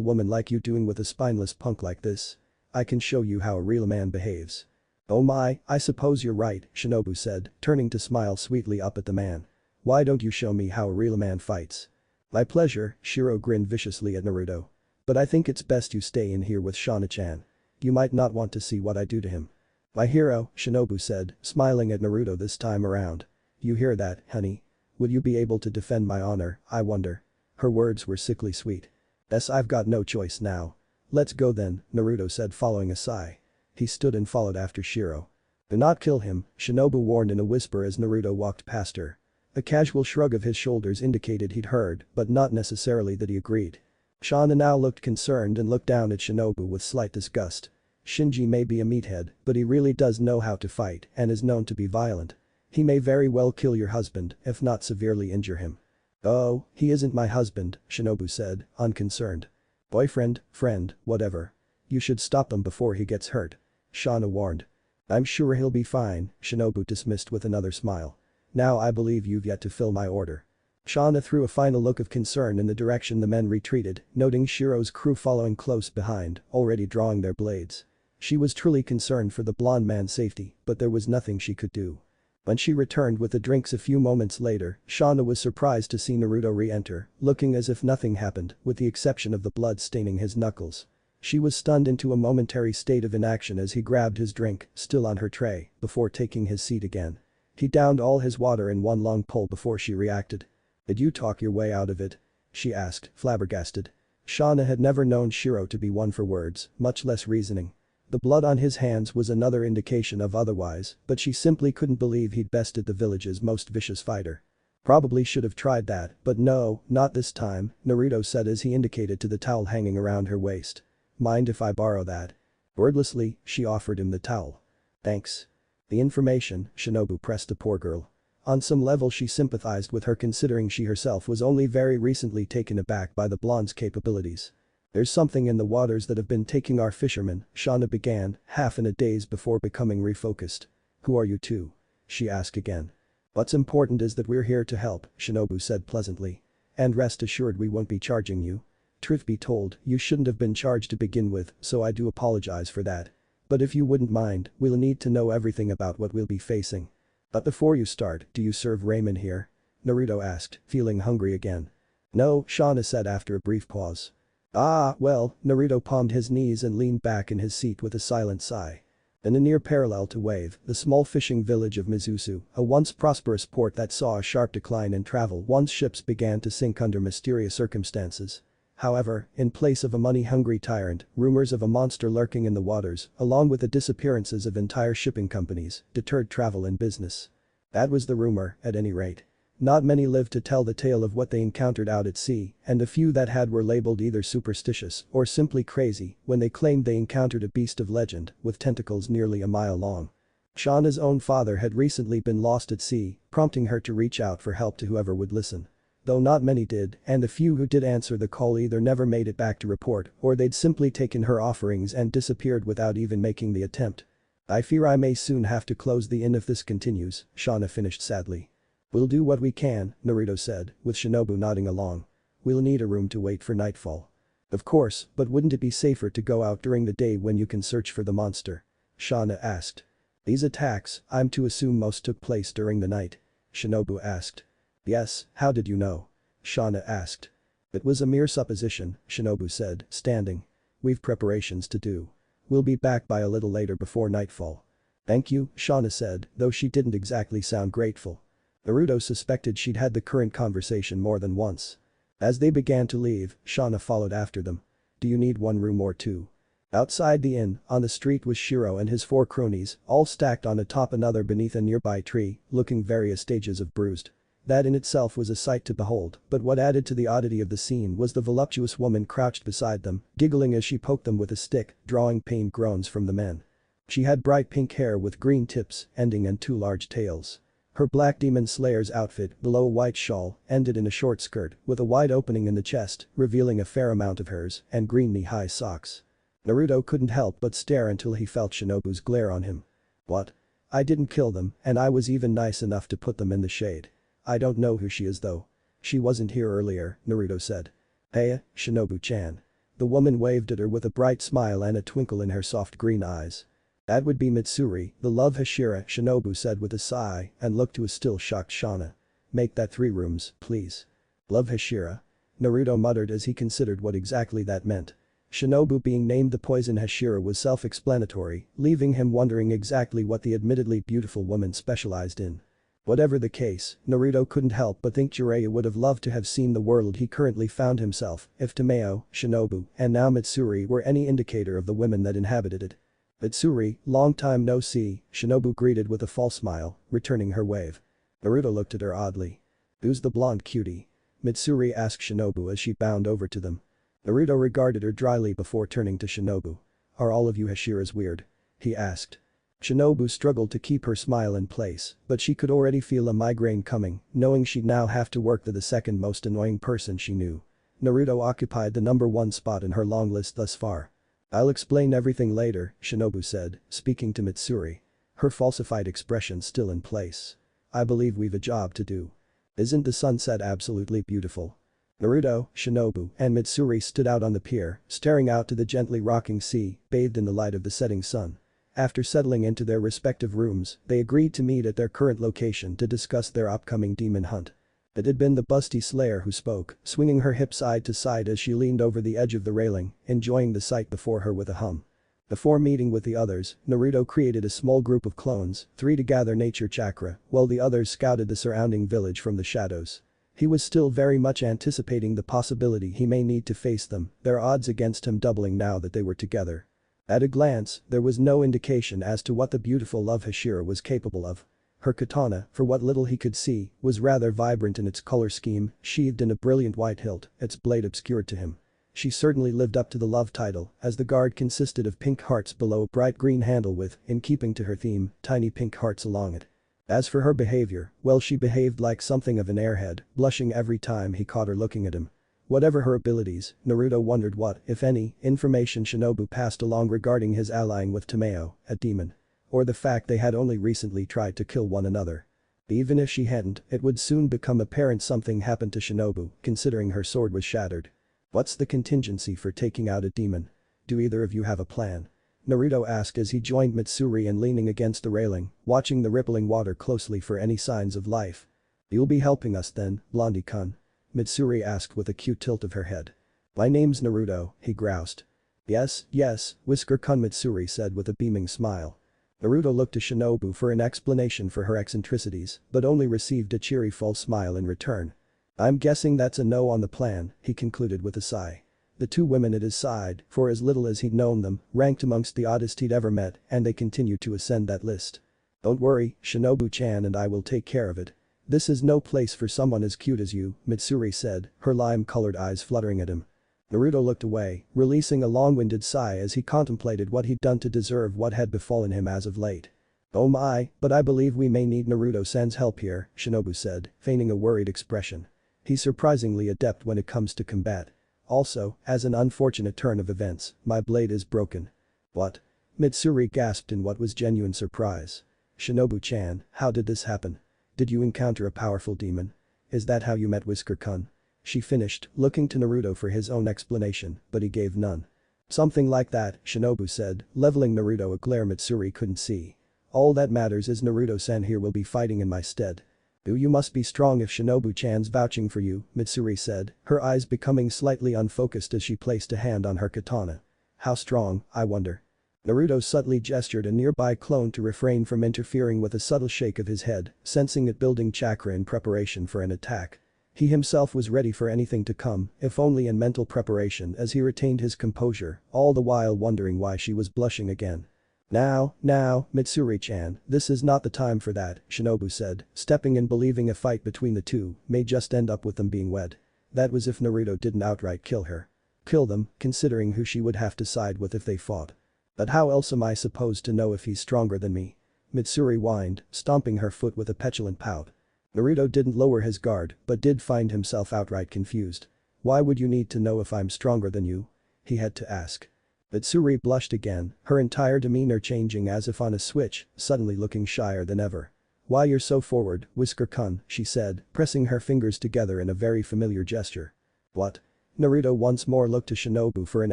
woman like you doing with a spineless punk like this? I can show you how a real man behaves." "Oh my, I suppose you're right," Shinobu said, turning to smile sweetly up at the man. "Why don't you show me how a real man fights?" "My pleasure," Shiro grinned viciously at Naruto. "But I think it's best you stay in here with Shauna-chan. You might not want to see what I do to him." "My hero," Shinobu said, smiling at Naruto this time around. "You hear that, honey? Will you be able to defend my honor, I wonder?" Her words were sickly sweet. "Yes, I've got no choice now. Let's go then," Naruto said following a sigh. He stood and followed after Shiro. "Do not kill him," Shinobu warned in a whisper as Naruto walked past her. A casual shrug of his shoulders indicated he'd heard, but not necessarily that he agreed. Shauna now looked concerned and looked down at Shinobu with slight disgust. Shinji may be a meathead, but he really does know how to fight and is known to be violent. He may very well kill your husband, if not severely injure him. "Oh, he isn't my husband," Shinobu said, unconcerned. "Boyfriend, friend, whatever. You should stop him before he gets hurt," Shauna warned. "I'm sure he'll be fine," Shinobu dismissed with another smile. "Now I believe you've yet to fill my order." Shauna threw a final look of concern in the direction the men retreated, noting Shiro's crew following close behind, already drawing their blades. She was truly concerned for the blonde man's safety, but there was nothing she could do. When she returned with the drinks a few moments later, Shauna was surprised to see Naruto re-enter, looking as if nothing happened, with the exception of the blood staining his knuckles. She was stunned into a momentary state of inaction as he grabbed his drink, still on her tray, before taking his seat again. He downed all his water in one long pull before she reacted. "Did you talk your way out of it?" she asked, flabbergasted. Shauna had never known Shiro to be one for words, much less reasoning. The blood on his hands was another indication of otherwise, but she simply couldn't believe he'd bested the village's most vicious fighter. "Probably should have tried that, but no, not this time," Naruto said as he indicated to the towel hanging around her waist. "Mind if I borrow that?" Wordlessly, she offered him the towel. "Thanks." The information, Shinobu pressed the poor girl. On some level she sympathized with her considering she herself was only very recently taken aback by the blonde's capabilities. "There's something in the waters that have been taking our fishermen," Shauna began, half in a daze before becoming refocused. "Who are you two?" she asked again. "What's important is that we're here to help," Shinobu said pleasantly. "And rest assured we won't be charging you. Truth be told, you shouldn't have been charged to begin with, so I do apologize for that. But if you wouldn't mind, we'll need to know everything about what we'll be facing." "But before you start, do you serve ramen here?" Naruto asked, feeling hungry again. "No," Shauna said after a brief pause. "Ah, well," Naruto palmed his knees and leaned back in his seat with a silent sigh. In a near parallel to Wave, the small fishing village of Mizusu, a once prosperous port that saw a sharp decline in travel once ships began to sink under mysterious circumstances. However, in place of a money-hungry tyrant, rumors of a monster lurking in the waters, along with the disappearances of entire shipping companies, deterred travel and business. That was the rumor, at any rate. Not many lived to tell the tale of what they encountered out at sea, and the few that had were labeled either superstitious or simply crazy when they claimed they encountered a beast of legend with tentacles nearly a mile long. Shauna's own father had recently been lost at sea, prompting her to reach out for help to whoever would listen. Though not many did, and the few who did answer the call either never made it back to report or they'd simply taken her offerings and disappeared without even making the attempt. "I fear I may soon have to close the inn if this continues," Shauna finished sadly. "We'll do what we can," Naruto said, with Shinobu nodding along. "We'll need a room to wait for nightfall." "Of course, but wouldn't it be safer to go out during the day when you can search for the monster?" Shauna asked. "These attacks, I'm to assume most took place during the night?" Shinobu asked. "Yes, how did you know?" Shauna asked. "It was a mere supposition," Shinobu said, standing. "We've preparations to do. We'll be back by a little later before nightfall." "Thank you," Shauna said, though she didn't exactly sound grateful. Naruto suspected she'd had the current conversation more than once. As they began to leave, Shauna followed after them. "Do you need one room or two?" Outside the inn, on the street was Shiro and his 4 cronies, all stacked on atop another beneath a nearby tree, looking various stages of bruised. That in itself was a sight to behold, but what added to the oddity of the scene was the voluptuous woman crouched beside them, giggling as she poked them with a stick, drawing pained groans from the men. She had bright pink hair with green tips, ending in 2 large tails. Her black demon slayer's outfit, below a white shawl, ended in a short skirt, with a wide opening in the chest, revealing a fair amount of hers, and green knee-high socks. Naruto couldn't help but stare until he felt Shinobu's glare on him. "What? I didn't kill them, and I was even nice enough to put them in the shade. I don't know who she is though. She wasn't here earlier, Naruto said. Hey, Shinobu-chan. The woman waved at her with a bright smile and a twinkle in her soft green eyes. That would be Mitsuri, the love Hashira, Shinobu said with a sigh and looked to a still shocked Shauna. Make that 3 rooms, please. Love Hashira? Naruto muttered as he considered what exactly that meant. Shinobu being named the poison Hashira was self-explanatory, leaving him wondering exactly what the admittedly beautiful woman specialized in. Whatever the case, Naruto couldn't help but think Jiraiya would have loved to have seen the world he currently found himself if Tomayo, Shinobu, and now Mitsuri were any indicator of the women that inhabited it. Mitsuri, long time no see, Shinobu greeted with a false smile, returning her wave. Naruto looked at her oddly. Who's the blonde cutie? Mitsuri asked Shinobu as she bounded over to them. Naruto regarded her dryly before turning to Shinobu. Are all of you Hashiras weird? He asked. Shinobu struggled to keep her smile in place, but she could already feel a migraine coming, knowing she'd now have to work to the second most annoying person she knew. Naruto occupied the number 1 spot in her long list thus far. I'll explain everything later, Shinobu said, speaking to Mitsuri. Her falsified expression still in place. I believe we've a job to do. Isn't the sunset absolutely beautiful? Naruto, Shinobu, and Mitsuri stood out on the pier, staring out to the gently rocking sea, bathed in the light of the setting sun. After settling into their respective rooms, they agreed to meet at their current location to discuss their upcoming demon hunt. It had been the busty slayer who spoke, swinging her hips side to side as she leaned over the edge of the railing, enjoying the sight before her with a hum. Before meeting with the others, Naruto created a small group of clones, 3 to gather nature chakra, while the others scouted the surrounding village from the shadows. He was still very much anticipating the possibility he may need to face them, their odds against him doubling now that they were together. At a glance, there was no indication as to what the beautiful love Hashira was capable of. Her katana, for what little he could see, was rather vibrant in its color scheme, sheathed in a brilliant white hilt, its blade obscured to him. She certainly lived up to the love title, as the guard consisted of pink hearts below a bright green handle with, in keeping to her theme, tiny pink hearts along it. As for her behavior, well, she behaved like something of an airhead, blushing every time he caught her looking at him. Whatever her abilities, Naruto wondered what, if any, information Shinobu passed along regarding his allying with Tomayo, a demon. Or the fact they had only recently tried to kill one another. Even if she hadn't, it would soon become apparent something happened to Shinobu, considering her sword was shattered. What's the contingency for taking out a demon? Do either of you have a plan? Naruto asked as he joined Mitsuri and leaning against the railing, watching the rippling water closely for any signs of life. You'll be helping us then, Blondie-kun? Mitsuri asked with a cute tilt of her head. My name's Naruto, he groused. Yes, Whisker-kun, Mitsuri said with a beaming smile. Naruto looked to Shinobu for an explanation for her eccentricities, but only received a cheery false smile in return. I'm guessing that's a no on the plan, he concluded with a sigh. The 2 women at his side, for as little as he'd known them, ranked amongst the oddest he'd ever met, and they continued to ascend that list. Don't worry, Shinobu-chan and I will take care of it. This is no place for someone as cute as you, Mitsuri said, her lime-colored eyes fluttering at him. Naruto looked away, releasing a long-winded sigh as he contemplated what he'd done to deserve what had befallen him as of late. Oh my, but I believe we may need Naruto-san's help here, Shinobu said, feigning a worried expression. He's surprisingly adept when it comes to combat. Also, as an unfortunate turn of events, my blade is broken. What? Mitsuri gasped in what was genuine surprise. Shinobu-chan, how did this happen? Did you encounter a powerful demon? Is that how you met Whisker-kun? She finished, looking to Naruto for his own explanation, but he gave none. Something like that, Shinobu said, leveling Naruto a glare Mitsuri couldn't see. All that matters is Naruto-san here will be fighting in my stead. You must be strong if Shinobu-chan's vouching for you, Mitsuri said, her eyes becoming slightly unfocused as she placed a hand on her katana. How strong, I wonder? Naruto subtly gestured a nearby clone to refrain from interfering with a subtle shake of his head, sensing it building chakra in preparation for an attack. He himself was ready for anything to come, if only in mental preparation as he retained his composure, all the while wondering why she was blushing again. Now, Mitsuri-chan, this is not the time for that, Shinobu said, stepping in believing a fight between the 2 may just end up with them being wed. That was if Naruto didn't outright kill her. Kill them, considering who she would have to side with if they fought. But how else am I supposed to know if he's stronger than me? Mitsuri whined, stomping her foot with a petulant pout. Naruto didn't lower his guard, but did find himself outright confused. Why would you need to know if I'm stronger than you? He had to ask. Mitsuri blushed again, her entire demeanor changing as if on a switch, suddenly looking shyer than ever. Why you're so forward, Whisker-kun, she said, pressing her fingers together in a very familiar gesture. What? Naruto once more looked to Shinobu for an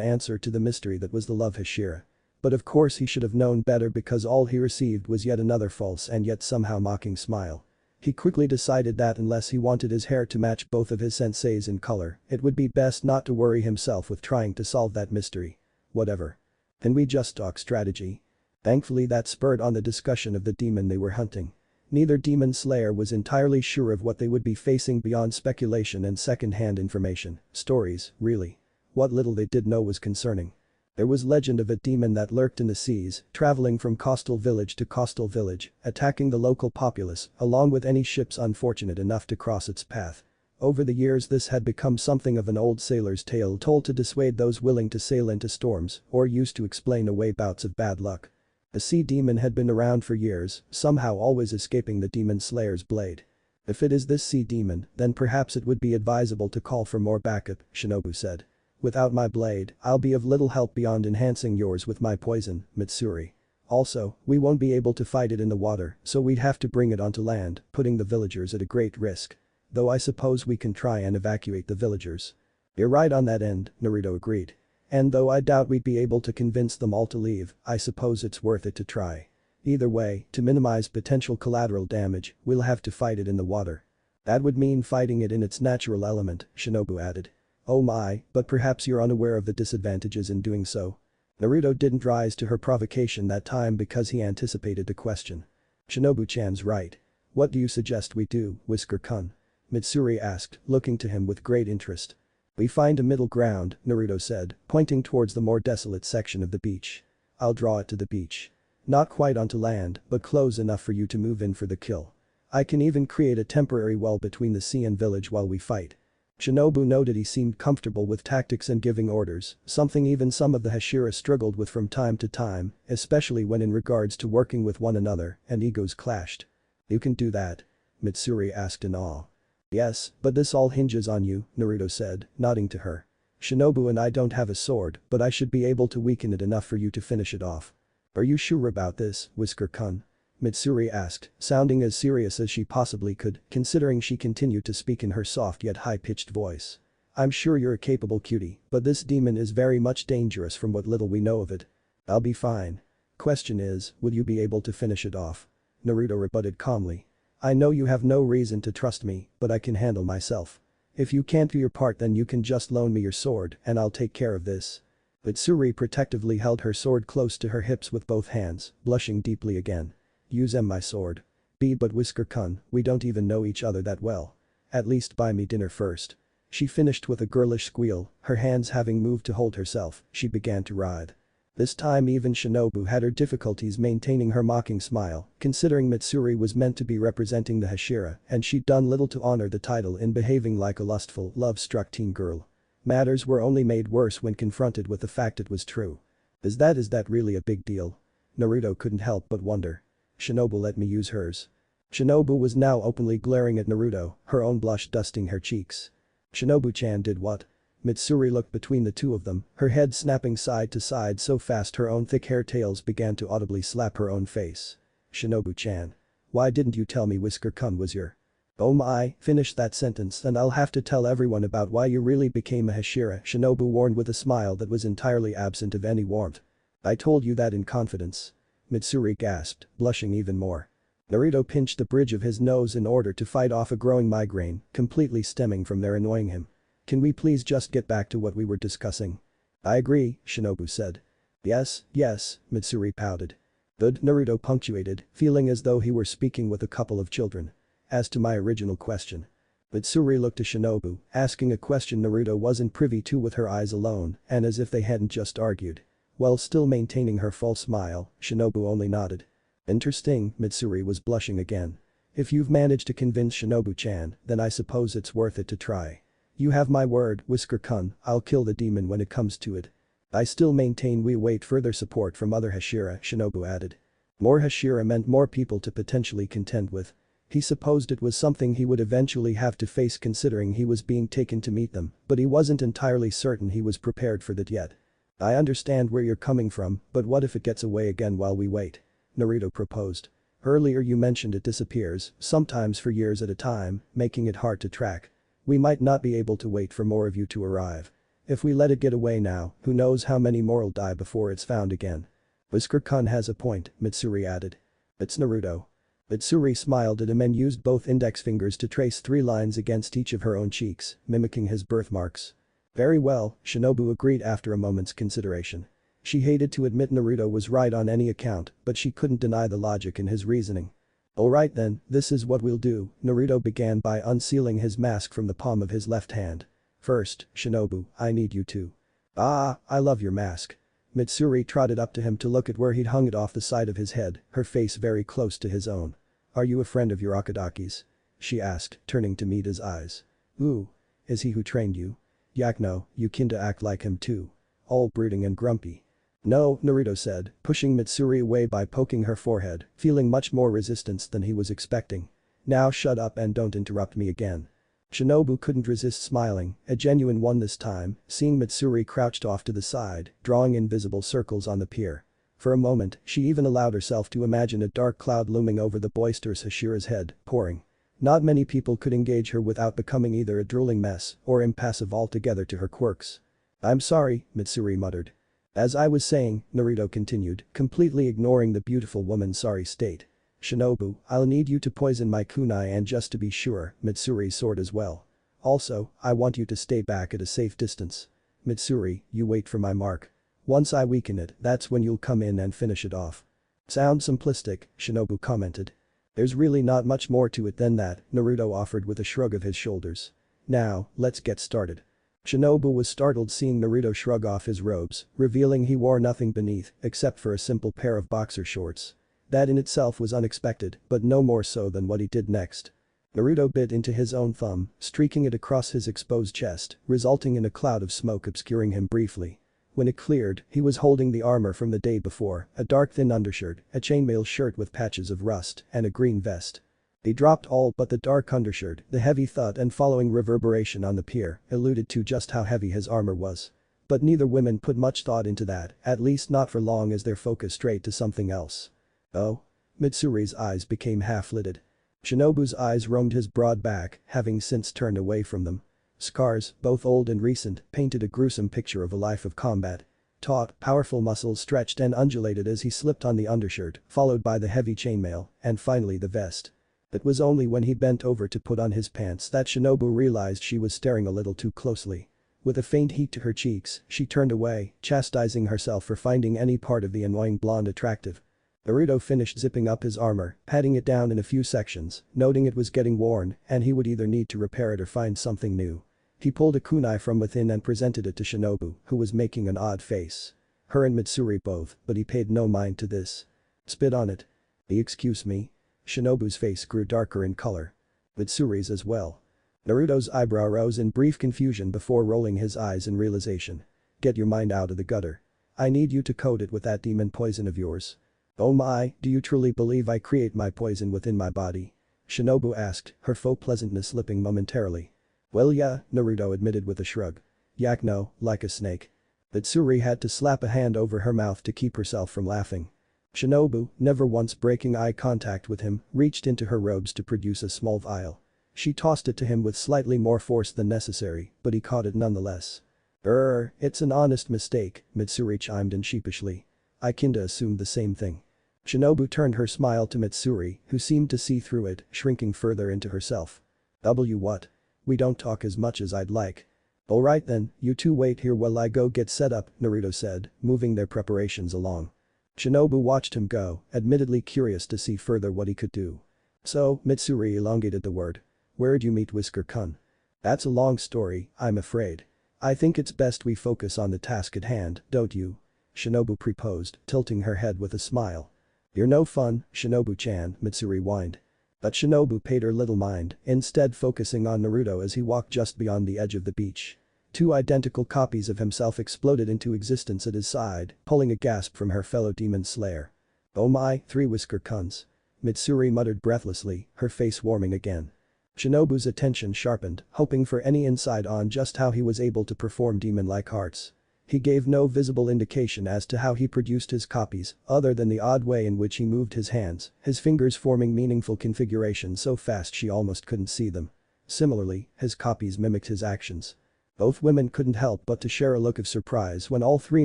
answer to the mystery that was the love Hashira. But of course he should have known better because all he received was yet another false and yet somehow mocking smile. He quickly decided that unless he wanted his hair to match both of his senseis in color, it would be best not to worry himself with trying to solve that mystery. Whatever. Can we just talk strategy? Thankfully that spurred on the discussion of the demon they were hunting. Neither demon slayer was entirely sure of what they would be facing beyond speculation and second-hand information. Stories, really. What little they did know was concerning. There was legend of a demon that lurked in the seas, traveling from coastal village to coastal village, attacking the local populace, along with any ships unfortunate enough to cross its path. Over the years this had become something of an old sailor's tale told to dissuade those willing to sail into storms, or used to explain away bouts of bad luck. The sea demon had been around for years, somehow always escaping the demon slayer's blade. If it is this sea demon, then perhaps it would be advisable to call for more backup, Shinobu said. Without my blade, I'll be of little help beyond enhancing yours with my poison, Mitsuri. Also, we won't be able to fight it in the water, so we'd have to bring it onto land, putting the villagers at a great risk. Though I suppose we can try and evacuate the villagers. You're right on that end, Naruto agreed. And though I doubt we'd be able to convince them all to leave, I suppose it's worth it to try. Either way, to minimize potential collateral damage, we'll have to fight it in the water. That would mean fighting it in its natural element, Shinobu added. Oh my, but perhaps you're unaware of the disadvantages in doing so. Naruto didn't rise to her provocation that time because he anticipated the question. Shinobu-chan's right. What do you suggest we do, Whisker-kun? Mitsuri asked, looking to him with great interest. We find a middle ground, Naruto said, pointing towards the more desolate section of the beach. I'll draw it to the beach. Not quite onto land, but close enough for you to move in for the kill. I can even create a temporary wall between the sea and village while we fight. Shinobu noted he seemed comfortable with tactics and giving orders, something even some of the Hashira struggled with from time to time, especially when in regards to working with one another and egos clashed. You can do that? Mitsuri asked in awe. Yes, but this all hinges on you, Naruto said, nodding to her. Shinobu and I don't have a sword, but I should be able to weaken it enough for you to finish it off. Are you sure about this, Whisker-kun? Mitsuri asked, sounding as serious as she possibly could, considering she continued to speak in her soft yet high-pitched voice. I'm sure you're a capable cutie, but this demon is very much dangerous from what little we know of it. I'll be fine. Question is, will you be able to finish it off? Naruto rebutted calmly. I know you have no reason to trust me, but I can handle myself. If you can't do your part then you can just loan me your sword and I'll take care of this. Mitsuri protectively held her sword close to her hips with both hands, blushing deeply again. Use my sword. But Whisker-kun, we don't even know each other that well. At least buy me dinner first. She finished with a girlish squeal, her hands having moved to hold herself, she began to writhe. This time even Shinobu had her difficulties maintaining her mocking smile, considering Mitsuri was meant to be representing the Hashira and she'd done little to honor the title in behaving like a lustful, love-struck teen girl. Matters were only made worse when confronted with the fact it was true. Is that really a big deal? Naruto couldn't help but wonder. Shinobu let me use hers. Shinobu was now openly glaring at Naruto, her own blush dusting her cheeks. Shinobu-chan did what? Mitsuri looked between the two of them, her head snapping side to side so fast her own thick hair tails began to audibly slap her own face. Shinobu-chan. Why didn't you tell me Whisker-kun was your… Oh my, finish that sentence and I'll have to tell everyone about why you really became a Hashira, Shinobu warned with a smile that was entirely absent of any warmth. I told you that in confidence. Mitsuri gasped, blushing even more. Naruto pinched the bridge of his nose in order to fight off a growing migraine, completely stemming from their annoying him. Can we please just get back to what we were discussing? I agree, Shinobu said. Yes, Mitsuri pouted. Good, Naruto punctuated, feeling as though he were speaking with a couple of children. As to my original question. Mitsuri looked to Shinobu, asking a question Naruto wasn't privy to with her eyes alone, and as if they hadn't just argued. While still maintaining her full smile, Shinobu only nodded. Interesting, Mitsuri was blushing again. If you've managed to convince Shinobu-chan, then I suppose it's worth it to try. You have my word, Whisker-kun, I'll kill the demon when it comes to it. I still maintain we await further support from other Hashira, Shinobu added. More Hashira meant more people to potentially contend with. He supposed it was something he would eventually have to face considering he was being taken to meet them, but he wasn't entirely certain he was prepared for that yet. I understand where you're coming from, but what if it gets away again while we wait? Naruto proposed. Earlier you mentioned it disappears, sometimes for years at a time, making it hard to track. We might not be able to wait for more of you to arrive. If we let it get away now, who knows how many more will die before it's found again. Whisker-kun has a point, Mitsuri added. It's Naruto. Mitsuri smiled at him and used both index fingers to trace 3 lines against each of her own cheeks, mimicking his birthmarks. Very well, Shinobu agreed after a moment's consideration. She hated to admit Naruto was right on any account, but she couldn't deny the logic in his reasoning. Alright then, this is what we'll do, Naruto began by unsealing his mask from the palm of his left hand. First, Shinobu, I need you to. Ah, I love your mask. Mitsuri trotted up to him to look at where he'd hung it off the side of his head, her face very close to his own. Are you a friend of your Akadaki's? She asked, turning to meet his eyes. Ooh. Is he who trained you? Yak no, you kinda act like him too. All brooding and grumpy. No, Naruto said, pushing Mitsuri away by poking her forehead, feeling much more resistance than he was expecting. Now shut up and don't interrupt me again. Shinobu couldn't resist smiling, a genuine one this time, seeing Mitsuri crouched off to the side, drawing invisible circles on the pier. For a moment, she even allowed herself to imagine a dark cloud looming over the boisterous Hashira's head, pouring. Not many people could engage her without becoming either a drooling mess or impassive altogether to her quirks. I'm sorry, Mitsuri muttered. As I was saying, Naruto continued, completely ignoring the beautiful woman's sorry state. Shinobu, I'll need you to poison my kunai and just to be sure, Mitsuri's sword as well. Also, I want you to stay back at a safe distance. Mitsuri, you wait for my mark. Once I weaken it, that's when you'll come in and finish it off. Sounds simplistic, Shinobu commented. There's really not much more to it than that, Naruto offered with a shrug of his shoulders. Now, let's get started. Shinobu was startled seeing Naruto shrug off his robes, revealing he wore nothing beneath except for a simple pair of boxer shorts. That in itself was unexpected, but no more so than what he did next. Naruto bit into his own thumb, streaking it across his exposed chest, resulting in a cloud of smoke obscuring him briefly. When it cleared, he was holding the armor from the day before, a dark thin undershirt, a chainmail shirt with patches of rust, and a green vest. He dropped all but the dark undershirt, the heavy thud and following reverberation on the pier alluded to just how heavy his armor was. But neither women put much thought into that, at least not for long as their focus strayed to something else. Oh? Mitsuri's eyes became half-lidded. Shinobu's eyes roamed his broad back, having since turned away from them. Scars, both old and recent, painted a gruesome picture of a life of combat. Taut, powerful muscles stretched and undulated as he slipped on the undershirt, followed by the heavy chainmail, and finally the vest. It was only when he bent over to put on his pants that Shinobu realized she was staring a little too closely. With a faint heat to her cheeks, she turned away, chastising herself for finding any part of the annoying blonde attractive. Naruto finished zipping up his armor, patting it down in a few sections, noting it was getting worn and he would either need to repair it or find something new. He pulled a kunai from within and presented it to Shinobu, who was making an odd face. Her and Mitsuri both, but he paid no mind to this. Spit on it. Excuse me? Shinobu's face grew darker in color. Mitsuri's as well. Naruto's eyebrow rose in brief confusion before rolling his eyes in realization. Get your mind out of the gutter. I need you to coat it with that demon poison of yours. Oh my, do you truly believe I create my poison within my body? Shinobu asked, her faux pleasantness slipping momentarily. Well yeah, Naruto admitted with a shrug. Yak no, like a snake. Mitsuri had to slap a hand over her mouth to keep herself from laughing. Shinobu, never once breaking eye contact with him, reached into her robes to produce a small vial. She tossed it to him with slightly more force than necessary, but he caught it nonetheless. It's an honest mistake, Mitsuri chimed in sheepishly. I kinda assumed the same thing. Shinobu turned her smile to Mitsuri, who seemed to see through it, shrinking further into herself. What? We don't talk as much as I'd like. Alright then, you two wait here while I go get set up, Naruto said, moving their preparations along. Shinobu watched him go, admittedly curious to see further what he could do. So, Mitsuri elongated the word. Where'd you meet Whisker-kun? That's a long story, I'm afraid. I think it's best we focus on the task at hand, don't you? Shinobu proposed, tilting her head with a smile. You're no fun, Shinobu-chan, Mitsuri whined. But Shinobu paid her little mind, instead focusing on Naruto as he walked just beyond the edge of the beach. 2 identical copies of himself exploded into existence at his side, pulling a gasp from her fellow demon slayer. Oh my, 3 Whisker-kuns. Mitsuri muttered breathlessly, her face warming again. Shinobu's attention sharpened, hoping for any insight on just how he was able to perform demon-like arts. He gave no visible indication as to how he produced his copies, other than the odd way in which he moved his hands, his fingers forming meaningful configurations so fast she almost couldn't see them. Similarly, his copies mimicked his actions. Both women couldn't help but to share a look of surprise when all three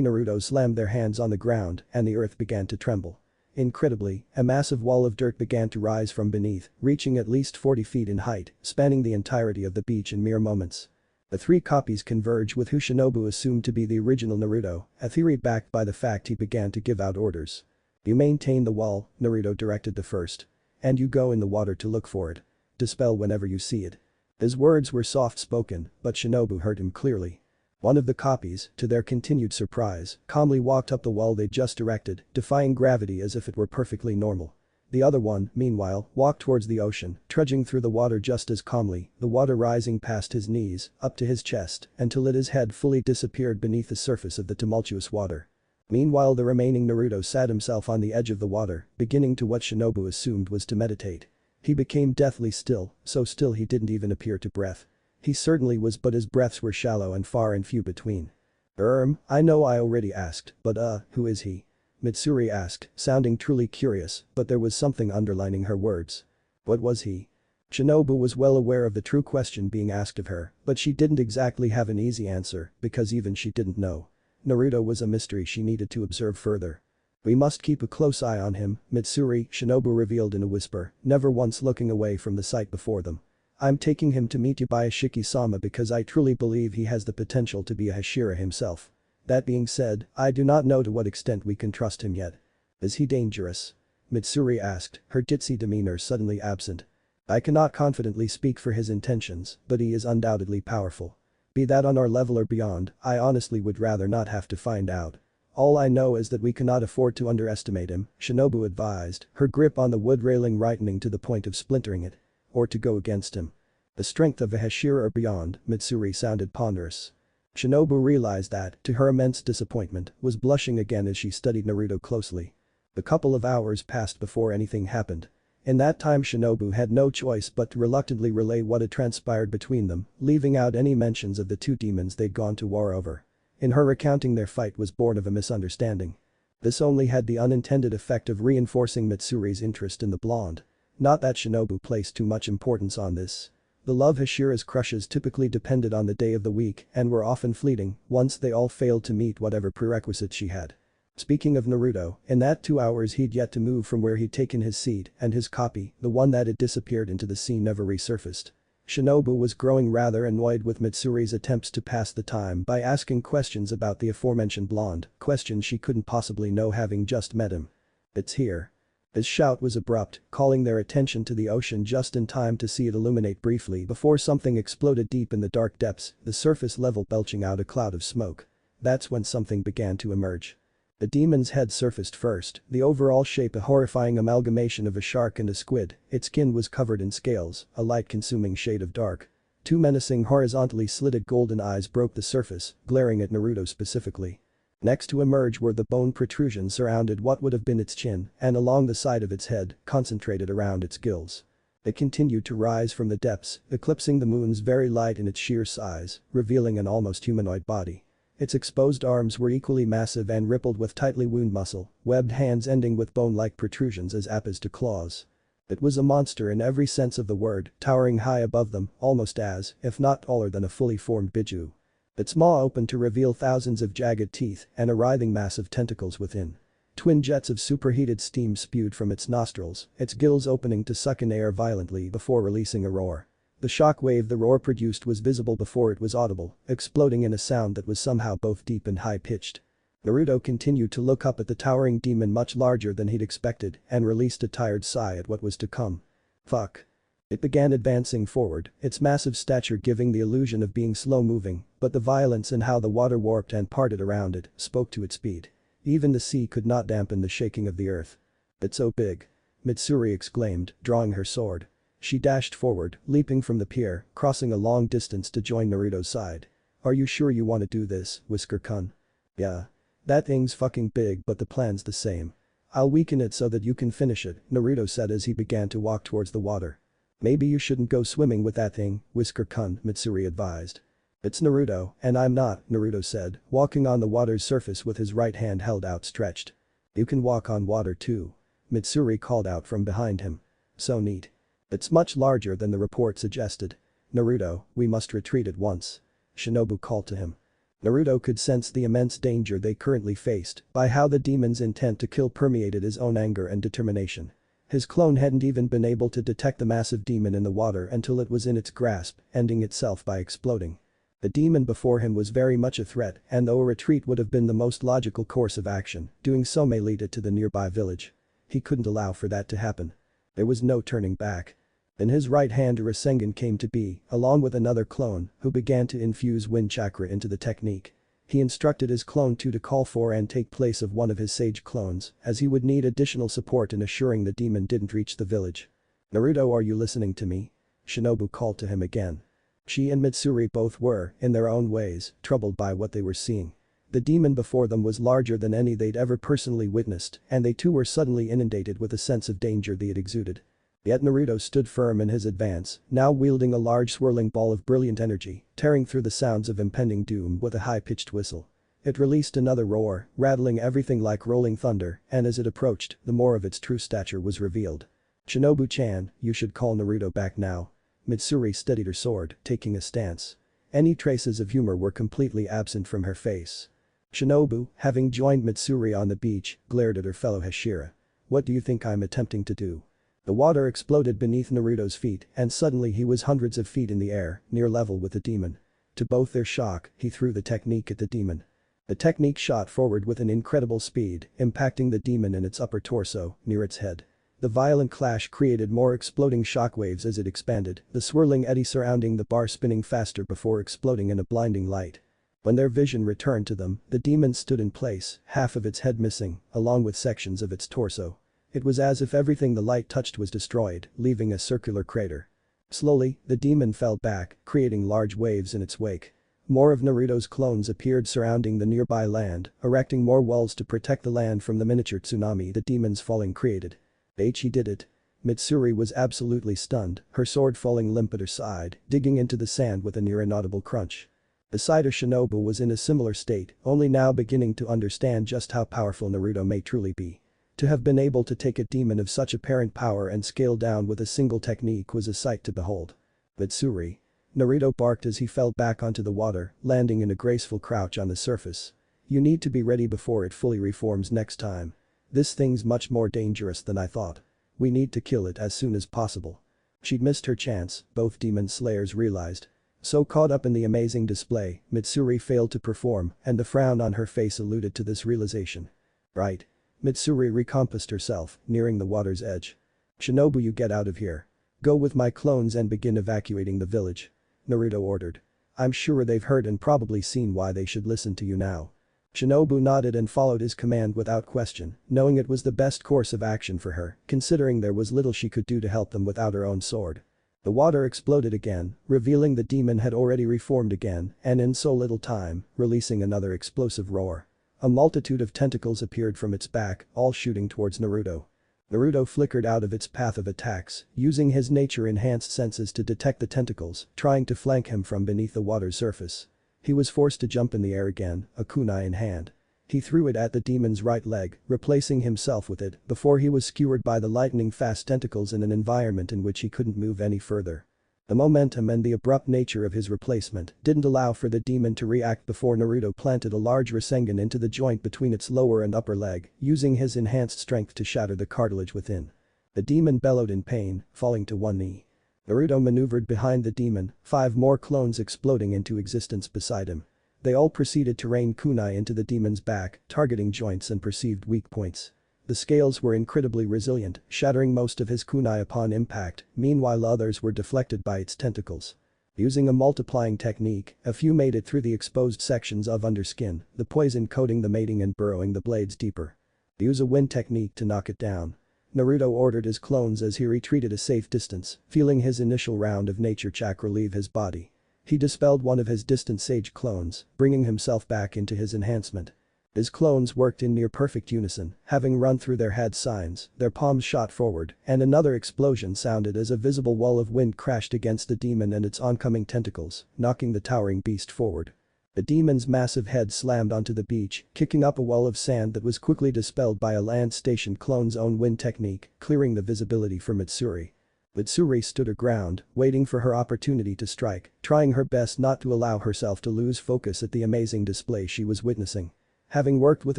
Naruto slammed their hands on the ground and the earth began to tremble. Incredibly, a massive wall of dirt began to rise from beneath, reaching at least 40 feet in height, spanning the entirety of the beach in mere moments. The three copies converge with who Shinobu assumed to be the original Naruto, a theory backed by the fact he began to give out orders. "You maintain the wall," Naruto directed the first. "And you go in the water to look for it. Dispel whenever you see it." His words were soft-spoken, but Shinobu heard him clearly. One of the copies, to their continued surprise, calmly walked up the wall they just erected, defying gravity as if it were perfectly normal. The other one, meanwhile, walked towards the ocean, trudging through the water just as calmly, the water rising past his knees, up to his chest, until his head fully disappeared beneath the surface of the tumultuous water. Meanwhile the remaining Naruto sat himself on the edge of the water, beginning to what Shinobu assumed was to meditate. He became deathly still, so still he didn't even appear to breath. He certainly was, but his breaths were shallow and far and few between. I know I already asked, but who is he?" Mitsuri asked, sounding truly curious, but there was something underlining her words. What was he? Shinobu was well aware of the true question being asked of her, but she didn't exactly have an easy answer, because even she didn't know. Naruto was a mystery she needed to observe further. "We must keep a close eye on him," Mitsuri, Shinobu revealed in a whisper, never once looking away from the sight before them. "I'm taking him to meet Yabayashiki-sama because I truly believe he has the potential to be a Hashira himself. That being said, I do not know to what extent we can trust him yet." "Is he dangerous?" Mitsuri asked, her ditzy demeanor suddenly absent. "I cannot confidently speak for his intentions, but he is undoubtedly powerful. Be that on our level or beyond, I honestly would rather not have to find out. All I know is that we cannot afford to underestimate him," Shinobu advised, her grip on the wood railing rightening to the point of splintering it. "Or to go against him. The strength of a Hashira or beyond," Mitsuri sounded ponderous. Shinobu realized that, to her immense disappointment, was blushing again as she studied Naruto closely. A couple of hours passed before anything happened. In that time Shinobu had no choice but to reluctantly relay what had transpired between them, leaving out any mentions of the two demons they'd gone to war over. In her recounting their fight was born of a misunderstanding. This only had the unintended effect of reinforcing Mitsuri's interest in the blonde. Not that Shinobu placed too much importance on this. The love Hashira's crushes typically depended on the day of the week and were often fleeting once they all failed to meet whatever prerequisites she had. Speaking of Naruto, in that 2 hours he'd yet to move from where he'd taken his seat and his copy, the one that had disappeared into the sea, never resurfaced. Shinobu was growing rather annoyed with Mitsuri's attempts to pass the time by asking questions about the aforementioned blonde, questions she couldn't possibly know having just met him. "It's here." His shout was abrupt, calling their attention to the ocean just in time to see it illuminate briefly before something exploded deep in the dark depths, the surface level belching out a cloud of smoke. That's when something began to emerge. The demon's head surfaced first, the overall shape a horrifying amalgamation of a shark and a squid, its skin was covered in scales, a light-consuming shade of dark. Two menacing horizontally slitted golden eyes broke the surface, glaring at Naruto specifically. Next to emerge were the bone protrusions surrounded what would have been its chin and along the side of its head, concentrated around its gills. It continued to rise from the depths, eclipsing the moon's very light in its sheer size, revealing an almost humanoid body. Its exposed arms were equally massive and rippled with tightly wound muscle, webbed hands ending with bone-like protrusions as apposed to claws. It was a monster in every sense of the word, towering high above them, almost as, if not taller than a fully formed Biju. Its maw opened to reveal thousands of jagged teeth and a writhing mass of tentacles within. Twin jets of superheated steam spewed from its nostrils, its gills opening to suck in air violently before releasing a roar. The shock wave the roar produced was visible before it was audible, exploding in a sound that was somehow both deep and high-pitched. Naruto continued to look up at the towering demon much larger than he'd expected and released a tired sigh at what was to come. Fuck. It began advancing forward, its massive stature giving the illusion of being slow-moving, but the violence and how the water warped and parted around it spoke to its speed. Even the sea could not dampen the shaking of the earth. "It's so big," Mitsuri exclaimed, drawing her sword. She dashed forward, leaping from the pier, crossing a long distance to join Naruto's side. "Are you sure you want to do this, Whisker-kun?" "Yeah. That thing's fucking big but the plan's the same. I'll weaken it so that you can finish it," Naruto said as he began to walk towards the water. "Maybe you shouldn't go swimming with that thing, Whisker-kun," Mitsuri advised. "It's Naruto, and I'm not," Naruto said, walking on the water's surface with his right hand held outstretched. "You can walk on water too," Mitsuri called out from behind him. "So neat. It's much larger than the report suggested. Naruto, we must retreat at once," Shinobu called to him. Naruto could sense the immense danger they currently faced by how the demon's intent to kill permeated his own anger and determination. His clone hadn't even been able to detect the massive demon in the water until it was in its grasp, ending itself by exploding. The demon before him was very much a threat, and though a retreat would have been the most logical course of action, doing so may lead it to the nearby village. He couldn't allow for that to happen. There was no turning back. In his right hand a Rasengan came to be, along with another clone, who began to infuse wind chakra into the technique. He instructed his clone to call for and take place of one of his sage clones, as he would need additional support in assuring the demon didn't reach the village. "Naruto, are you listening to me?" Shinobu called to him again. She and Mitsuri both were, in their own ways, troubled by what they were seeing. The demon before them was larger than any they'd ever personally witnessed, and they too were suddenly inundated with a sense of danger that it exuded. Yet Naruto stood firm in his advance, now wielding a large swirling ball of brilliant energy, tearing through the sounds of impending doom with a high-pitched whistle. It released another roar, rattling everything like rolling thunder, and as it approached, the more of its true stature was revealed. "Shinobu-chan, you should call Naruto back now." Mitsuri steadied her sword, taking a stance. Any traces of humor were completely absent from her face. Shinobu, having joined Mitsuri on the beach, glared at her fellow Hashira. "What do you think I'm attempting to do?" The water exploded beneath Naruto's feet and suddenly he was hundreds of feet in the air, near level with the demon. To both their shock, he threw the technique at the demon. The technique shot forward with an incredible speed, impacting the demon in its upper torso, near its head. The violent clash created more exploding shockwaves as it expanded, the swirling eddy surrounding the bar spinning faster before exploding in a blinding light. When their vision returned to them, the demon stood in place, half of its head missing, along with sections of its torso. It was as if everything the light touched was destroyed, leaving a circular crater. Slowly, the demon fell back, creating large waves in its wake. More of Naruto's clones appeared surrounding the nearby land, erecting more walls to protect the land from the miniature tsunami the demon's falling created. He did it. Mitsuri was absolutely stunned, her sword falling limp at her side, digging into the sand with a near inaudible crunch. Beside her Shinobu was in a similar state, only now beginning to understand just how powerful Naruto may truly be. To have been able to take a demon of such apparent power and scale down with a single technique was a sight to behold. "Mitsuri." Naruto barked as he fell back onto the water, landing in a graceful crouch on the surface. "You need to be ready before it fully reforms next time. This thing's much more dangerous than I thought. We need to kill it as soon as possible." She'd missed her chance, both demon slayers realized. So caught up in the amazing display, Mitsuri failed to perform, and the frown on her face alluded to this realization. "Right." Mitsuri recompassed herself, nearing the water's edge. "Shinobu, you get out of here. Go with my clones and begin evacuating the village," Naruto ordered. "I'm sure they've heard and probably seen why they should listen to you now." Shinobu nodded and followed his command without question, knowing it was the best course of action for her, considering there was little she could do to help them without her own sword. The water exploded again, revealing the demon had already reformed again, and in so little time, releasing another explosive roar. A multitude of tentacles appeared from its back, all shooting towards Naruto. Naruto flickered out of its path of attacks, using his nature-enhanced senses to detect the tentacles, trying to flank him from beneath the water's surface. He was forced to jump in the air again, a kunai in hand. He threw it at the demon's right leg, replacing himself with it, before he was skewered by the lightning-fast tentacles in an environment in which he couldn't move any further. The momentum and the abrupt nature of his replacement didn't allow for the demon to react before Naruto planted a large Rasengan into the joint between its lower and upper leg, using his enhanced strength to shatter the cartilage within. The demon bellowed in pain, falling to one knee. Naruto maneuvered behind the demon, 5 more clones exploding into existence beside him. They all proceeded to rain kunai into the demon's back, targeting joints and perceived weak points. The scales were incredibly resilient, shattering most of his kunai upon impact, meanwhile others were deflected by its tentacles. Using a multiplying technique, a few made it through the exposed sections of underskin, the poison coating the mating and burrowing the blades deeper. Use a wind technique to knock it down. Naruto ordered his clones as he retreated a safe distance, feeling his initial round of nature chakra leave his body. He dispelled one of his distant sage clones, bringing himself back into his enhancement. His clones worked in near perfect unison, having run through their head signs, their palms shot forward, and another explosion sounded as a visible wall of wind crashed against the demon and its oncoming tentacles, knocking the towering beast forward. The demon's massive head slammed onto the beach, kicking up a wall of sand that was quickly dispelled by a land station clone's own wind technique, clearing the visibility for Mitsuri. Mitsuri stood her ground, waiting for her opportunity to strike, trying her best not to allow herself to lose focus at the amazing display she was witnessing. Having worked with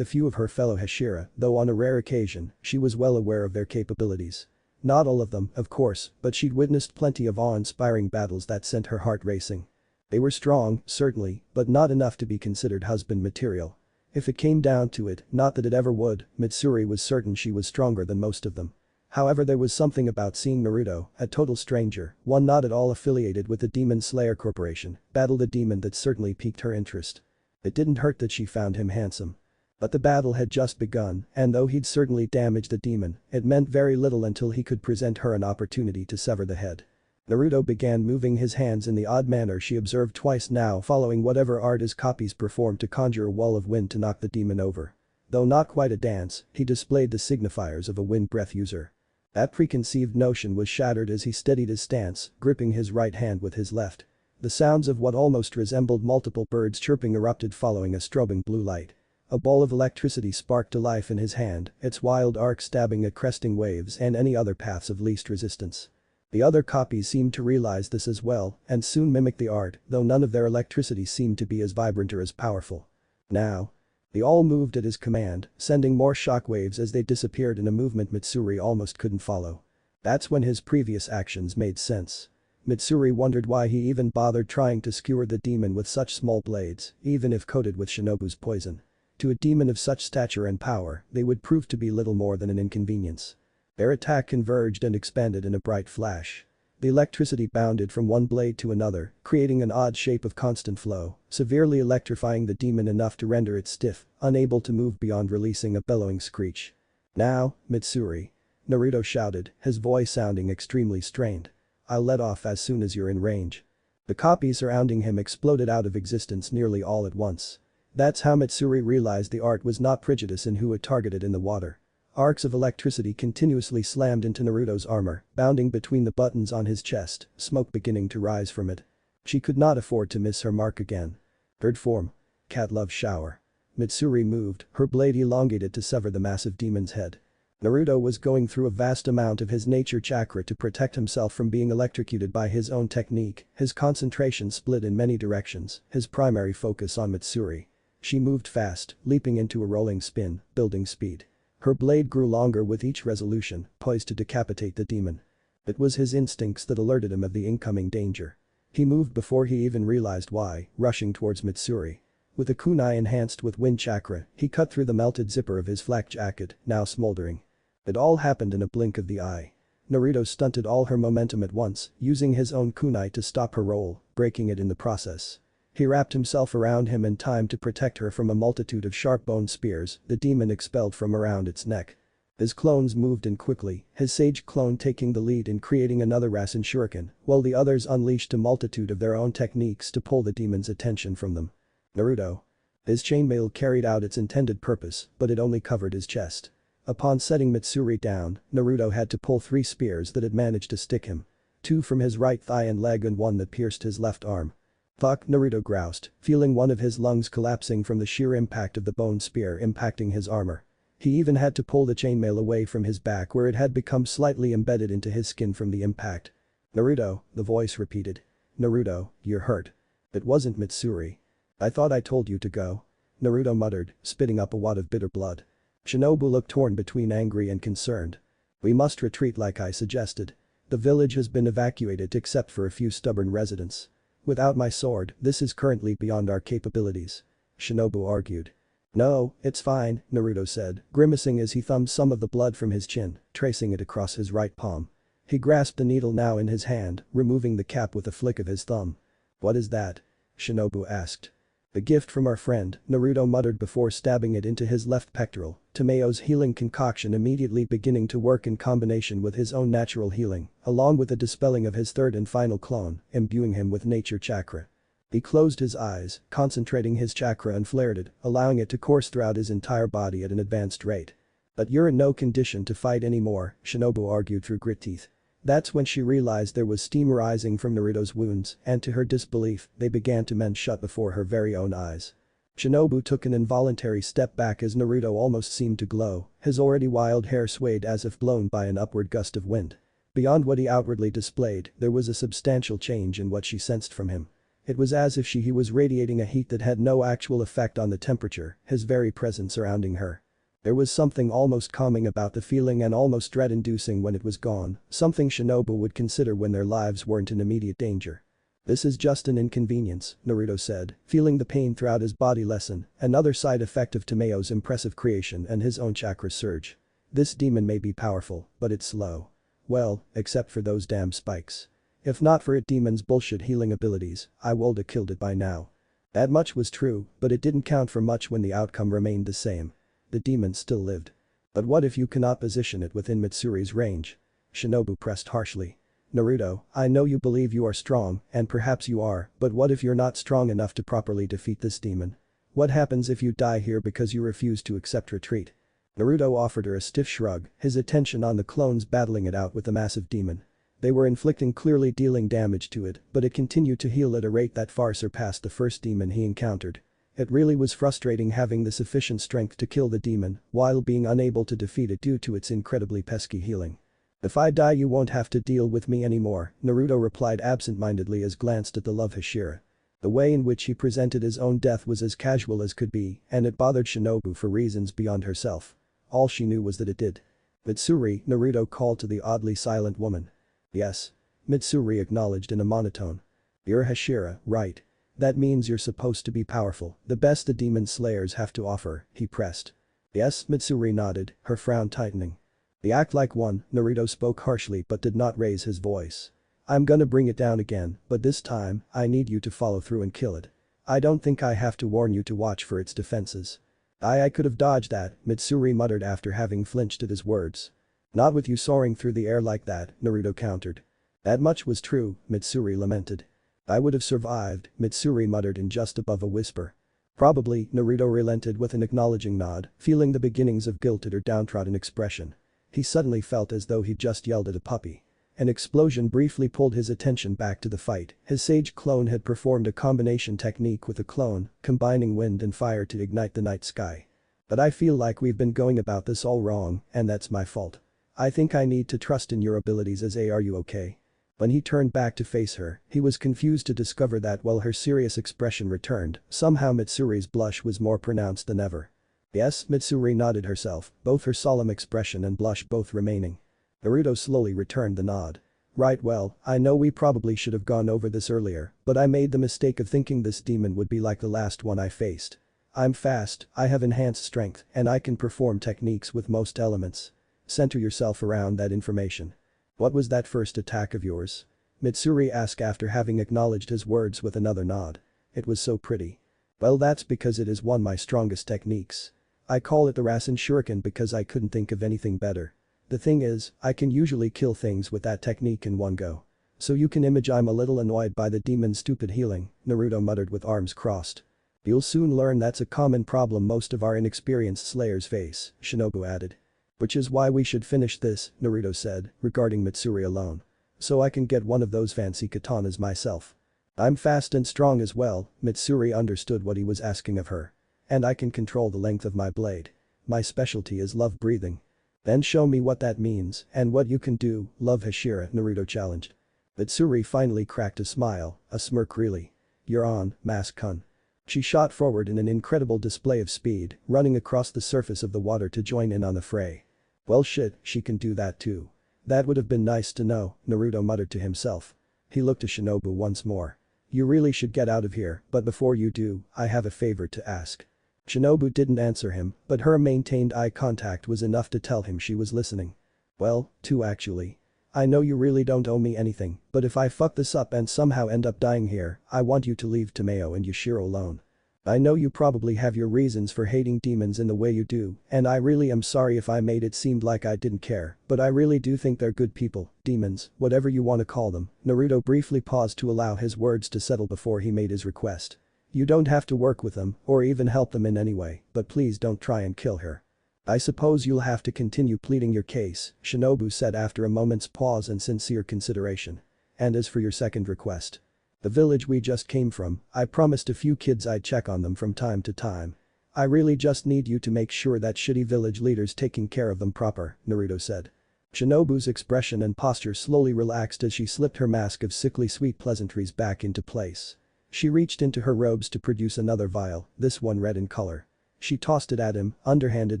a few of her fellow Hashira, though on a rare occasion, she was well aware of their capabilities. Not all of them, of course, but she'd witnessed plenty of awe-inspiring battles that sent her heart racing. They were strong, certainly, but not enough to be considered husband material. If it came down to it, not that it ever would, Mitsuri was certain she was stronger than most of them. However, there was something about seeing Naruto, a total stranger, one not at all affiliated with the Demon Slayer Corporation, battle the demon that certainly piqued her interest. It didn't hurt that she found him handsome. But the battle had just begun, and though he'd certainly damaged the demon, it meant very little until he could present her an opportunity to sever the head. Naruto began moving his hands in the odd manner she observed twice now, following whatever art his copies performed to conjure a wall of wind to knock the demon over. Though not quite a dance, he displayed the signifiers of a wind breath user. That preconceived notion was shattered as he steadied his stance, gripping his right hand with his left. The sounds of what almost resembled multiple birds chirping erupted following a strobing blue light. A ball of electricity sparked to life in his hand, its wild arc stabbing at cresting waves and any other paths of least resistance. The other copies seemed to realize this as well and soon mimicked the art, though none of their electricity seemed to be as vibrant or as powerful. Now. They all moved at his command, sending more shockwaves as they disappeared in a movement Mitsuri almost couldn't follow. That's when his previous actions made sense. Mitsuri wondered why he even bothered trying to skewer the demon with such small blades, even if coated with Shinobu's poison. To a demon of such stature and power, they would prove to be little more than an inconvenience. Their attack converged and expanded in a bright flash. The electricity bounded from one blade to another, creating an odd shape of constant flow, severely electrifying the demon enough to render it stiff, unable to move beyond releasing a bellowing screech. "Now, Mitsuri," Naruto shouted, his voice sounding extremely strained. "I'll let off as soon as you're in range." The copies surrounding him exploded out of existence nearly all at once. That's how Mitsuri realized the art was not prejudice in who it targeted in the water. Arcs of electricity continuously slammed into Naruto's armor, bounding between the buttons on his chest, smoke beginning to rise from it. She could not afford to miss her mark again. Third form. Cat love shower. Mitsuri moved, her blade elongated to sever the massive demon's head. Naruto was going through a vast amount of his nature chakra to protect himself from being electrocuted by his own technique, his concentration split in many directions, his primary focus on Mitsuri. She moved fast, leaping into a rolling spin, building speed. Her blade grew longer with each resolution, poised to decapitate the demon. It was his instincts that alerted him of the incoming danger. He moved before he even realized why, rushing towards Mitsuri. With a kunai enhanced with wind chakra, he cut through the melted zipper of his flak jacket, now smoldering. It all happened in a blink of the eye. Naruto stunted all her momentum at once, using his own kunai to stop her roll, breaking it in the process. He wrapped himself around him in time to protect her from a multitude of sharp-boned spears the demon expelled from around its neck. His clones moved in quickly, his sage clone taking the lead in creating another Rasen Shuriken, while the others unleashed a multitude of their own techniques to pull the demon's attention from them. Naruto. His chainmail carried out its intended purpose, but it only covered his chest. Upon setting Mitsuri down, Naruto had to pull 3 spears that had managed to stick him. 2 from his right thigh and leg and 1 that pierced his left arm. "Fuck," Naruto groused, feeling one of his lungs collapsing from the sheer impact of the bone spear impacting his armor. He even had to pull the chainmail away from his back where it had become slightly embedded into his skin from the impact. "Naruto," the voice repeated. "Naruto, you're hurt." It wasn't Mitsuri. "I thought I told you to go." Naruto muttered, spitting up a wad of bitter blood. Shinobu looked torn between angry and concerned. "We must retreat like I suggested. The village has been evacuated except for a few stubborn residents. Without my sword, this is currently beyond our capabilities," Shinobu argued. "No, it's fine," Naruto said, grimacing as he thumbed some of the blood from his chin, tracing it across his right palm. He grasped the needle now in his hand, removing the cap with a flick of his thumb. "What is that?" Shinobu asked. "The gift from our friend," Naruto muttered before stabbing it into his left pectoral, Tomayo's healing concoction immediately beginning to work in combination with his own natural healing, along with the dispelling of his third and final clone, imbuing him with nature chakra. He closed his eyes, concentrating his chakra and flared it, allowing it to course throughout his entire body at an advanced rate. But you're in no condition to fight anymore, Shinobu argued through grit teeth. That's when she realized there was steam rising from Naruto's wounds, and to her disbelief, they began to mend shut before her very own eyes. Shinobu took an involuntary step back as Naruto almost seemed to glow, his already wild hair swayed as if blown by an upward gust of wind. Beyond what he outwardly displayed, there was a substantial change in what she sensed from him. It was as if he was radiating a heat that had no actual effect on the temperature, his very presence surrounding her. There was something almost calming about the feeling and almost dread-inducing when it was gone, something Shinobu would consider when their lives weren't in immediate danger. This is just an inconvenience, Naruto said, feeling the pain throughout his body lessen, another side effect of Tomayo's impressive creation and his own chakra surge. This demon may be powerful, but it's slow. Well, except for those damn spikes. If not for it demon's bullshit healing abilities, I woulda killed it by now. That much was true, but it didn't count for much when the outcome remained the same. The demon still lived. But what if you cannot position it within Mitsuri's range? Shinobu pressed harshly. Naruto, I know you believe you are strong, and perhaps you are, but what if you're not strong enough to properly defeat this demon? What happens if you die here because you refuse to accept retreat? Naruto offered her a stiff shrug, his attention on the clones battling it out with the massive demon. They were inflicting clearly dealing damage to it, but it continued to heal at a rate that far surpassed the first demon he encountered. It really was frustrating having the sufficient strength to kill the demon, while being unable to defeat it due to its incredibly pesky healing. If I die you won't have to deal with me anymore, Naruto replied absent-mindedly as glanced at the love Hashira. The way in which he presented his own death was as casual as could be, and it bothered Shinobu for reasons beyond herself. All she knew was that it did. Mitsuri, Naruto called to the oddly silent woman. Yes. Mitsuri acknowledged in a monotone. You're Hashira, right? That means you're supposed to be powerful, the best the demon slayers have to offer, he pressed. Yes, Mitsuri nodded, her frown tightening. You act like one, Naruto spoke harshly but did not raise his voice. I'm gonna bring it down again, but this time, I need you to follow through and kill it. I don't think I have to warn you to watch for its defenses. I could have dodged that, Mitsuri muttered after having flinched at his words. Not with you soaring through the air like that, Naruto countered. That much was true, Mitsuri lamented. I would have survived, Mitsuri muttered in just above a whisper. Probably, Naruto relented with an acknowledging nod, feeling the beginnings of guilt at her downtrodden expression. He suddenly felt as though he'd just yelled at a puppy. An explosion briefly pulled his attention back to the fight. His sage clone had performed a combination technique with a clone, combining wind and fire to ignite the night sky. But I feel like we've been going about this all wrong, and that's my fault. I think I need to trust in your abilities as are you okay? When he turned back to face her, he was confused to discover that while her serious expression returned, somehow Mitsuri's blush was more pronounced than ever. Yes, Mitsuri nodded herself, both her solemn expression and blush both remaining. Naruto slowly returned the nod. Right, well, I know we probably should have gone over this earlier, but I made the mistake of thinking this demon would be like the last one I faced. I'm fast, I have enhanced strength, and I can perform techniques with most elements. Center yourself around that information. What was that first attack of yours? Mitsuri asked after having acknowledged his words with another nod. It was so pretty. Well, that's because it is one of my strongest techniques. I call it the Rasen Shuriken because I couldn't think of anything better. The thing is, I can usually kill things with that technique in one go. So you can imagine I'm a little annoyed by the demon's stupid healing, Naruto muttered with arms crossed. You'll soon learn that's a common problem most of our inexperienced slayers face, Shinobu added. Which is why we should finish this, Naruto said, regarding Mitsuri alone. So I can get one of those fancy katanas myself. I'm fast and strong as well, Mitsuri understood what he was asking of her. And I can control the length of my blade. My specialty is love breathing. Then show me what that means and what you can do, love Hashira, Naruto challenged. Mitsuri finally cracked a smile, a smirk really. You're on, Mask-kun. She shot forward in an incredible display of speed, running across the surface of the water to join in on the fray. Well shit, she can do that too. That would have been nice to know, Naruto muttered to himself. He looked to Shinobu once more. You really should get out of here, but before you do, I have a favor to ask. Shinobu didn't answer him, but her maintained eye contact was enough to tell him she was listening. Well, two actually. I know you really don't owe me anything, but if I fuck this up and somehow end up dying here, I want you to leave Tomayo and Yashiro alone. I know you probably have your reasons for hating demons in the way you do, and I really am sorry if I made it seem like I didn't care, but I really do think they're good people, demons, whatever you want to call them." Naruto briefly paused to allow his words to settle before he made his request. "You don't have to work with them or even help them in any way, but please don't try and kill her." "I suppose you'll have to continue pleading your case," Shinobu said after a moment's pause and sincere consideration. "And as for your second request. The village we just came from, I promised a few kids I'd check on them from time to time. I really just need you to make sure that shitty village leader's taking care of them proper," Naruto said. Shinobu's expression and posture slowly relaxed as she slipped her mask of sickly sweet pleasantries back into place. She reached into her robes to produce another vial, this one red in color. She tossed it at him, underhanded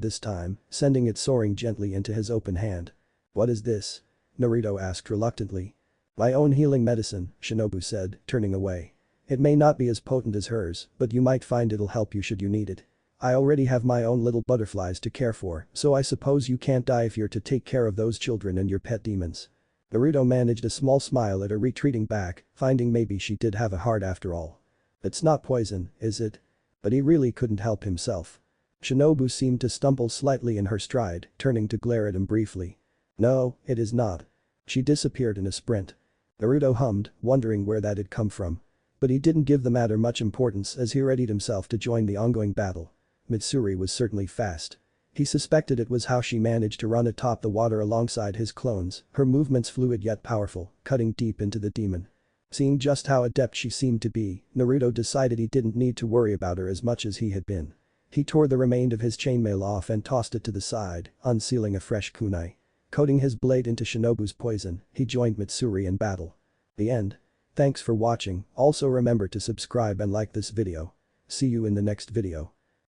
this time, sending it soaring gently into his open hand. "What is this?" Naruto asked reluctantly. "My own healing medicine," Shinobu said, turning away. "It may not be as potent as hers, but you might find it'll help you should you need it. I already have my own little butterflies to care for, so I suppose you can't die if you're to take care of those children and your pet demons." Naruto managed a small smile at her retreating back, finding maybe she did have a heart after all. "It's not poison, is it?" But he really couldn't help himself. Shinobu seemed to stumble slightly in her stride, turning to glare at him briefly. "No, it is not." She disappeared in a sprint. Naruto hummed, wondering where that had come from. But he didn't give the matter much importance as he readied himself to join the ongoing battle. Mitsuri was certainly fast. He suspected it was how she managed to run atop the water alongside his clones, her movements fluid yet powerful, cutting deep into the demon. Seeing just how adept she seemed to be, Naruto decided he didn't need to worry about her as much as he had been. He tore the remainder of his chainmail off and tossed it to the side, unsealing a fresh kunai. Coating his blade into Shinobu's poison, he joined Mitsuri in battle. The end. Thanks for watching, also remember to subscribe and like this video. See you in the next video.